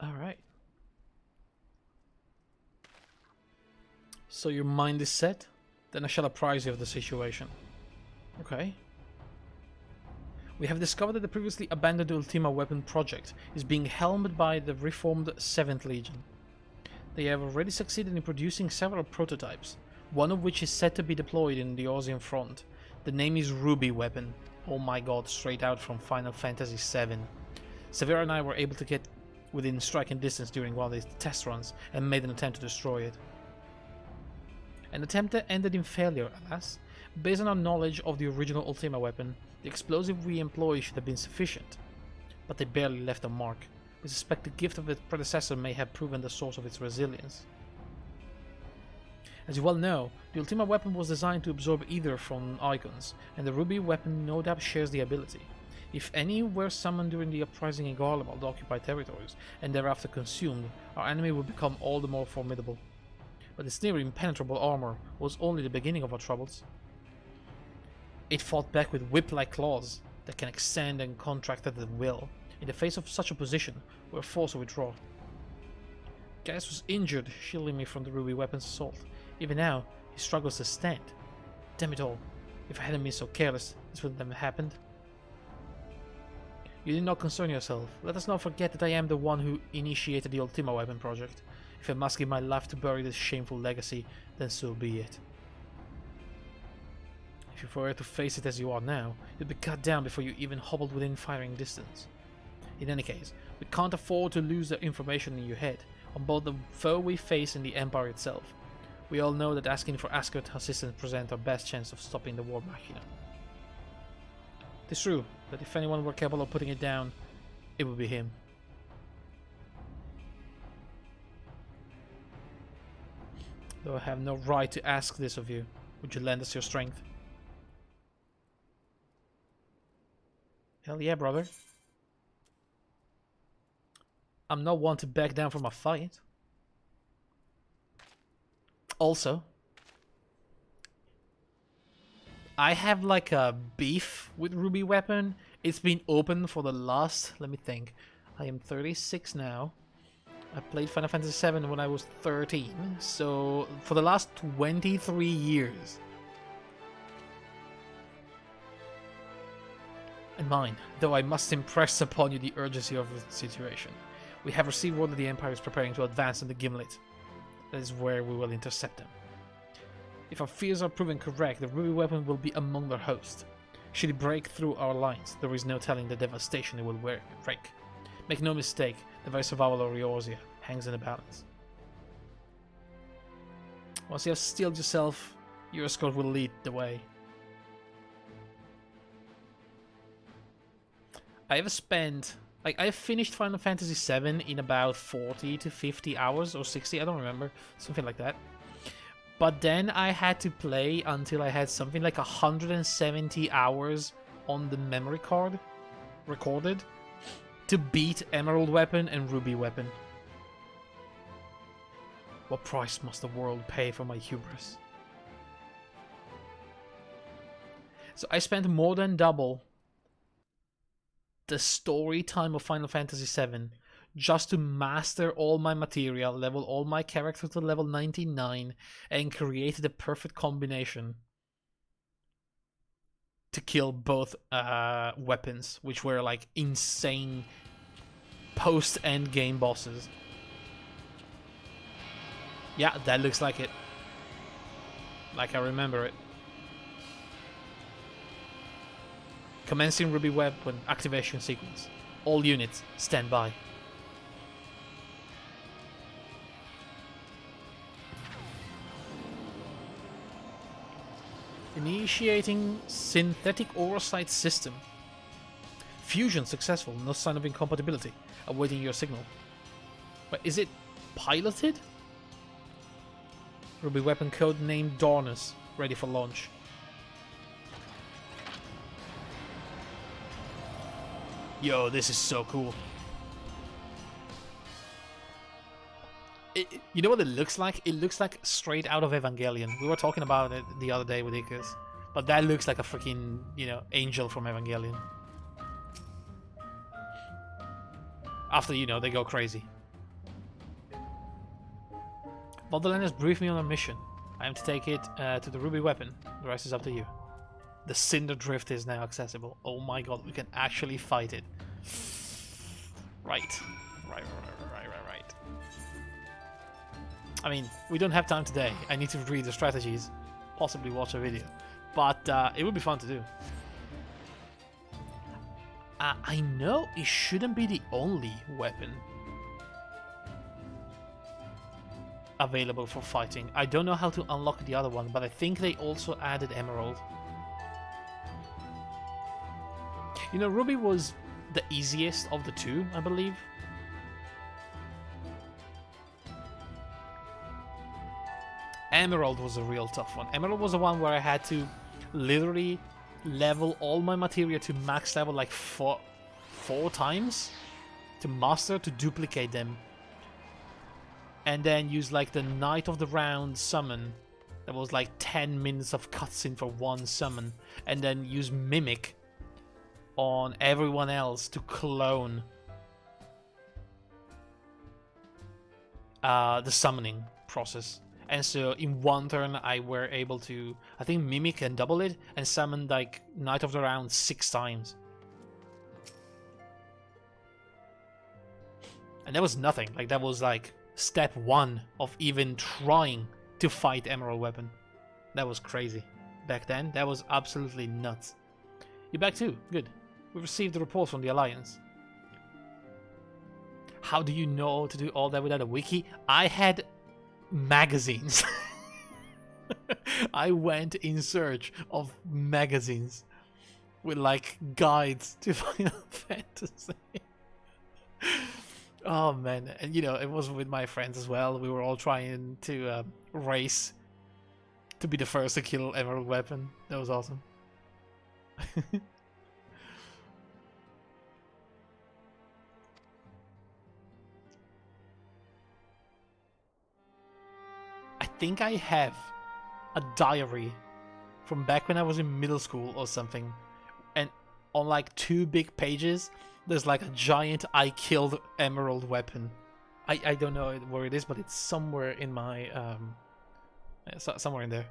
Alright. So your mind is set? Then I shall apprise you of the situation. Okay. We have discovered that the previously abandoned Ultima weapon project is being helmed by the reformed 7th Legion. They have already succeeded in producing several prototypes, one of which is set to be deployed in the Ozian front. The name is Ruby Weapon. Oh my god, straight out from Final Fantasy VII. Severa and I were able to get within striking distance during one of these test runs and made an attempt to destroy it. An attempt that ended in failure, alas. Based on our knowledge of the original Ultima weapon, the explosive we employ should have been sufficient, but they barely left a mark. We suspect the gift of its predecessor may have proven the source of its resilience. As you well know, the Ultima weapon was designed to absorb ether from icons, and the Ruby weapon no doubt shares the ability. If any were summoned during the uprising in Garlemald occupied territories, and thereafter consumed, our enemy would become all the more formidable. But its near impenetrable armor was only the beginning of our troubles. It fought back with whip-like claws that can extend and contract at will. In the face of such opposition, we were forced to withdraw. Gaius was injured, shielding me from the Ruby weapon's assault. Even now, he struggles to stand. Damn it all, if I hadn't been so careless, this wouldn't have happened. You need not concern yourself. Let us not forget that I am the one who initiated the Ultima weapon project. If I must give my life to bury this shameful legacy, then so be it. If you were to face it as you are now, you'd be cut down before you even hobbled within firing distance. In any case, we can't afford to lose the information in your head on both the foe we face and the Empire itself. We all know that asking for Ascot assistance presents our best chance of stopping the War Machina. It's true that if anyone were capable of putting it down, it would be him. Though I have no right to ask this of you, would you lend us your strength? Hell yeah, brother. I'm not one to back down from a fight. Also, I have like a beef with Ruby Weapon. It's been open for the last, let me think, I am 36 now. I played Final Fantasy VII when I was 13, so for the last 23 years. And mine, though I must impress upon you the urgency of the situation. We have received word that the Empire is preparing to advance in the Gimlet. That is where we will intercept them. If our fears are proven correct, the Ruby Weapon will be among their host. Should it break through our lines, there is no telling the devastation it will wreak. Make no mistake, the very survival of Eorzea hangs in the balance. Once you have steeled yourself, your escort will lead the way. I have spent... I've finished Final Fantasy VII in about 40 to 50 hours, or 60, I don't remember, something like that. But then I had to play until I had something like 170 hours on the memory card recorded to beat Emerald Weapon and Ruby Weapon. What price must the world pay for my hubris? So I spent more than double the story time of Final Fantasy VII just to master all my material, level all my characters to level 99, and create the perfect combination to kill both weapons, which were like insane post-end game bosses. Yeah, that looks like it. Like I remember it. Commencing Ruby Weapon activation sequence. All units, stand by. Initiating synthetic Aurosite system. Fusion successful, no sign of incompatibility. Awaiting your signal. But is it piloted? Ruby Weapon code named Dawnus, ready for launch. Yo, this is so cool. You know what it looks like? It looks like straight out of Evangelion. We were talking about it the other day with Icarus. But that looks like a freaking, you know, angel from Evangelion. After, you know, they go crazy. Borderland has briefed me on a mission. I am to take it to the Ruby Weapon. The rest is up to you. The Cinder Drift is now accessible. Oh my god, we can actually fight it. Right. Right. I mean, we don't have time today. I need to read the strategies, possibly watch a video. But it would be fun to do. I know it shouldn't be the only weapon available for fighting. I don't know how to unlock the other one, but I think they also added Emerald. You know, Ruby was the easiest of the two, I believe. Emerald was a real tough one. Emerald was the one where I had to literally level all my materia to max level like four times to master, to duplicate them. And then use like the Knight of the Round summon. That was like 10 minutes of cutscene for one summon. And then use Mimic on everyone else to clone the summoning process. And so in one turn I were able to, I think, Mimic and double it and summon like Knight of the Round 6 times. And that was nothing. Like that was like step 1 of even trying to fight Emerald Weapon. That was crazy. Back then, that was absolutely nuts. You're back too. Good. We received the report from the Alliance. How do you know to do all that without a wiki? I had magazines. I went in search of magazines with like guides to Final Fantasy. Oh man, and you know, it was with my friends as well. We were all trying to race to be the first to kill Emerald Weapon. That was awesome. I think I have a diary from back when I was in middle school or something, and on like 2 big pages there's like a giant "I killed Emerald Weapon." I don't know where it is, but it's somewhere in my somewhere in there.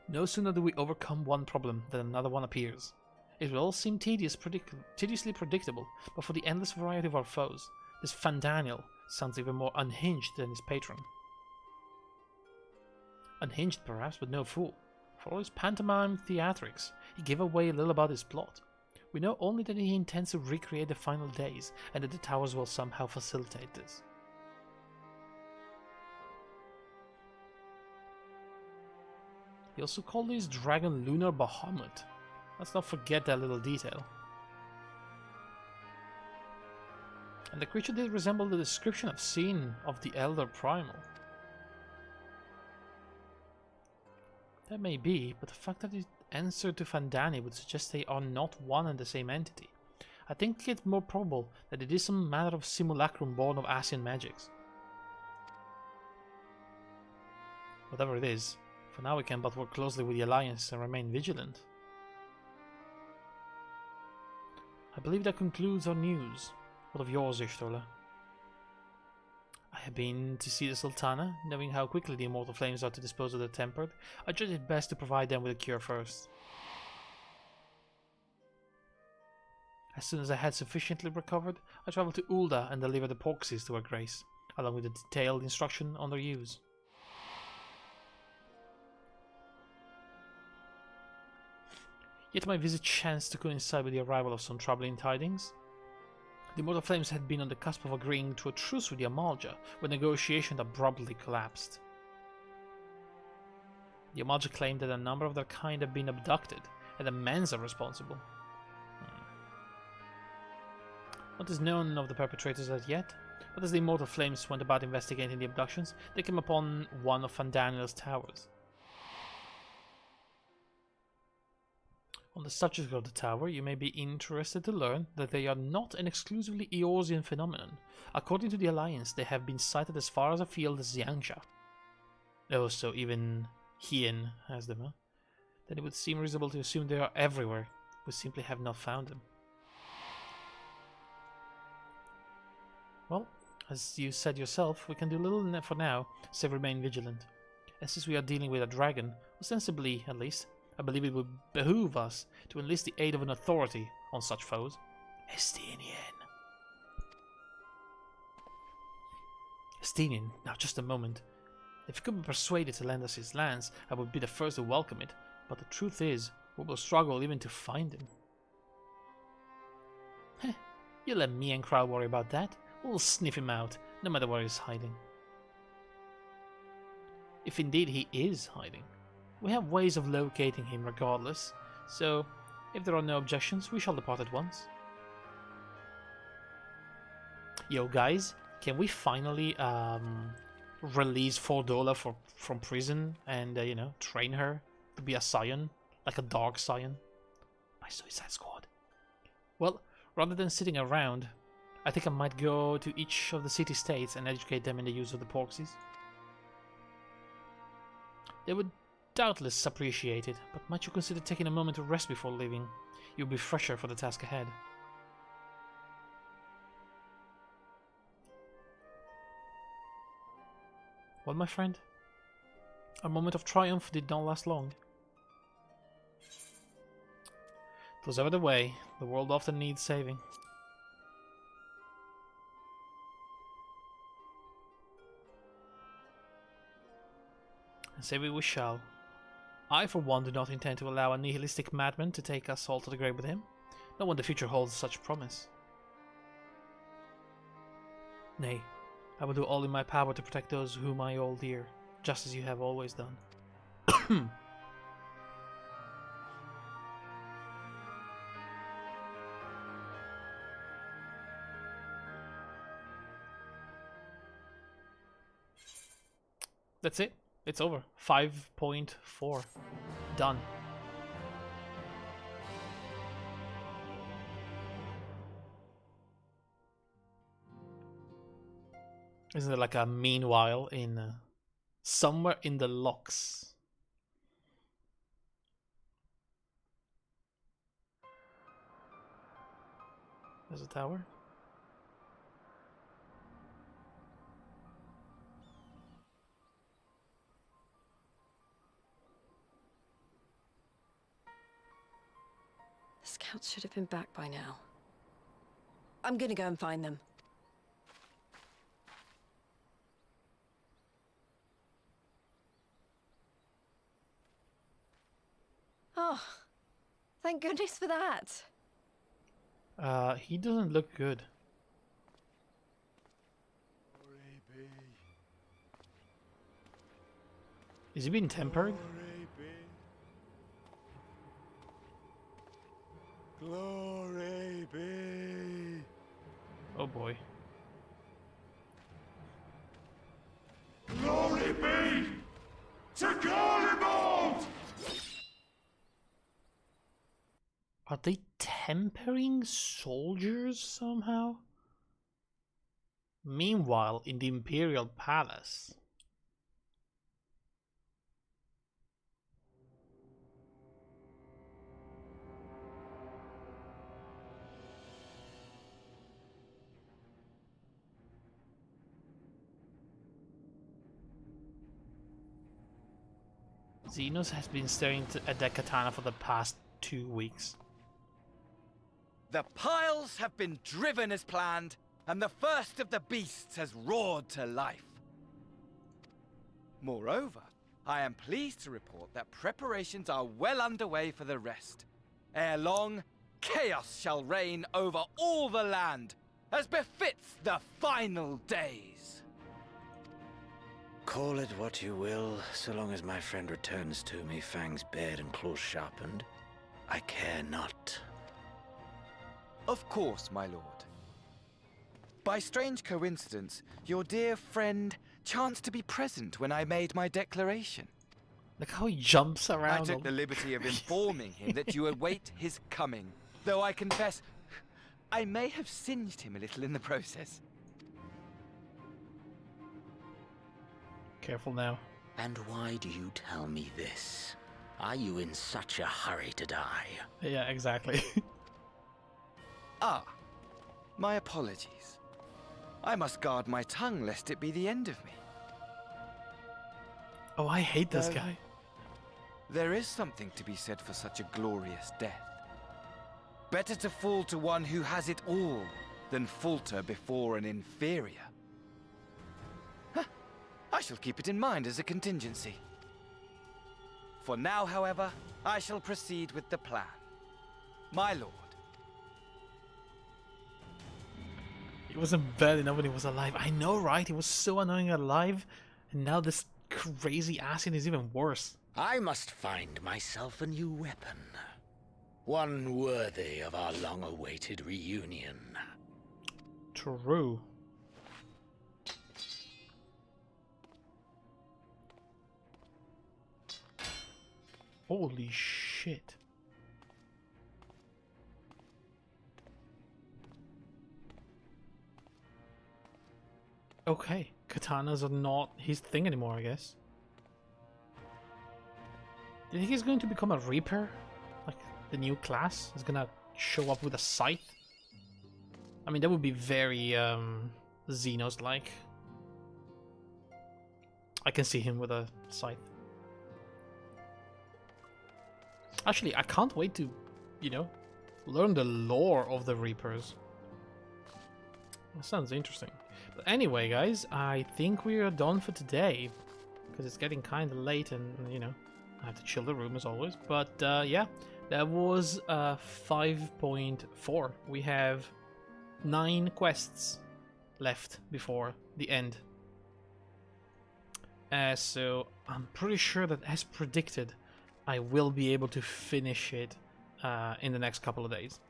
No sooner do we overcome one problem than another one appears. It will all seem tediously predictable, but for the endless variety of our foes, this Fandaniel sounds even more unhinged than his patron. Unhinged perhaps, but no fool. For all his pantomime theatrics, he gave away a little about his plot. We know only that he intends to recreate the final days, and that the towers will somehow facilitate this. He also called his dragon Lunar Bahamut. Let's not forget that little detail. And the creature did resemble the description I've seen of the Elder Primal. That may be, but the fact that it answered to Fandani would suggest they are not one and the same entity. I think it's more probable that it is some matter of simulacrum born of Asian magics. Whatever it is, for now we can but work closely with the Alliance and remain vigilant. I believe that concludes our news. What of yours, Ishtola? I have been to see the Sultana. Knowing how quickly the immortal flames are to dispose of the tempered, I judged it best to provide them with a cure first. As soon as I had sufficiently recovered, I travelled to Ulda and delivered the Porxies to her grace, along with a detailed instruction on their use. Yet my visit chanced to coincide with the arrival of some troubling tidings. The Immortal Flames had been on the cusp of agreeing to a truce with the Amalja when negotiations abruptly collapsed. The Amalja claimed that a number of their kind had been abducted, and the Mens are responsible. What is known of the perpetrators as yet? But as the Immortal Flames went about investigating the abductions, they came upon one of Fandaniel's towers. On the subject of the tower, you may be interested to learn that they are not an exclusively Eorzean phenomenon. According to the Alliance, they have been sighted as far as afield as Yangsha. Oh, so even Hien has them, huh? Then it would seem reasonable to assume they are everywhere. We simply have not found them. Well, as you said yourself, we can do little for now, save remain vigilant. And since we are dealing with a dragon, ostensibly at least, I believe it would behoove us to enlist the aid of an authority on such foes. Estinian. Estinian, now just a moment. If he could be persuaded to lend us his lands, I would be the first to welcome it, but the truth is, we will struggle even to find him. Heh, you let me and Crow worry about that. We'll sniff him out, no matter where he's hiding. If indeed he is hiding. We have ways of locating him regardless, so if there are no objections, we shall depart at once. Yo guys, can we finally release Fordola from prison and, you know, train her to be a scion, like a dark scion? My Suicide Squad. Well, rather than sitting around, I think I might go to each of the city-states and educate them in the use of the Porxies. They would doubtless appreciate it, but might you consider taking a moment to rest before leaving? You'll be fresher for the task ahead. Well, my friend, our moment of triumph did not last long. It was ever the way, the world often needs saving. And save we shall. I, for one, do not intend to allow a nihilistic madman to take us all to the grave with him. Not when the future holds such promise. Nay, I will do all in my power to protect those whom I hold dear, just as you have always done. That's it. It's over. 5.4. Done. Isn't there like a meanwhile in somewhere in the locks? There's a tower. The scouts should have been back by now. I'm gonna go and find them. Oh, thank goodness for that. He doesn't look good. Is he being tempered? Glory be. Oh boy. Glory be to Garlemald! Are they tempering soldiers somehow? Meanwhile, in the Imperial Palace. Xenos has been staring at that katana for the past 2 weeks. The piles have been driven as planned, and the first of the beasts has roared to life. Moreover, I am pleased to report that preparations are well underway for the rest. Ere long, chaos shall reign over all the land, as befits the final days. Call it what you will, so long as my friend returns to me, fangs bared and claws sharpened. I care not. Of course, my lord. By strange coincidence, your dear friend chanced to be present when I made my declaration. Look how he jumps around. I took the liberty of informing him that you await his coming, though I confess, I may have singed him a little in the process. Careful now. And why do you tell me this? Are you in such a hurry to die? Yeah, exactly. Ah, my apologies. I must guard my tongue lest it be the end of me. Oh, I hate this guy. There is something to be said for such a glorious death. Better to fall to one who has it all than falter before an inferior. Huh. I shall keep it in mind as a contingency. For now, however, I shall proceed with the plan. My lord. He wasn't bad enough when he was alive. I know, right? He was so annoying alive, and now this crazy acid is even worse. I must find myself a new weapon. One worthy of our long-awaited reunion. True. Holy shit. Okay, katanas are not his thing anymore, I guess. Do you think he's going to become a Reaper? Like, the new class is gonna show up with a scythe? I mean, that would be very, Xenos-like. I can see him with a scythe. Actually, I can't wait to, you know, learn the lore of the Reapers. That sounds interesting. But anyway, guys, I think we are done for today. Because it's getting kind of late and, you know, I have to chill the room as always. But, yeah, That was 5.4. We have 9 quests left before the end. So I'm pretty sure that, as predicted, I will be able to finish it in the next couple of days.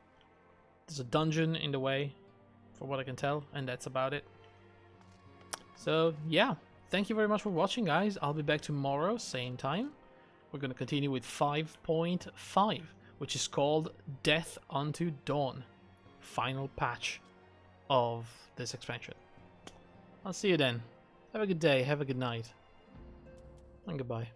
There's a dungeon in the way, from what I can tell, and that's about it. So yeah, thank you very much for watching, guys. I'll be back tomorrow, same time. We're going to continue with 5.5, which is called Death Unto Dawn. Final patch of this expansion. I'll see you then. Have a good day, have a good night, and goodbye.